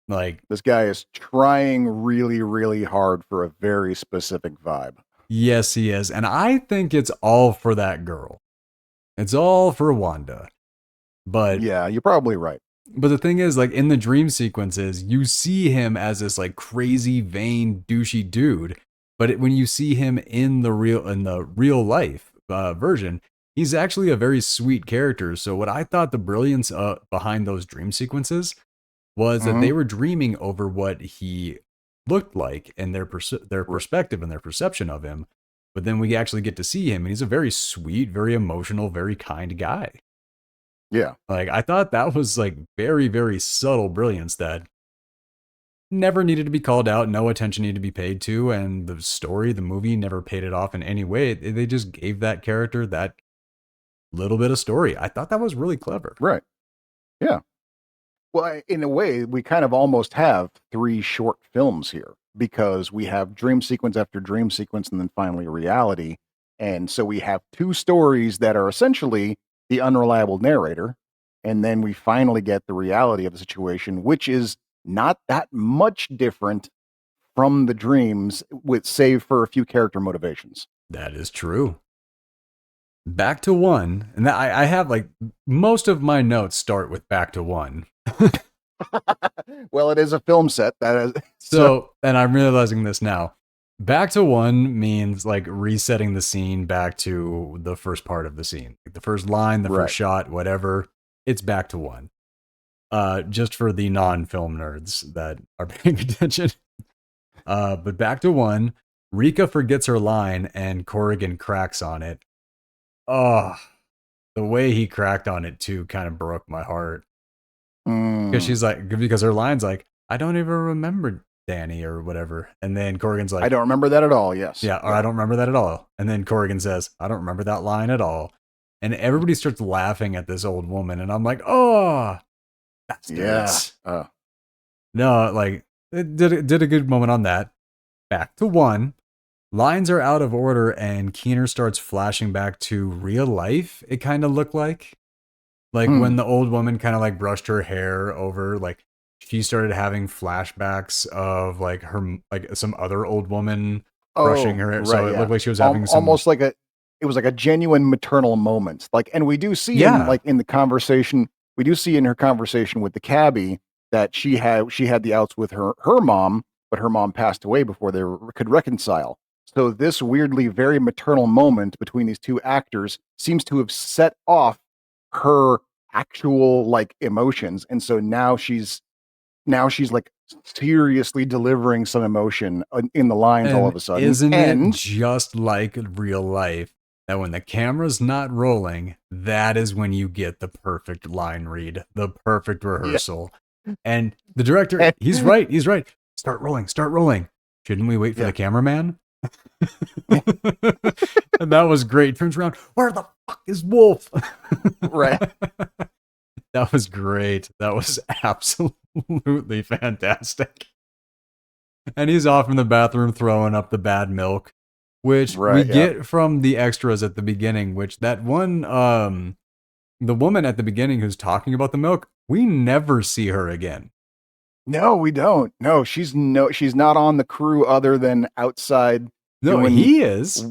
Like, this guy is trying really, really hard for a very specific vibe. yes, he is. And I think it's all for that girl. It's all for Wanda. But yeah, you're probably right. But the thing is, like, in the dream sequences, you see him as this like crazy, vain, douchey dude. But when you see him in the real life version, he's actually a very sweet character. So what I thought the brilliance behind those dream sequences was that they were dreaming over what he looked like and their perspective and their perception of him. But then we actually get to see him, and he's a very sweet, very emotional, very kind guy. Yeah. Like, I thought that was like very, very subtle brilliance that never needed to be called out, no attention needed to be paid to, and the story, the movie never paid it off in any way. They just gave that character that little bit of story. I thought that was really clever. Right. Yeah. Well, in a way, we kind of almost have 3 short films here, because we have dream sequence after dream sequence and then finally reality. And so we have 2 stories that are essentially the unreliable narrator, and then we finally get the reality of the situation, which is not that much different from the dreams, with save for a few character motivations. That is true. Back to One, and I have like most of my notes start with Back to One. Well, it is a film set. That is so, and I'm realizing this now. Back to One means like resetting the scene back to the first part of the scene. Like the first line, the first shot, whatever. It's Back to One. Just for the non-film nerds that are paying attention. But Back to One, Rika forgets her line and Corrigan cracks on it. Oh, the way he cracked on it too kind of broke my heart. Because her line's like, I don't even remember Danny or whatever. And then Corrigan's like, I don't remember that at all. Yes. Yeah. Or I don't remember that at all. And then Corrigan says, I don't remember that line at all. And everybody starts laughing at this old woman. And I'm like, oh, that's yeah. No, like it did a good moment on that. Back to One. Lines are out of order and Keener starts flashing back to real life. It kind of looked like when the old woman kind of like brushed her hair over, like she started having flashbacks of like her, like some other old woman brushing her hair. Right, so it looked like she was having almost like it was like a genuine maternal moment. Like, and we do see in, like in the conversation, we do see in her conversation with the cabbie that she had the outs with her mom, but her mom passed away before they could reconcile. So this weirdly very maternal moment between these 2 actors seems to have set off her actual like emotions, and so now she's like seriously delivering some emotion in the lines all of a sudden. Isn't it just like real life that when the camera's not rolling, that is when you get the perfect line read, the perfect rehearsal? Yeah. And the director, he's right. Start rolling. Shouldn't we wait for the cameraman? And that was great. Turns around, where the fuck is Wolf? Right. That was great. That was absolutely fantastic. And he's off in the bathroom throwing up the bad milk, which we get from the extras at the beginning, which that one, the woman at the beginning who's talking about the milk, we never see her again. No, we don't. No, she's not on the crew other than outside. No, he is.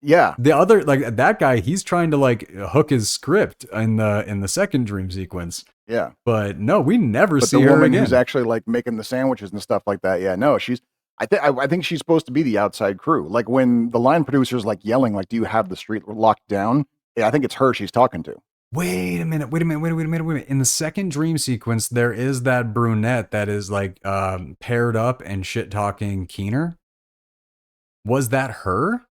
Yeah. The other, like that guy, he's trying to like hook his script in the second dream sequence. Yeah. But no, we never see her again. The woman who's actually like making the sandwiches and stuff like that. Yeah, no, I think she's supposed to be the outside crew. Like when the line producer's like yelling, like, do you have the street locked down? Yeah, I think it's her she's talking to. Wait a minute. In the second dream sequence, there is that brunette that is like paired up and shit talking Keener. Was that her?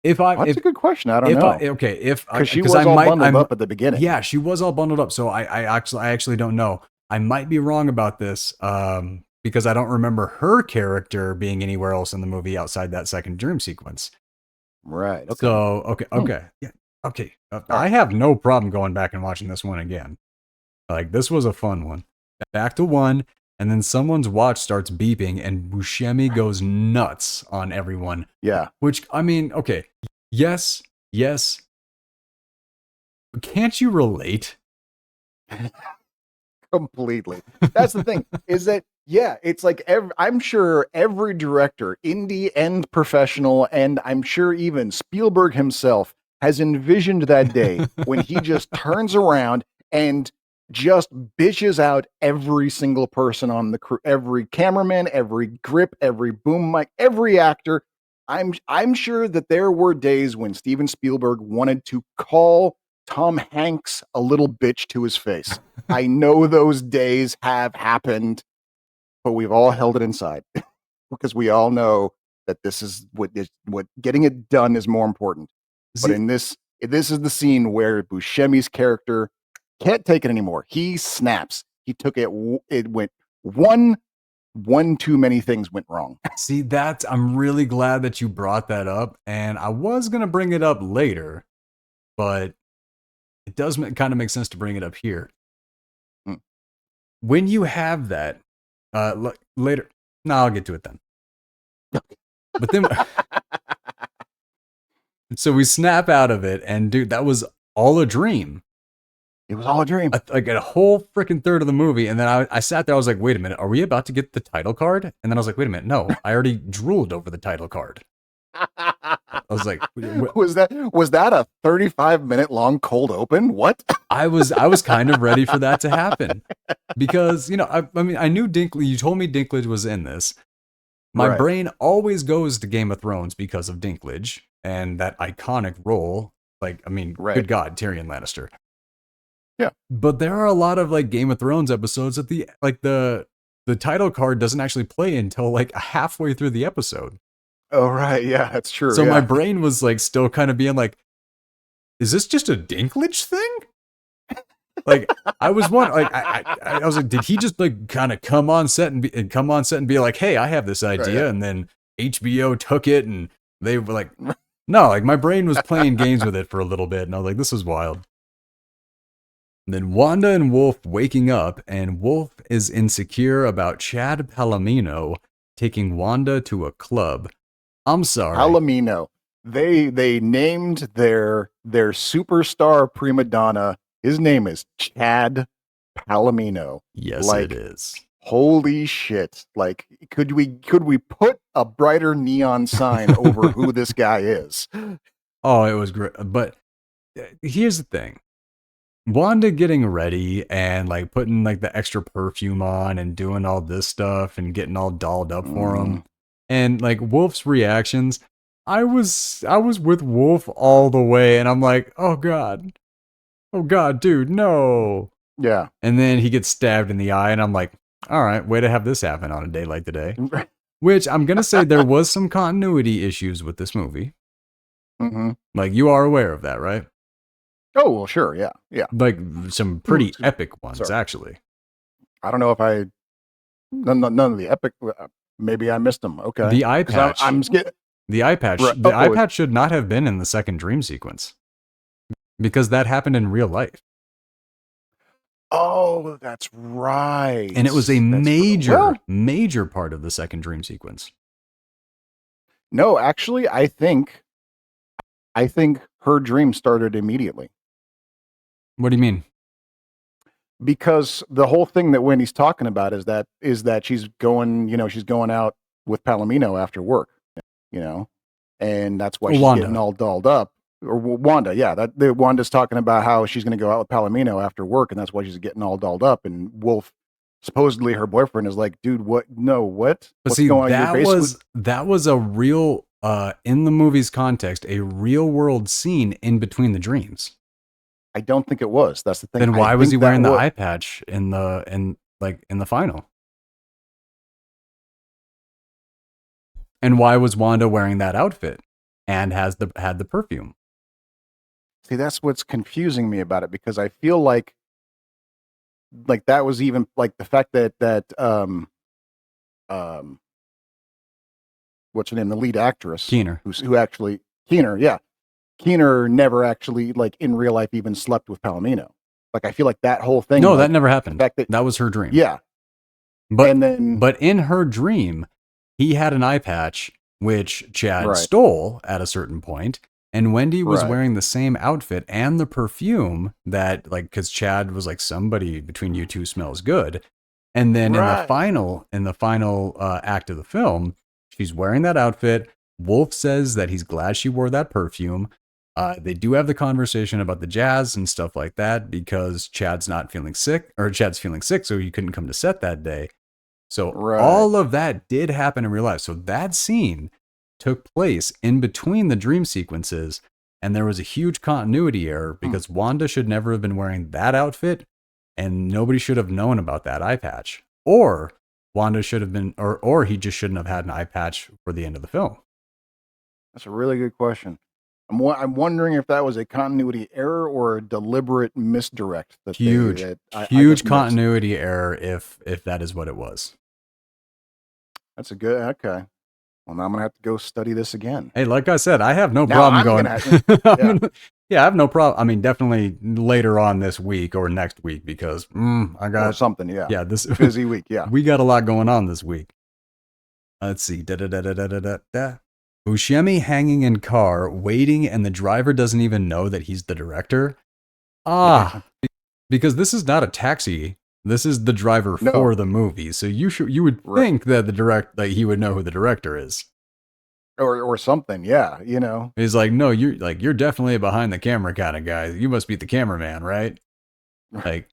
That's a good question. I don't know. Because she was all bundled up at the beginning. Yeah, she was all bundled up. So I actually don't know. I might be wrong about this because I don't remember her character being anywhere else in the movie outside that second dream sequence. Right. Okay. So, okay. Yeah. Okay. I have no problem going back and watching this one again. Like, this was a fun one. Back to 1, and then someone's watch starts beeping, and Buscemi goes nuts on everyone. Yeah. Which, I mean, okay. Yes. But can't you relate? Completely. That's the thing, is that, yeah, it's like I'm sure every director, indie and professional, and I'm sure even Spielberg himself has envisioned that day when he just turns around and just bitches out every single person on the crew, every cameraman, every grip, every boom mic, every actor. I'm sure that there were days when Steven Spielberg wanted to call Tom Hanks a little bitch to his face. I know those days have happened, but we've all held it inside because we all know that this is what getting it done is more important. But in this is the scene where Buscemi's character can't take it anymore. He snaps. He took it. It went one too many things went wrong. See, I'm really glad that you brought that up, and I was gonna bring it up later, but it does kind of make sense to bring it up here. When you have that, later, no, I'll get to it then. But then, so we snap out of it, and dude, that was all a dream. It was all a dream. Like a whole freaking third of the movie, and then I sat there, I was like, wait a minute, are we about to get the title card? And then I was like, wait a minute, no, I already drooled over the title card. I was like, was that a 35-minute long cold open? What? I was kind of ready for that to happen because, you know, I mean, I knew Dinklage. You told me Dinklage was in this. My brain always goes to Game of Thrones because of Dinklage and that iconic role. Like, I mean, good God, Tyrion Lannister. Yeah. But there are a lot of like Game of Thrones episodes that the title card doesn't actually play until like halfway through the episode. Oh, right. Yeah, that's true. So my brain was like still kind of being like, is this just a Dinklage thing? Like, I was wondering, like, I was like, did he just like kind of come on set and be like, hey, I have this idea, Right. and then HBO took it, and they were like, no, like my brain was playing games with it for a little bit, and I was like, this is wild. And then Wanda and Wolf waking up, and Wolf is insecure about Chad Palomino taking Wanda to a club. I'm sorry, Palomino. They named their superstar prima donna. His name is Chad Palomino. Yes, it is. Holy shit. Like, could we put a brighter neon sign over who this guy is? Oh, it was great. But here's the thing. Wanda getting ready and like putting like the extra perfume on and doing all this stuff and getting all dolled up for him. And like Wolf's reactions, I was with Wolf all the way, and I'm like, oh god, dude, no. Yeah. And then he gets stabbed in the eye, and I'm like, all right, way to have this happen on a day like today. Which I'm gonna say there was some continuity issues with this movie. Mm-hmm. Like, you are aware of that, right? Oh well, sure, yeah. Like some pretty epic ones, actually. I don't know if none of the epic. Maybe I missed them. Okay. The eye patch. The eye patch. Right. The eye patch should not have been in the second dream sequence because that happened in real life. Oh, that's right. And it was a major part of the second dream sequence. No, actually, I think her dream started immediately. What do you mean? Because the whole thing that Wendy's talking about is that she's going out with Palomino after work, and that's why she's getting all dolled up. Or Wanda, yeah, Wanda's talking about how she's going to go out with Palomino after work, and that's why she's getting all dolled up. And Wolf, supposedly her boyfriend, is like, dude, what? No, what? But What's see, going on? that was a real, in the movie's context, a real world scene in between the dreams. I don't think it was. That's the thing. Then why was he wearing the eye patch in the final? And why was Wanda wearing that outfit and had the perfume? See, that's what's confusing me about it, because I feel like that was even like the fact that what's her name, the lead actress, Keener, who actually Keener, yeah. Keener never actually, like, in real life even slept with Palomino. Like, I feel like that whole thing. No, like, that never the happened. fact that, That was her dream. yeah. But And then, but in her dream, he had an eye patch which Chad Right. stole at a certain point, and Wendy was Right. wearing the same outfit and the perfume that, like, because Chad was like, somebody between you two smells good. And then in the Right. final act of the film, she's wearing that outfit. Wolf says that he's glad she wore that perfume. They do have the conversation about the jazz and stuff like that because Chad's feeling sick, so he couldn't come to set that day. So Right. all of that did happen in real life. So that scene took place in between the dream sequences, and there was a huge continuity error because Wanda should never have been wearing that outfit, and nobody should have known about that eye patch. Or Wanda should have been, or he just shouldn't have had an eye patch for the end of the film. That's a really good question. I'm wondering if that was a continuity error or a deliberate misdirect. Huge Huge continuity error if that is what it was. That's a good, okay. Well, now I'm going to have to go study this again. Hey, like I said, I have no Now problem I'm going. gonna have- Yeah, I have no problem. I mean, definitely later on this week or next week because I Or got something, yeah. yeah, this Busy week, yeah. we got a lot going on this week. Let's see. Buscemi hanging in car, waiting, and the driver doesn't even know that he's the director. Because this is not a taxi. This is the driver No. for the movie. So you would Right. think that he would know who the director is. Or something, yeah, you know. He's like, no, you're definitely a behind the camera kind of guy. You must be the cameraman, right? Like,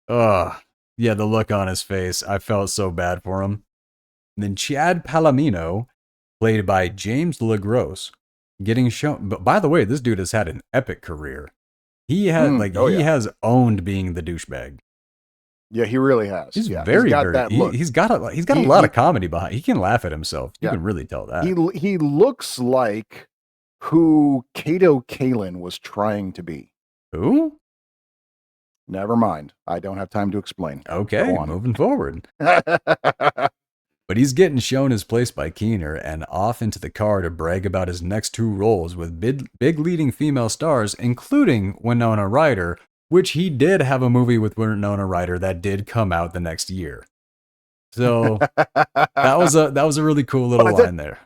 yeah, the look on his face. I felt so bad for him. And then Chad Palomino, played by James LaGrosse, getting shown. But by the way, this dude has had an epic career. He has has owned being the douchebag. Yeah, he really has. He's yeah. very, he's got very. that look. He's got a lot of comedy behind. He can laugh at himself. You Yeah. can really tell that. He looks like who Kato Kalin was trying to be. Who? Never mind. I don't have time to explain. Okay, Go on. moving forward. But he's getting shown his place by Keener and off into the car to brag about his next two roles with big leading female stars, including Winona Ryder, which he did have a movie with Winona Ryder that did come out the next year. So that was a really cool little line there.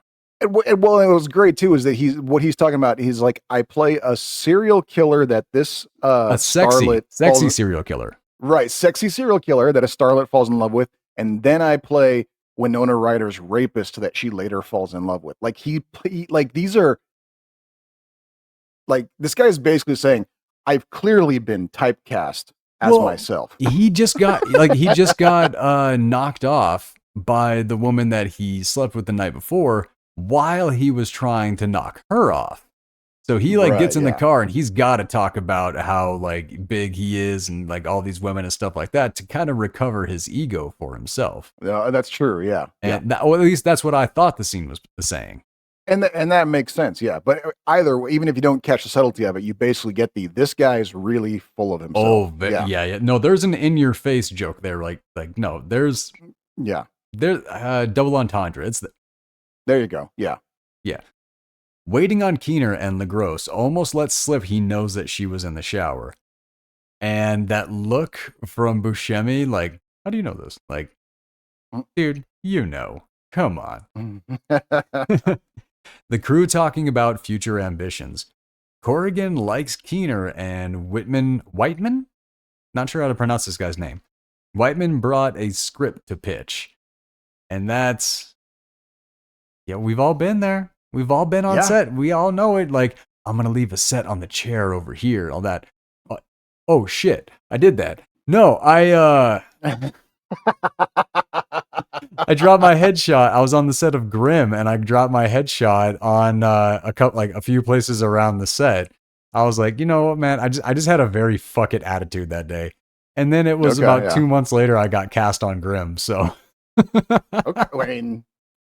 Well, it was great too. Is that he's talking about? He's like, I play a serial killer that this a sexy serial killer, right? Sexy serial killer that a starlet falls in love with, and then I play Winona Ryder's rapist that she later falls in love with. Like these are like this guy's basically saying, I've clearly been typecast as myself. He just got knocked off by the woman that he slept with the night before while he was trying to knock her off. So he gets in the car and he's got to talk about how like big he is and like all these women and stuff like that to kind of recover his ego for himself. Yeah, that's true. Yeah. And at least that's what I thought the scene was saying. And that makes sense, yeah. But either way, even if you don't catch the subtlety of it, you basically get this guy's really full of himself. Oh, yeah. No, there's an in-your-face joke there. Like no, there's double entendre. There you go. Yeah. Yeah. Waiting on Keener and LaGrosse almost lets slip he knows that she was in the shower. And that look from Buscemi, like, how do you know this? Like, dude, you know. Come on. The crew talking about future ambitions. Corrigan likes Keener and Whiteman? Not sure how to pronounce this guy's name. Whiteman brought a script to pitch. And that's... Yeah, we've all been there. We've all been on set. We all know it. Like, I'm going to leave a set on the chair over here. All that. Oh, shit. I did that. No, I dropped my headshot. I was on the set of Grimm, and I dropped my headshot on a few places around the set. I was like, you know what, man? I just had a very fuck it attitude that day. And then it was 2 months later, I got cast on Grimm. So,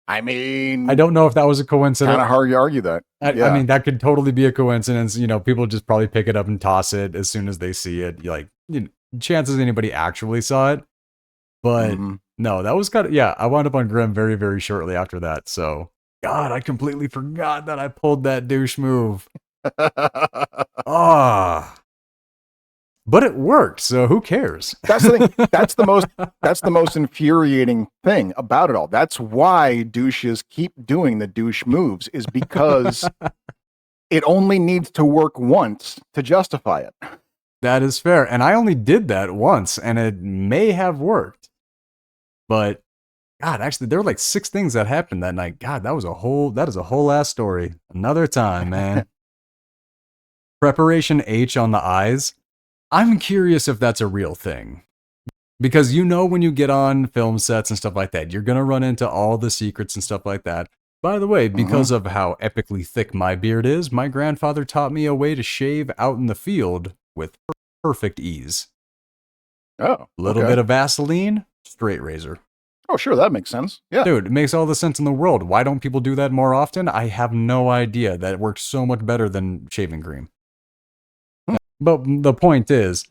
I mean, I don't know if that was a coincidence. Kind of hard to argue that. I mean, that could totally be a coincidence. You know, people just probably pick it up and toss it as soon as they see it. Like, chances anybody actually saw it. But no, that was I wound up on Grimm very, very shortly after that. So God, I completely forgot that I pulled that douche move. Ah. But it worked, so who cares? That's the thing. That's the most infuriating thing about it all. That's why douches keep doing the douche moves, is because it only needs to work once to justify it. That is fair. And I only did that once, and it may have worked. But God, actually, there were like 6 things that happened that night. God, that is a whole ass story. Another time, man. Preparation H on the eyes. I'm curious if that's a real thing. Because when you get on film sets and stuff like that, you're going to run into all the secrets and stuff like that. By the way, because of how epically thick my beard is, my grandfather taught me a way to shave out in the field with perfect ease. Oh, a little bit of Vaseline, straight razor. Oh, sure, that makes sense. Yeah. Dude, it makes all the sense in the world. Why don't people do that more often? I have no idea. That works so much better than shaving cream. But the point is,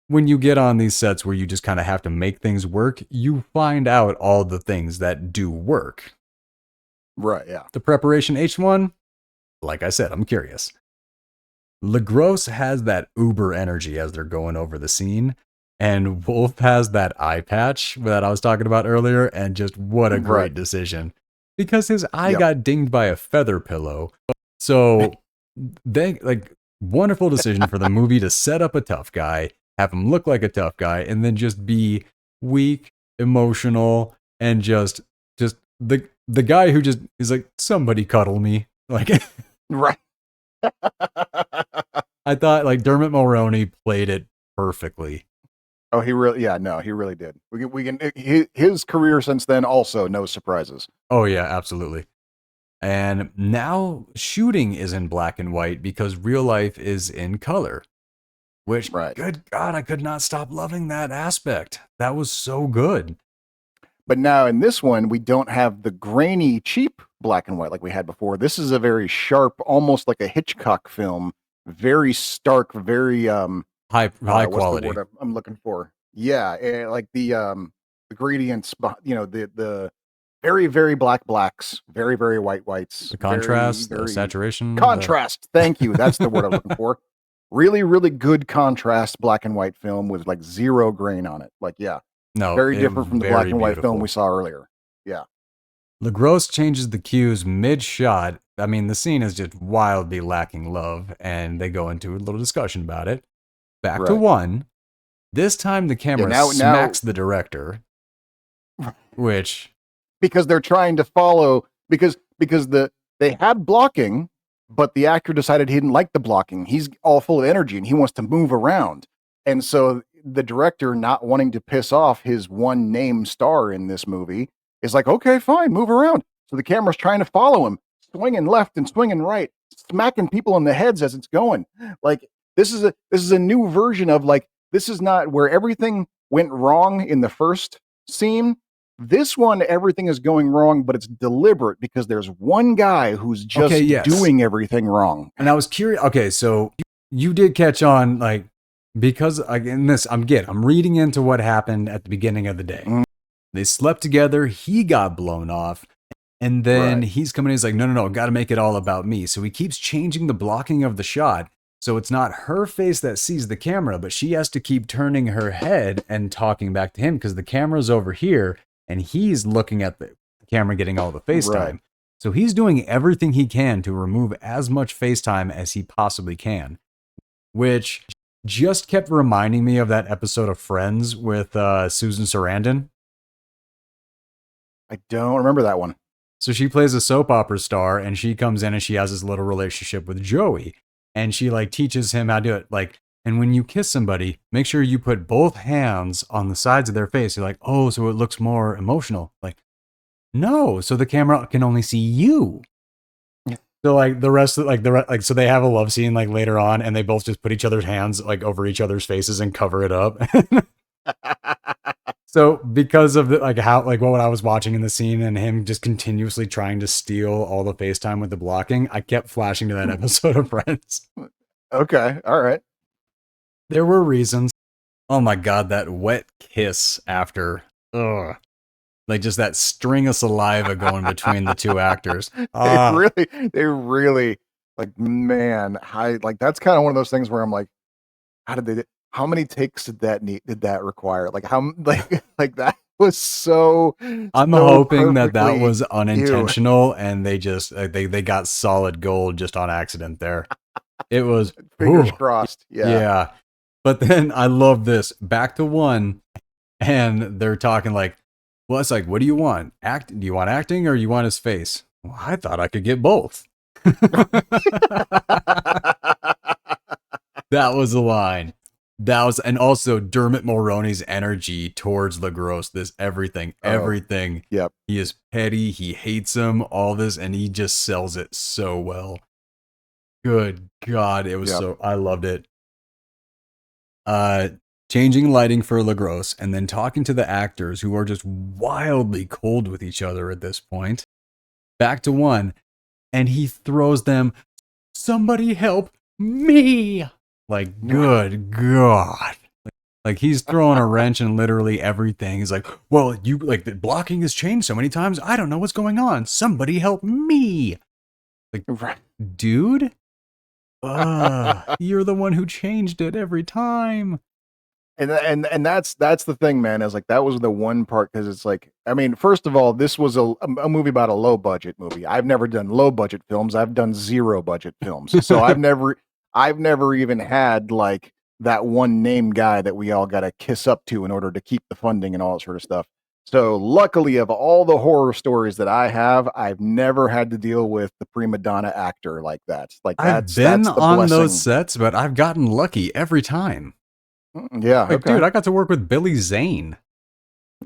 when you get on these sets where you just kind of have to make things work, you find out all the things that do work. Right, yeah. The preparation H1, like I said, I'm curious. LaGrosse has that uber energy as they're going over the scene, and Wolf has that eye patch that I was talking about earlier, and just what a great decision. Because his eye got dinged by a feather pillow. So, wonderful decision for the movie to set up a tough guy, have him look like a tough guy, and then just be weak, emotional, and just the guy who just is like, somebody cuddle me. Like, right. I thought like Dermot Mulroney played it perfectly. Oh, he really did. We can his career since then also no surprises. Oh yeah, absolutely. And now shooting is in black and white because real life is in color. Which, good God, I could not stop loving that aspect. That was so good. But now in this one, we don't have the grainy, cheap black and white like we had before. This is a very sharp, almost like a Hitchcock film. Very stark, very high quality. What's the word I'm looking for? Yeah, like the gradients, the very, very black blacks, very, very white whites. The contrast, the saturation. Contrast. Thank you. That's the word I'm looking for. Really, really good contrast black and white film with like zero grain on it. Like, yeah. No, very different from the black and white film we saw earlier. Yeah. LaGrosse changes the cues mid-shot. I mean, the scene is just wildly lacking love, and they go into a little discussion about it. Back to one. This time the camera smacks the director, which... Because they're trying to follow... Because they had blocking, but the actor decided he didn't like the blocking. He's all full of energy, and he wants to move around. And so the director, not wanting to piss off his one name star in this movie, is like, okay, fine, move around. So the camera's trying to follow him, swinging left and swinging right, smacking people in the heads as it's going. Like, this is a new version of, like, this is not where everything went wrong in the first scene. This one, everything is going wrong, but it's deliberate because there's one guy who's just doing everything wrong. And I was curious. Okay, so you did catch on, like, because again, I'm reading into what happened at the beginning of the day. They slept together. He got blown off. And then he's coming in. He's like, no, got to make it all about me. So he keeps changing the blocking of the shot. So it's not her face that sees the camera, but she has to keep turning her head and talking back to him because the camera's over here and he's looking at the camera getting all the FaceTime. So he's doing everything he can to remove as much FaceTime as he possibly can, which just kept reminding me of that episode of Friends with Susan Sarandon. I don't remember that one. So she plays a soap opera star, and she comes in and she has this little relationship with Joey, and she like teaches him how to do it. Like, and when you kiss somebody, make sure you put both hands on the sides of their face. You're like, oh, so it looks more emotional. Like, no, so the camera can only see you. So like the rest of so they have a love scene like later on, and they both just put each other's hands like over each other's faces and cover it up. So because of what I was watching in the scene and him just continuously trying to steal all the FaceTime with the blocking, I kept flashing to that episode of Friends. Okay, all right. There were reasons. Oh my God, that wet kiss after. Ugh. Like just that string of saliva going between the two actors. They really like, man, like that's kind of one of those things where I'm like, how many takes did that require? Like like that was so I'm so hoping that was ew. unintentional and they just they got solid gold just on accident there. It was Fingers crossed. Yeah. Yeah. But then I love this. Back to one, and they're talking like, well, it's like, what do you want? Do you want acting or you want his face? Well, I thought I could get both. That was the line. And also Dermot Mulroney's energy towards LaGrosse, this everything. Yep. He is petty, he hates him, all this, and he just sells it so well. Good God, it was I loved it. Changing lighting for LaGrosse and then talking to the actors who are just wildly cold with each other at this point. Back to one, and he throws them, somebody help me! Like, good God. Like he's throwing a wrench in literally everything. He's like, well, you like the blocking has changed so many times. I don't know what's going on. Somebody help me. Like, dude, you're the one who changed it every time. And that's the thing, man, is like that was the one part, because it's like, I mean, first of all, this was a movie about a low budget movie. I've never done low budget films. I've done zero budget films. So I've never even had like that one name guy that we all got to kiss up to in order to keep the funding and all that sort of stuff. So luckily, of all the horror stories that I have, I've never had to deal with the prima donna actor like that. Like I've been on those sets, but I've gotten lucky every time. Yeah, like, dude, I got to work with Billy Zane.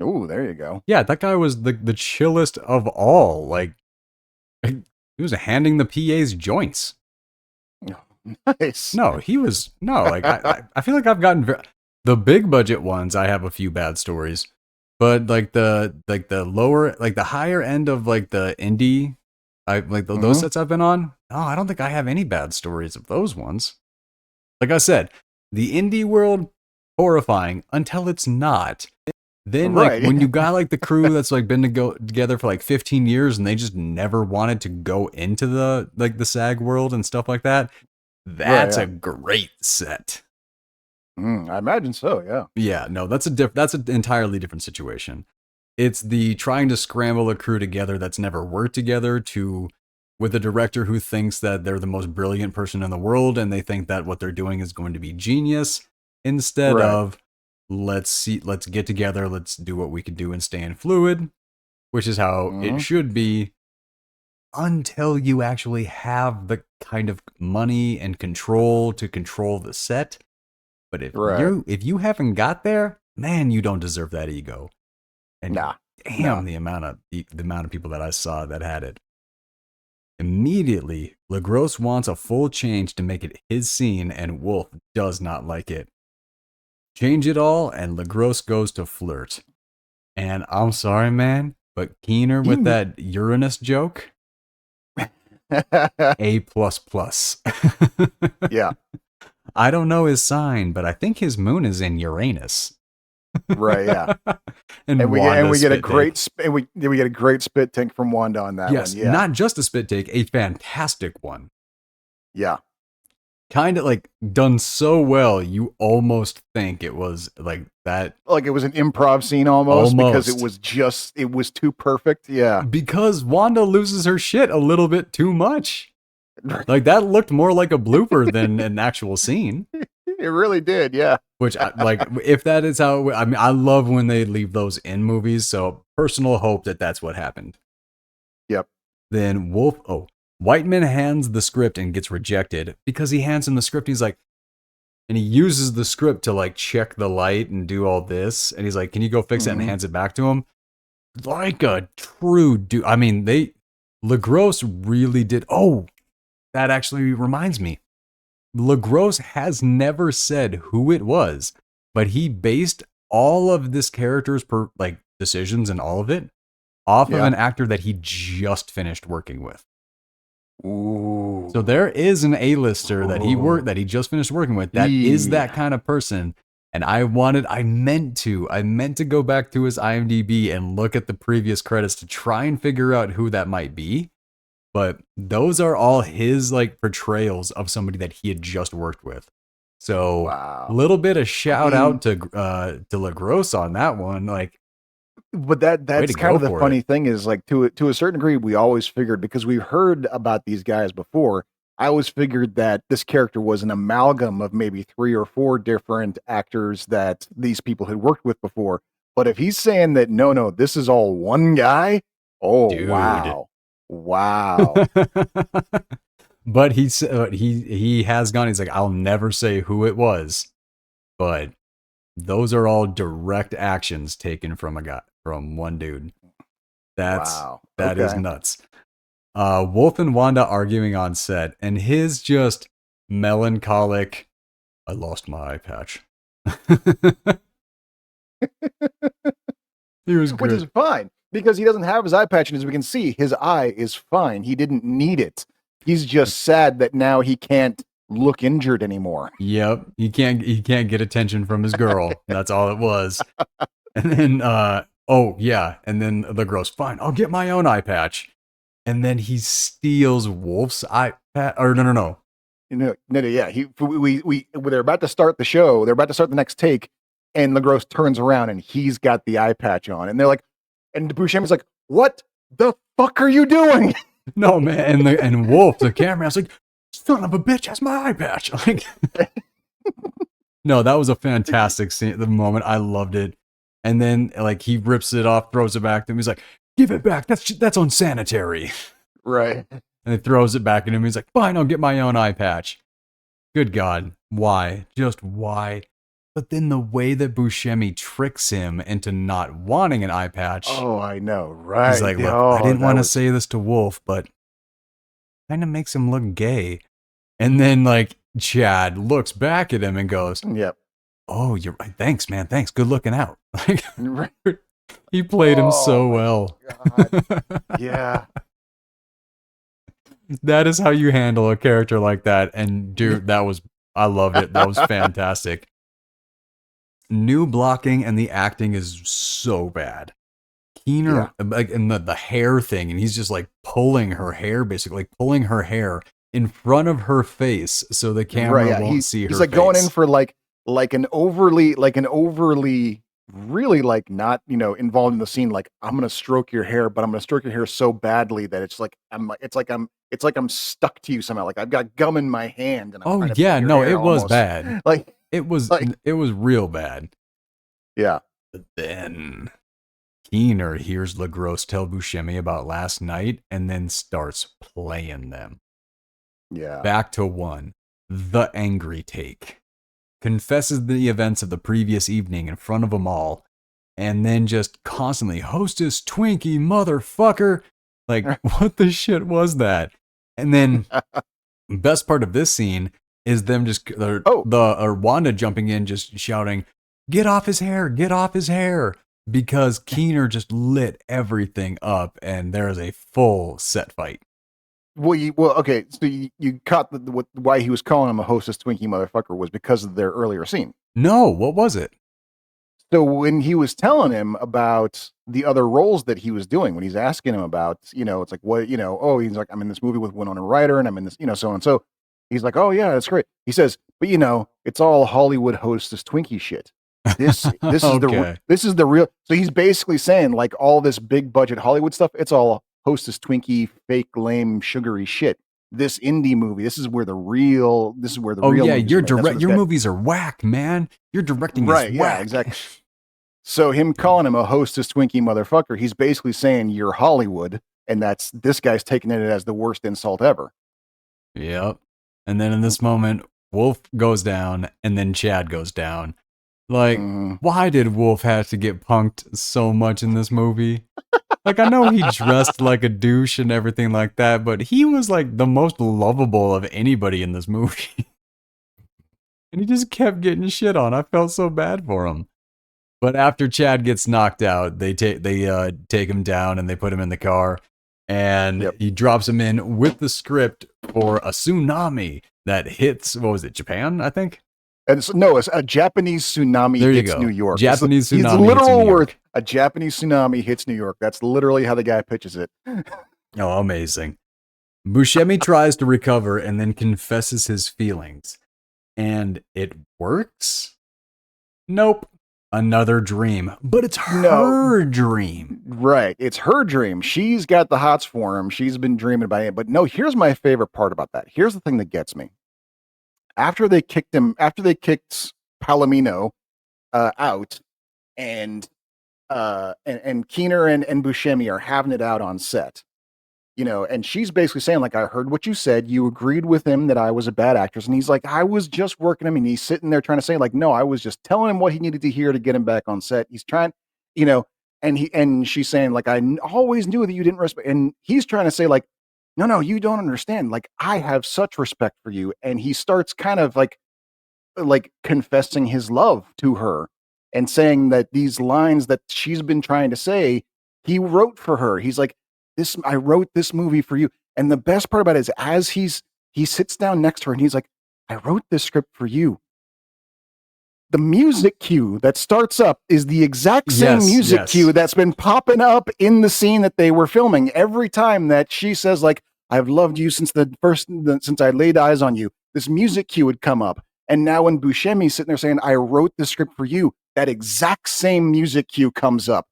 Oh, there you go. Yeah, that guy was the chillest of all. Like, he was handing the PAs joints. Nice. No, he was like I feel like I've gotten the big budget ones. I have a few bad stories, but like the lower, like the higher end of like the indie, those sets I've been on. No, I don't think I have any bad stories of those ones. Like I said, the indie world, horrifying until it's not. Then like when you got like the crew that's like been together for like 15 years and they just never wanted to go into the like the SAG world and stuff like that. That's a great set. I imagine so, yeah. Yeah, no, that's an entirely different situation. It's the trying to scramble a crew together that's never worked together with a director who thinks that they're the most brilliant person in the world and they think that what they're doing is going to be genius instead of let's get together, let's do what we can do and stay in fluid, which is how it should be. Until you actually have the kind of money and control to control the set. But if you haven't got there, man, you don't deserve that ego. And the amount of people that I saw that had it. Immediately, LaGrosse wants a full change to make it his scene, and Wolf does not like it. Change it all, and LaGrosse goes to flirt. And I'm sorry, man, but Keener with that Uranus joke. A++. Yeah. I don't know his sign, but I think his moon is in Uranus. Right, yeah. and we get a great spit take from Wanda on that one. Yes, not just a spit take, a fantastic one. Yeah. Kind of like done so well, you almost think it was like that. Like it was an improv scene almost. Because it was too perfect. Yeah. Because Wanda loses her shit a little bit too much. Like that looked more like a blooper than an actual scene. It really did, yeah. Which, like, if that is how, I mean, I love when they leave those in movies. So personal hope that that's what happened. Yep. Then Whiteman hands the script and gets rejected because he hands him the script. He's like, and he uses the script to like check the light and do all this. And he's like, can you go fix it? And hands it back to him. Like a true dude. I mean, LaGrosse really did. Oh, that actually reminds me. LaGrosse has never said who it was, but he based all of this character's decisions and all of it off of an actor that he just finished working with. Ooh. So there is an A-lister that he just finished working with that is that kind of person And I meant to go back to his IMDb and look at the previous credits to try and figure out who that might be. But those are all his like portrayals of somebody that he had just worked with. So a little bit of shout out to LaGrosse on that one. Like, but that's kind of the funny thing is like to a certain degree, we always figured because we heard about these guys before. I always figured that this character was an amalgam of maybe 3 or 4 different actors that these people had worked with before. But if he's saying that, no, this is all one guy. Oh, dude. Wow. But he has gone. He's like, I'll never say who it was, but those are all direct actions taken from one dude. That is nuts. Wolf and Wanda arguing on set, and his just melancholic, I lost my eye patch. He was good. Which is fine, because he doesn't have his eye patch, and as we can see, his eye is fine. He didn't need it. He's just sad that now he can't look injured anymore. Yep. He can't get attention from his girl. That's all it was. And then, and then the girl's fine. I'll get my own eye patch. And then he steals Wolf's eye patch. Or no. Yeah. They're about to start the show. They're about to start the next take. And LaGrosse turns around and he's got the eye patch on. And they're like, and Buscemi's like, what the fuck are you doing? No, man. And Wolf, the cameraman's like, son of a bitch, has my eye patch. Like, no, that was a fantastic scene. The moment, I loved it. And then, like, he rips it off, throws it back to him. He's like, give it back. That's unsanitary. Right. And he throws it back at him. He's like, fine, I'll get my own eye patch. Good God. Why? Just why? But then the way that Buscemi tricks him into not wanting an eye patch. Oh, I know, right? He's like, look, I didn't want to say this to Wolf, but kind of makes him look gay. And then, like, Chad looks back at him and goes, yep. Oh, you're right. Thanks, man. Thanks. Good looking out. Like, he played him so well. Yeah. That is how you handle a character like that. And dude, I loved it. That was fantastic. New blocking and the acting is so bad. Keener, like, and the hair thing, and he's just like pulling her hair, basically pulling her hair in front of her face so the camera won't see her face. He's like going in for like an overly really like not, involved in the scene. Like, I'm going to stroke your hair, but I'm going to stroke your hair so badly that it's like I'm stuck to you somehow. Like I've got gum in my hand. And I'm it was bad. Like it was real bad. Yeah. But then Keener hears LaGrosse tell Buscemi about last night and then starts playing them. Yeah. Back to one. The angry take. Confesses the events of the previous evening in front of them all, and then just constantly, hostess Twinkie motherfucker. Like, what the shit was that? And then, best part of this scene is them just, Wanda jumping in, just shouting, get off his hair, because Keener just lit everything up, and there is a full set fight. Okay. So you caught why he was calling him a hostess Twinkie motherfucker was because of their earlier scene. No, what was it? So when he was telling him about the other roles that he was doing, when he's asking him about, it's like, what, he's like, I'm in this movie with Winona Ryder and I'm in this, so on and so. He's like, oh yeah, that's great. He says, but it's all Hollywood hostess Twinkie shit. This is this is the real. So he's basically saying like all this big budget Hollywood stuff, it's all hostess Twinkie, fake, lame, sugary shit. This indie movie, this is where the real. Oh yeah, your movies are whack, man. You're directing right, is whack. Yeah, exactly. So him calling him a hostess Twinkie motherfucker, he's basically saying you're Hollywood, and this guy's taking it as the worst insult ever. Yep. And then in this moment, Wolf goes down, and then Chad goes down. Like, why did Wolf have to get punked so much in this movie? Like, I know he dressed like a douche and everything like that, but he was like the most lovable of anybody in this movie. And he just kept getting shit on. I felt so bad for him. But after Chad gets knocked out, they take him down and they put him in the car. And he drops him in with the script for a tsunami that hits, what was it, Japan, I think? And no, it's a Japanese tsunami There you hits go. New York. Japanese He's tsunami hits literal New York. word. A Japanese tsunami hits New York. That's literally how the guy pitches it. Oh, amazing. Buscemi tries to recover and then confesses his feelings. And it works? Nope. Another dream. But it's her dream. Right. It's her dream. She's got the hots for him. She's been dreaming about it. But no, here's my favorite part about that. Here's the thing that gets me. After they kicked Palomino out, and Keener and Buscemi are having it out on set, and she's basically saying, like, I heard what you said. You agreed with him that I was a bad actress. And he's like, I was just working him. And he's sitting there trying to say, like, no, I was just telling him what he needed to hear to get him back on set. He's trying, and she's saying, like, always knew that you didn't respect. And he's trying to say, like, no, you don't understand. Like, I have such respect for you. And he starts kind of like confessing his love to her and saying that these lines that she's been trying to say, he wrote for her. He's like, I wrote this movie for you. And the best part about it is, as he sits down next to her and he's like, I wrote this script for you. The music cue that starts up is the exact same music cue that's been popping up in the scene that they were filming. Every time that she says, like, I've loved you since since I laid eyes on you, this music cue would come up. And now when Buscemi's sitting there saying, I wrote the script for you, that exact same music cue comes up.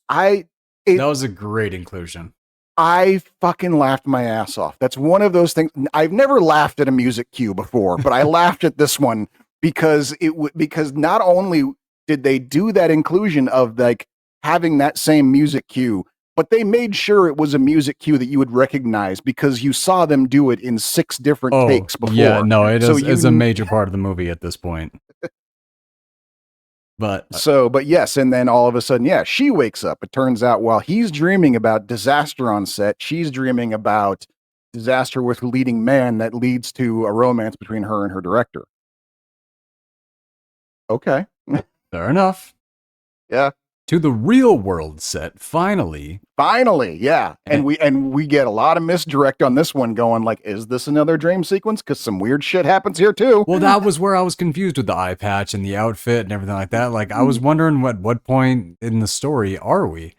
That was a great inclusion. I fucking laughed my ass off. That's one of those things. I've never laughed at a music cue before, but I laughed at this one because because not only did they do that inclusion of like having that same music cue, but they made sure it was a music cue that you would recognize because you saw them do it in 6 different takes before. Yeah, no, it's a major part of the movie at this point. But yes, and then all of a sudden, yeah, she wakes up. It turns out while he's dreaming about disaster on set, she's dreaming about disaster with leading man that leads to a romance between her and her director. Okay. Fair enough. Yeah. To the real world set, finally, yeah. And we get a lot of misdirect on this one going like, is this another dream sequence? Because some weird shit happens here too. Well, that was where I was confused with the eye patch and the outfit and everything like that. Like, I was wondering what point in the story are we?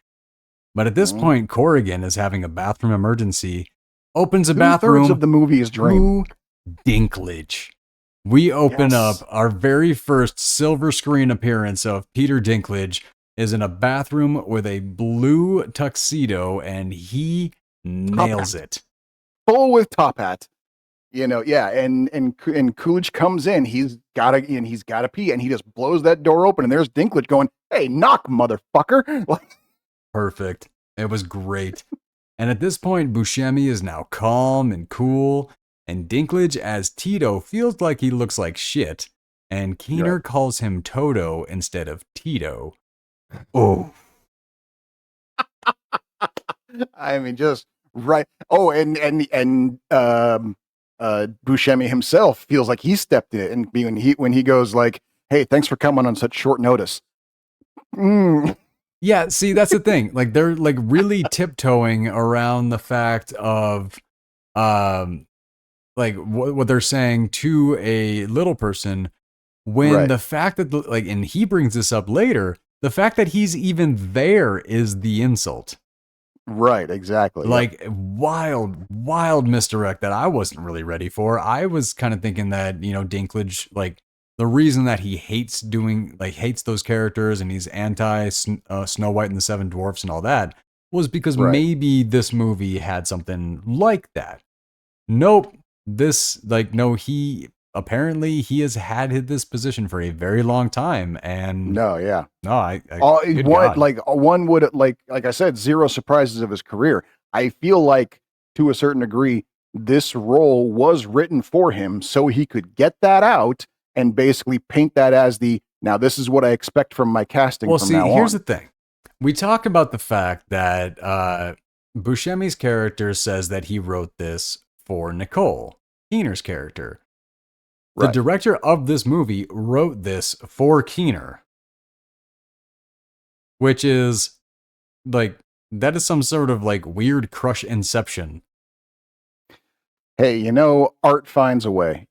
But at this point, Corrigan is having a bathroom emergency, opens a bathroom. 2/3 of the movie is dream. Dinklage. We open up our very first silver screen appearance of Peter Dinklage is in a bathroom with a blue tuxedo, and he nails it. Full with top hat. Yeah, and Coolidge comes in, he's gotta pee, and he just blows that door open, and there's Dinklage going, hey, knock, motherfucker. Perfect. It was great. And at this point, Buscemi is now calm and cool, and Dinklage as Tito feels like he looks like shit, and Keener calls him Toto instead of Tito. Oh. I mean, just right. Oh, and Buscemi himself feels like he stepped in it, and when he goes like, hey, thanks for coming on such short notice. Yeah, see, that's the thing. Like, they're like really tiptoeing around the fact of like what they're saying to a little person when the fact that and he brings this up later, the fact that he's even there is the insult. Right, exactly. Like, wild misdirect that I wasn't really ready for. I was kind of thinking that, Dinklage, like, the reason that he hates those characters and he's anti Snow White and the Seven Dwarfs and all that was because maybe this movie had something like that. Nope. He apparently he has had this position for a very long time, and one would like I said, 0 surprises of his career. I feel like to a certain degree, this role was written for him so he could get that out and basically paint that as now this is what I expect from my casting. Well, see, here's the thing: we talk about the fact that Buscemi's character says that he wrote this for Nicole, Keener's character. The director of this movie wrote this for Keener, which is like, that is some sort of like weird crush inception. Hey, art finds a way.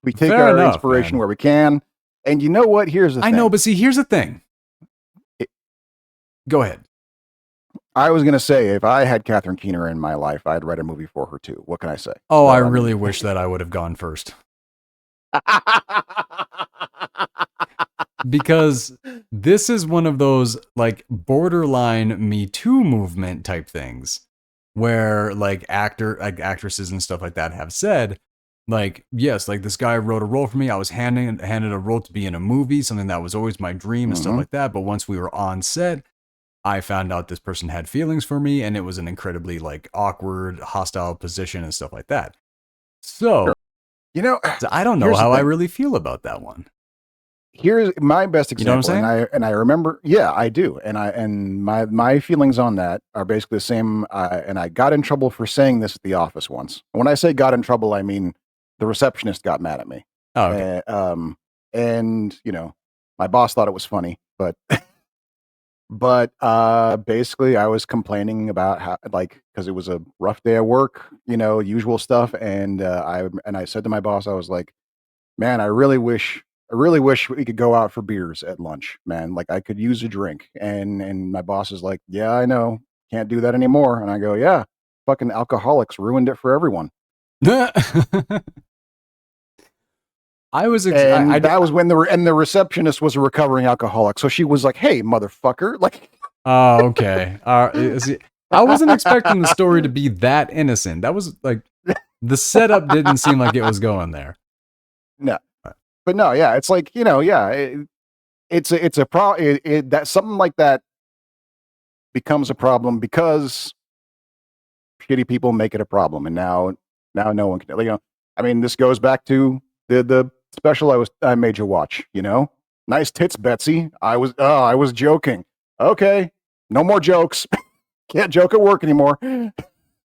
We take Fair our enough, inspiration man. where we can. And you know what? Here's the thing. I know, but see, here's the thing. Go ahead. I was going to say, if I had Catherine Keener in my life, I'd write a movie for her too. What can I say? Oh, So, I really wish that I would have gone first. Because this is one of those like borderline Me Too movement type things where like actresses and stuff like that have said, like, yes, like this guy wrote a role for me. I was handed a role to be in a movie, something that was always my dream and stuff like that. But once we were on set, I found out this person had feelings for me, and it was an incredibly like awkward, hostile position and stuff like that. So, you know, I don't know how I really feel about that one. Here's my best example. You know what I'm saying? And I remember, yeah, I do. And my feelings on that are basically the same. And I got in trouble for saying this at the office once. And when I say got in trouble, I mean the receptionist got mad at me. Oh, okay. And you know, my boss thought it was funny, but basically I was complaining about how, like, because it was a rough day at work, you know, usual stuff. And I said to my boss, I was like, man, I really wish we could go out for beers at lunch, man. Like I could use a drink. And my boss is like, yeah, I know, can't do that anymore. And I go, yeah, fucking alcoholics ruined it for everyone. I was, that was when the receptionist was a recovering alcoholic. So she was like, "Hey, motherfucker!" Like, oh, okay. I wasn't expecting the story to be that innocent. That was like the setup didn't seem like it was going there. No, but no, yeah, it's like, you know, yeah, it's a problem. That something like that becomes a problem because shitty people make it a problem, and now no one can. You know, I mean, this goes back to the special I made you watch, you know? Nice tits, Betsy. I was joking. Okay. No more jokes. Can't joke at work anymore.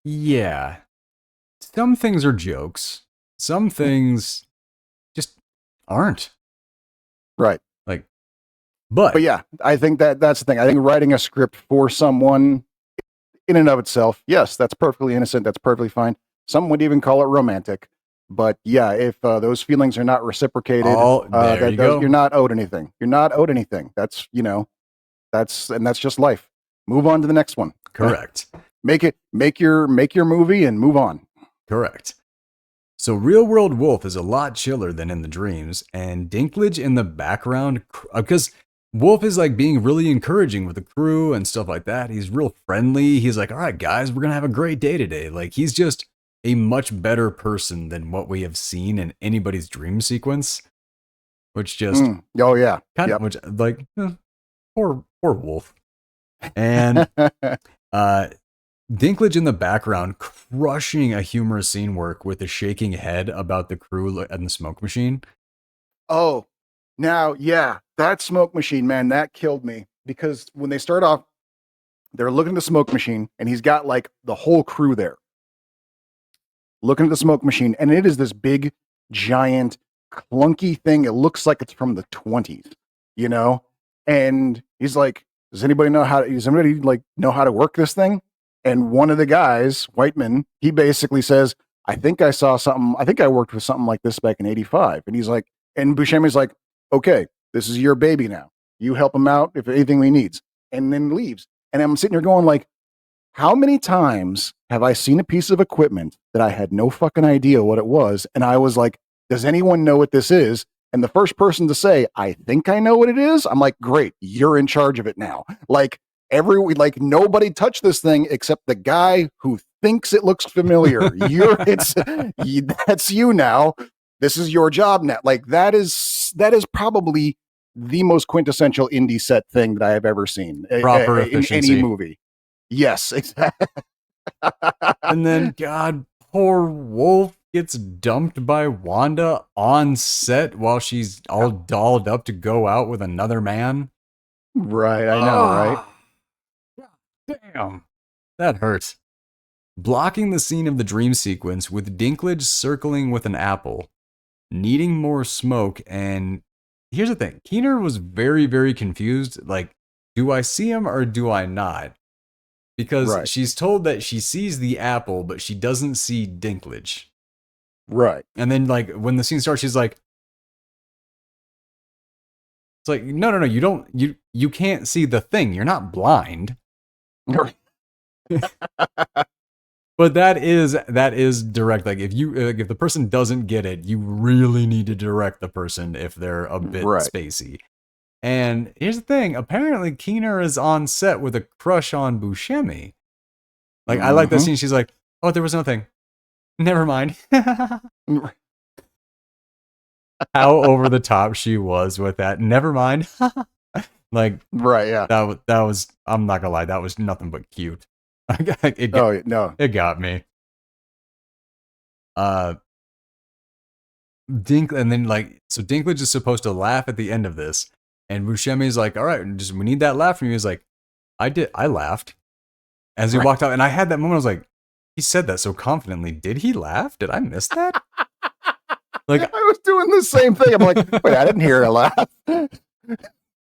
Yeah. Some things are jokes. Some things just aren't. Right. Like, but yeah, I think that's the thing. I think writing a script for someone in and of itself, yes, that's perfectly innocent. That's perfectly fine. Some would even call it romantic. But yeah, if those feelings are not reciprocated, you're not owed anything. You're not owed anything. That's, you know, that's just life. Move on to the next one. Correct. make your movie and move on. Correct. So Real World Wolf is a lot chiller than in the dreams, and Dinklage in the background, because Wolf is like being really encouraging with the crew and stuff like that. He's real friendly. He's like, all right, guys, we're going to have a great day today. Like, he's just a much better person than what we have seen in anybody's dream sequence, which just oh yeah, kind of which like poor Wolf. And Dinklage in the background crushing a humorous scene work with a shaking head about the crew and the smoke machine. Oh, now yeah, that smoke machine, man, that killed me, because when they start off, they're looking at the smoke machine and he's got like the whole crew there looking at the smoke machine, and it is this big, giant, clunky thing. It looks like it's from the 20s, you know? And he's like, does anybody know how to work this thing? And one of the guys, Whiteman, he basically says, I think I saw something. I think I worked with something like this back in 85. And he's like, and Buscemi's like, okay, this is your baby now. You help him out if anything he needs. And then leaves. And I'm sitting here going like, how many times have I seen a piece of equipment that I had no fucking idea what it was? And I was like, does anyone know what this is? And the first person to say, I think I know what it is, I'm like, great, you're in charge of it now. Like, nobody touched this thing except the guy who thinks it looks familiar. That's you now. This is your job now. Like, that is probably the most quintessential indie set thing that I have ever seen. Proper in any movie. Yes, exactly. And then, God, poor Wolf gets dumped by Wanda on set while she's all dolled up to go out with another man. Right, I know, right? Damn. That hurts. Blocking the scene of the dream sequence with Dinklage circling with an apple, needing more smoke, and here's the thing. Keener was very, very confused. Like, do I see him or do I not? Because she's told that she sees the apple, but she doesn't see Dinklage. Right. And then like when the scene starts, she's like, it's like, no, you can't see the thing. You're not blind. But that is direct. Like if the person doesn't get it, you really need to direct the person if they're a bit spacey. And here's the thing: apparently, Keener is on set with a crush on Buscemi. Like I like that scene. She's like, "Oh, there was nothing. Never mind." How over the top she was with that. Never mind. Like right, yeah. That was. I'm not gonna lie. That was nothing but cute. It got me. And then like, so Dinklage is supposed to laugh at the end of this, and Buscemi's like, "All right, we need that laugh from you." He's like, I laughed as he walked out, and I had that moment. I was like, he said that so confidently. Did he laugh? Did I miss that? Like I was doing the same thing. I'm like, wait, I didn't hear a laugh.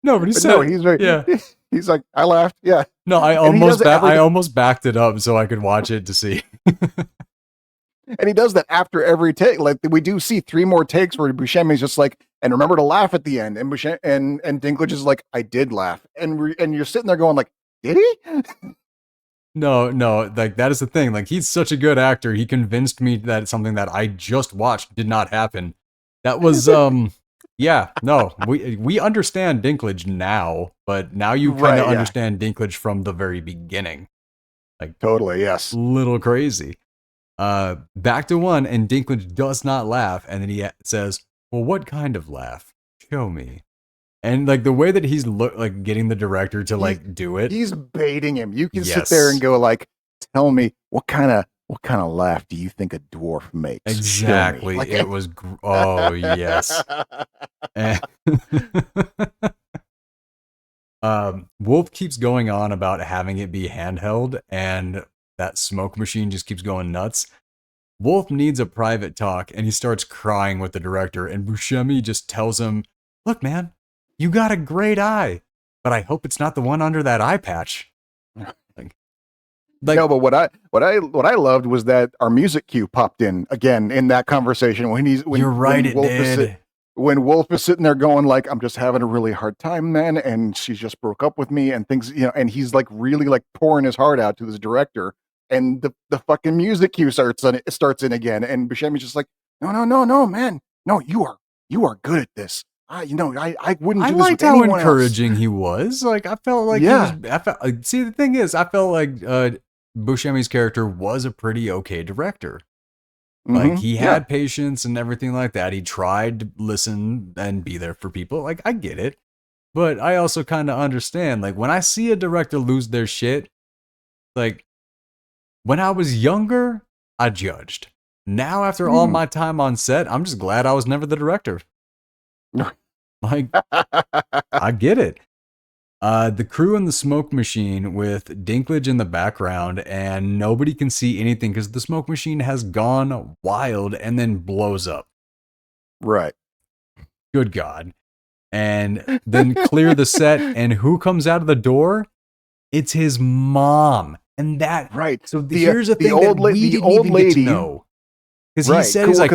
No, but he said, he's like, I laughed. Yeah. No, I almost backed it up so I could watch it to see. And he does that after every take. Like we do see 3 more takes where Buscemi's just like, and remember to laugh at the end. And and Dinklage is like, I did laugh. And you're sitting there going like, did he? No, like that is the thing. Like he's such a good actor. He convinced me that something that I just watched did not happen. That was yeah, no. We understand Dinklage now, but now you kind of understand Dinklage from the very beginning. Like totally, yes. Little crazy. Back to 1, and Dinklage does not laugh, and then he says, "Well, what kind of laugh? Show me." And like the way that he's like getting the director to like do it, he's baiting him. You can sit there and go like, "Tell me what kind of laugh do you think a dwarf makes?" Exactly. Like, it was. Oh yes. Wolf keeps going on about having it be handheld, and that smoke machine just keeps going nuts. Wolf needs a private talk, and he starts crying with the director, and Buscemi just tells him, "Look, man, you got a great eye, but I hope it's not the one under that eye patch." Like no, but what I loved was that our music cue popped in again in that conversation when you're right, it did. When Wolf is sitting there going like, "I'm just having a really hard time, man, and she just broke up with me," and things, and he's like really like pouring his heart out to this director, and the fucking music cue starts in again, and Buscemi's just like, no, man, no, you are good at this. I wouldn't. I liked how encouraging he was. Like I felt like see, the thing is, I felt like Buscemi's character was a pretty okay director. Like he had patience and everything like that. He tried to listen and be there for people. Like I get it, but I also kind of understand. Like when I see a director lose their shit, like when I was younger, I judged. Now after all my time on set, I'm just glad I was never the director. Like I get it. The crew in the smoke machine with Dinklage in the background, and nobody can see anything because the smoke machine has gone wild and then blows up. Right. Good God. And then clear the set, and who comes out of the door? It's his mom. And that, right. So here's the thing the old lady know. Because he said, he's like,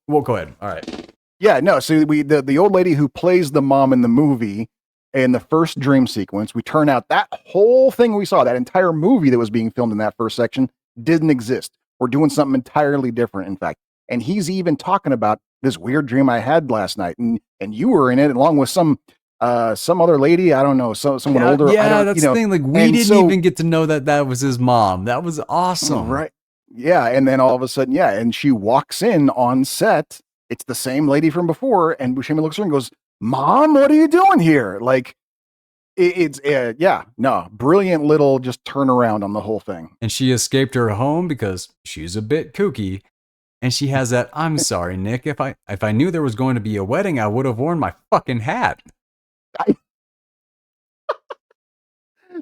well, go ahead. All right. Yeah, no. So the old lady who plays the mom in the movie, in the first dream sequence, we turn out that whole thing we saw, that entire movie that was being filmed in that first section, didn't exist. We're doing something entirely different, in fact. And he's even talking about this weird dream I had last night, and you were in it along with some other lady. I don't know, someone older. Yeah, that's the thing. Like we didn't even get to know that was his mom. That was awesome, right? Yeah, and then all of a sudden, and she walks in on set. It's the same lady from before, and Buscemi looks at her and goes, "Mom, what are you doing here?" Like, it's brilliant little just turnaround on the whole thing. And she escaped her home because she's a bit kooky, and she has that, "I'm sorry, Nick. If I knew there was going to be a wedding, I would have worn my fucking hat."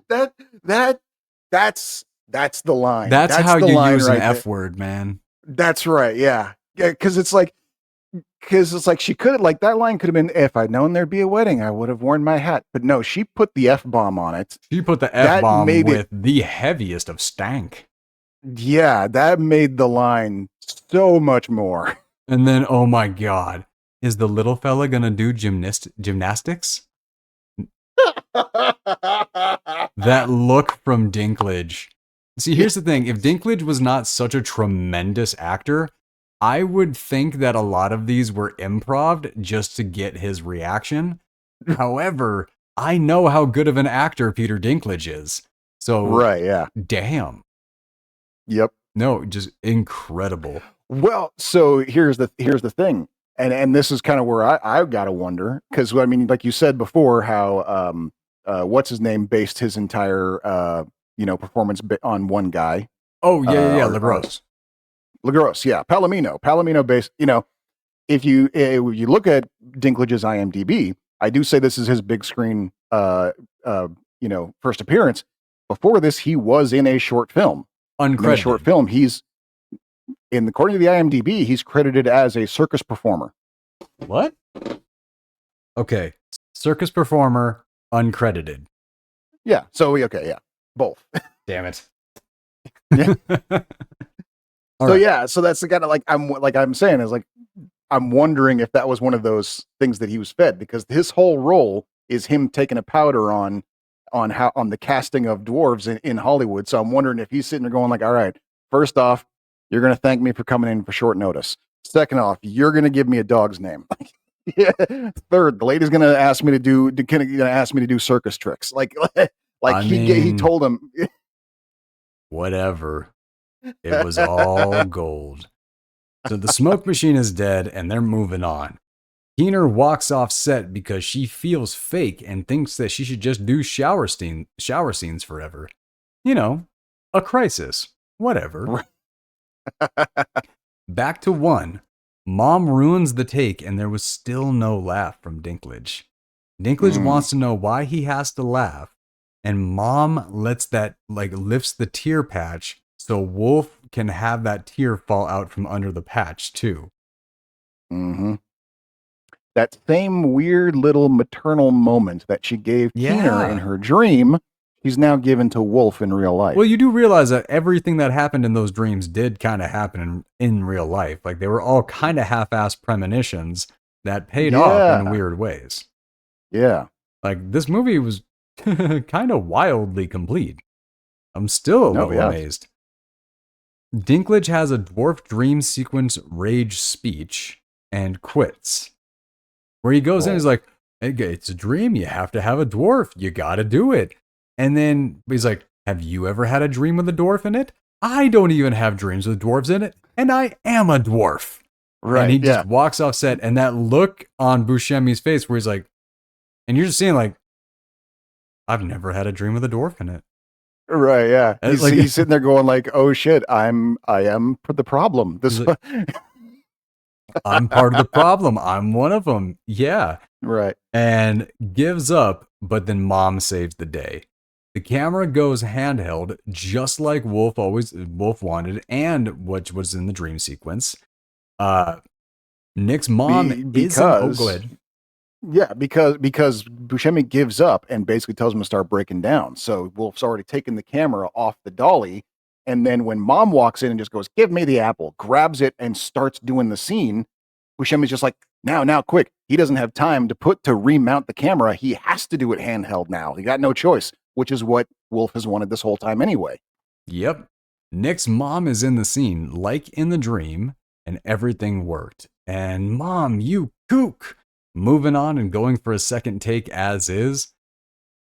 That's the line. That's how you use an F word, man. That's right. Yeah, because it's like she could have, like, that line could have been, "If I'd known there'd be a wedding, I would have worn my hat." But no, she put the F-bomb on it. She put the F-bomb with the heaviest of stank. Yeah, that made the line so much more. And then, oh my God, is the little fella gonna do gymnastics? That look from Dinklage. See, here's the thing. If Dinklage was not such a tremendous actor, I would think that a lot of these were improv just to get his reaction. However, I know how good of an actor Peter Dinklage is. So, Right, yeah. damn. Yep. No, just incredible. Well, so here's the thing. And this is kind of where I gotta wonder, because I mean, like you said before, how what's his name based his entire performance on one guy. Oh yeah, LaGrosse. LaGrosse, yeah, Palomino based. If you look at Dinklage's IMDb, I do say this is his big screen first appearance. Before this, he was in a short film. Uncredited. In a short film, according to the IMDb, he's credited as a circus performer. What? Okay. Circus performer, uncredited. Yeah. So, okay. Yeah. Both. Damn it. Yeah. So, right. yeah. So that's the kind of I'm saying is like, I'm wondering if that was one of those things that he was fed, because his whole role is him taking a powder on the casting of dwarves in Hollywood. So I'm wondering if he's sitting there going like, all right, first off, you're going to thank me for coming in for short notice. Second off, you're going to give me a dog's name. Yeah. Third, the lady's going to ask me to do circus tricks. He told him. Whatever. It was all gold. So the smoke machine is dead and they're moving on. Keener walks off set because she feels fake and thinks that she should just do shower scenes forever. A crisis. Whatever. Back to 1. Mom ruins the take and there was still no laugh from Dinklage. Dinklage wants to know why he has to laugh, and Mom lifts the tear patch so Wolf can have that tear fall out from under the patch too. Mm-hmm. That same weird little maternal moment that she gave Keener in her dream, he's now given to Wolf in real life. Well, you do realize that everything that happened in those dreams did kind of happen in real life. Like, they were all kind of half-assed premonitions that paid off in weird ways. Yeah. Like, this movie was kind of wildly complete. I'm still a little amazed. Dinklage has a dwarf dream sequence rage speech and quits. Where he goes in, he's like, hey, it's a dream. You have to have a dwarf. You got to do it. And then he's like, have you ever had a dream with a dwarf in it? I don't even have dreams with dwarves in it. And I am a dwarf. Right. And he just walks off set. And that look on Buscemi's face where he's like, and you're just seeing like, I've never had a dream with a dwarf in it. Right. Yeah. He's sitting there going like, oh shit, I am the problem. I'm part of the problem. I'm one of them. Yeah. Right. And gives up, but then Mom saves the day. The camera goes handheld, just like Wolf wanted, and what was in the dream sequence. Nick's mom go ahead. Yeah, because Buscemi gives up and basically tells him to start breaking down. So Wolf's already taken the camera off the dolly. And then when Mom walks in and just goes, give me the apple, grabs it and starts doing the scene, Buscemi's just like, now, quick. He doesn't have time to remount the camera. He has to do it handheld now. He got no choice, which is what Wolf has wanted this whole time anyway. Yep. Nick's mom is in the scene, like in the dream, and everything worked. And Mom, you kook! Moving on and going for a second take as is.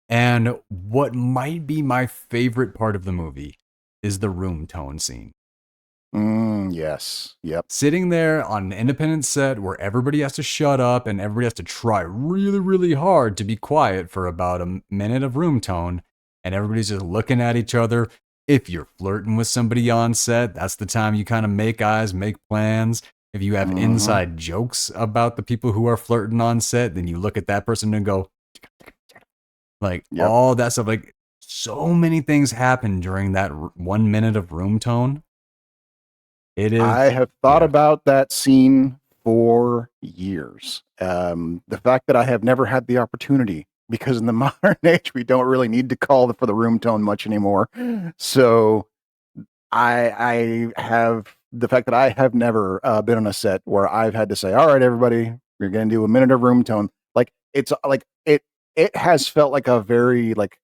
And what might be my favorite part of the movie is the room tone scene. Yes. Yep. Sitting there on an independent set where everybody has to shut up and everybody has to try really, really hard to be quiet for about a minute of room tone, and everybody's just looking at each other. If you're flirting with somebody on set, that's the time you kind of make eyes, make plans. If you have inside jokes about the people who are flirting on set, then you look at that person and go, like, all that stuff. Like, so many things happen during that 1 minute of room tone. It is. I have thought about that scene for years. The fact that I have never had the opportunity, because in the modern age, we don't really need to call for the room tone much anymore. So I have the fact that I have never been on a set where I've had to say, all right, everybody, we're going to do a minute of room tone. Like, it's like it has felt like a very, like,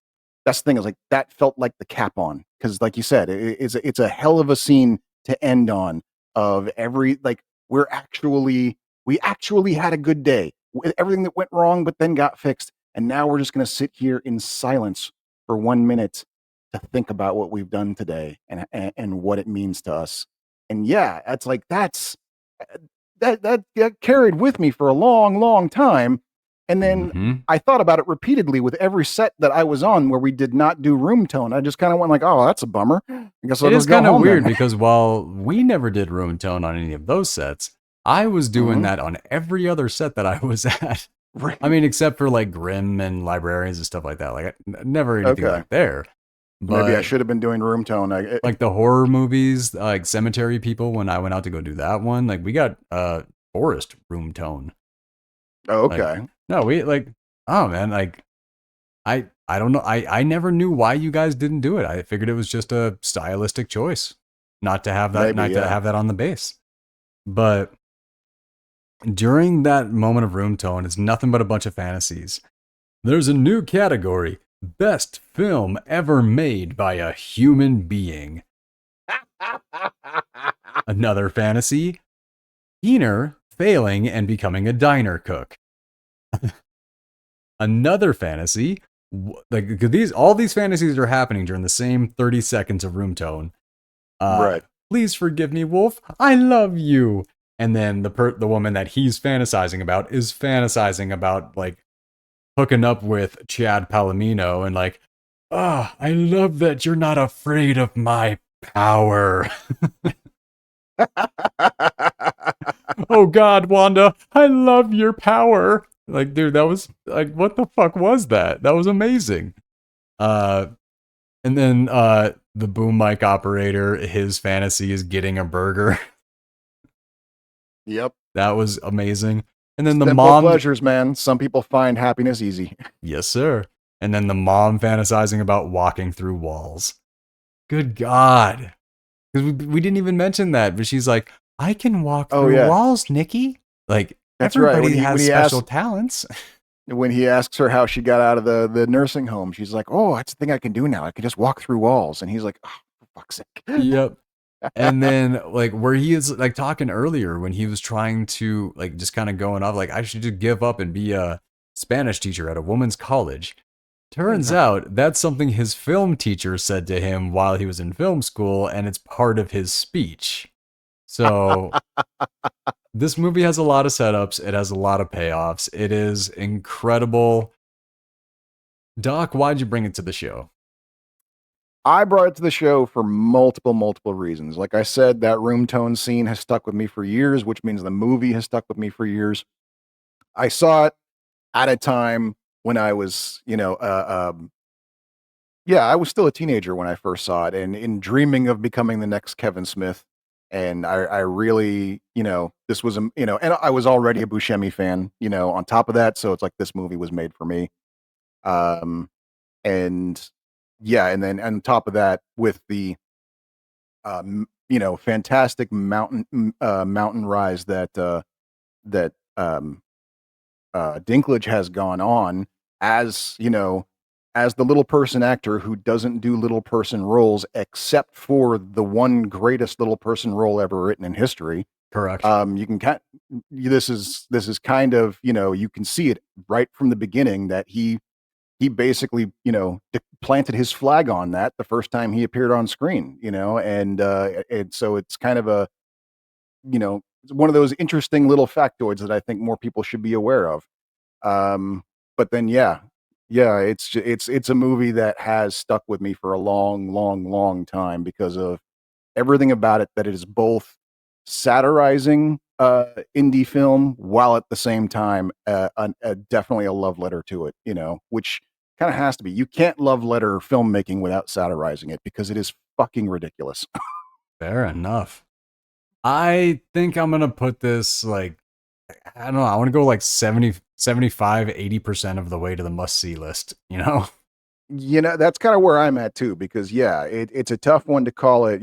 that's the thing, is like that felt like the cap on, because like you said, it's a hell of a scene to end on, of every, like, we actually had a good day with everything that went wrong but then got fixed, and now we're just going to sit here in silence for 1 minute to think about what we've done today, and what it means to us. And yeah, that's like, that carried with me for a long time. And then I thought about it repeatedly with every set that I was on where we did not do room tone. I just kind of went like, oh, that's a bummer. I guess I'll It is just go kind of home weird then. because while we never did room tone on any of those sets, I was doing that on every other set that I was at. Right. I mean, except for like Grimm and Librarians and stuff like that. Like, never anything Okay. like there. Maybe I But should have been doing room tone. like the horror movies, like Cemetery People, when I went out to go do that one, like we got Forest room tone. Like, Okay. no, we like, oh man, like I don't know. I never knew why you guys didn't do it. I figured it was just a stylistic choice not to have that, Maybe, not to yeah. have that on the base. But during that moment of room tone, it's nothing but a bunch of fantasies. There's a new category: best film ever made by a human being. Another fantasy: Keener failing and becoming a diner cook. Another fantasy, like all these fantasies are happening during the same 30 seconds of room tone. Right. Please forgive me, Wolf. I love you. And then the woman that he's fantasizing about is fantasizing about like hooking up with Chad Palomino and like, oh, I love that you're not afraid of my power. Oh God, Wanda, I love your power. Like, dude, that was like, what the fuck was that? That was amazing. And then the boom mic operator, his fantasy is getting a burger. Yep. That was amazing. And then the Simple mom, pleasures, man. Some people find happiness easy. yes, sir. And then the mom fantasizing about walking through walls. Good God. Because we didn't even mention that, but she's like, I can walk Oh through yeah, walls, Nikki. Like, that's right. everybody has special talents. When he asks her how she got out of the nursing home, she's like, "Oh, that's the thing I can do now. I can just walk through walls." And he's like, "Oh, for fuck's sake." Yep. And then like where he is like talking earlier when he was trying to like just kind of going off like I should just give up and be a Spanish teacher at a woman's college. Turns out that's something his film teacher said to him while he was in film school, and it's part of his speech. So this movie has a lot of setups, it has a lot of payoffs. It is incredible. Doc, why'd you bring it to the show? I brought it to the show for multiple reasons. Like I said, that room tone scene has stuck with me for years, which means the movie has stuck with me for years. I saw it at a time when I was, yeah, I was still a teenager when I first saw it, and in dreaming of becoming the next Kevin Smith. And I really, this was and I was already a Buscemi fan, on top of that. So it's like this movie was made for me. Um, and yeah, and then on top of that, with the fantastic mountain rise that Dinklage has gone on, as as the little person actor who doesn't do little person roles except for the one greatest little person role ever written in history. Correct. You can this is kind of, you can see it right from the beginning that he basically, planted his flag on that the first time he appeared on screen, and so it's kind of a, it's one of those interesting little factoids that I think more people should be aware of. But then, yeah, it's a movie that has stuck with me for a long time because of everything about it, that it is both satirizing indie film while at the same time definitely a love letter to it, which kind of has to be. You can't love letter filmmaking without satirizing it because it is fucking ridiculous. Fair enough. I think I'm gonna put this like I don't know, I want to go like 70, 75, 80% of the way to the must-see list, you know? That's kind of where I'm at too, because yeah, it's a tough one to call it,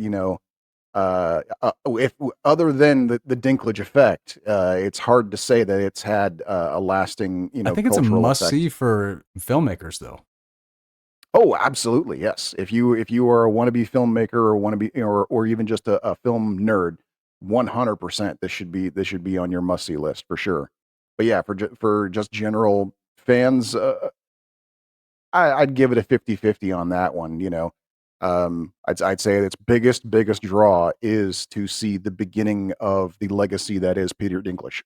if other than the Dinklage effect, it's hard to say that it's had a lasting, I think it's a cultural must effect. see for filmmakers, though. Oh, absolutely, yes. If you are a wannabe filmmaker or wannabe or even just a film nerd, 100% this should be on your must see list for sure. But yeah, for just general fans, I'd give it a 50-50 on that one. I'd say its biggest draw is to see the beginning of the legacy that is Peter Dinklage.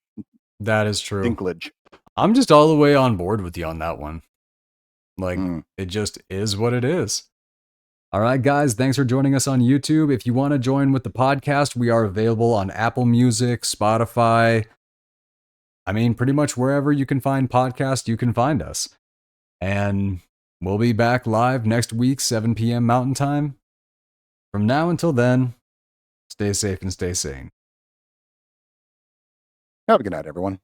That is true. Dinklage. I'm just all the way on board with you on that one. Like, Mm. it just is what it is. All right, guys, thanks for joining us on YouTube. If you want to join with the podcast, we are available on Apple Music, Spotify. I mean, pretty much wherever you can find podcasts, you can find us. And we'll be back live next week, 7 p.m. Mountain Time. From now until then, stay safe and stay sane. Have a good night, everyone.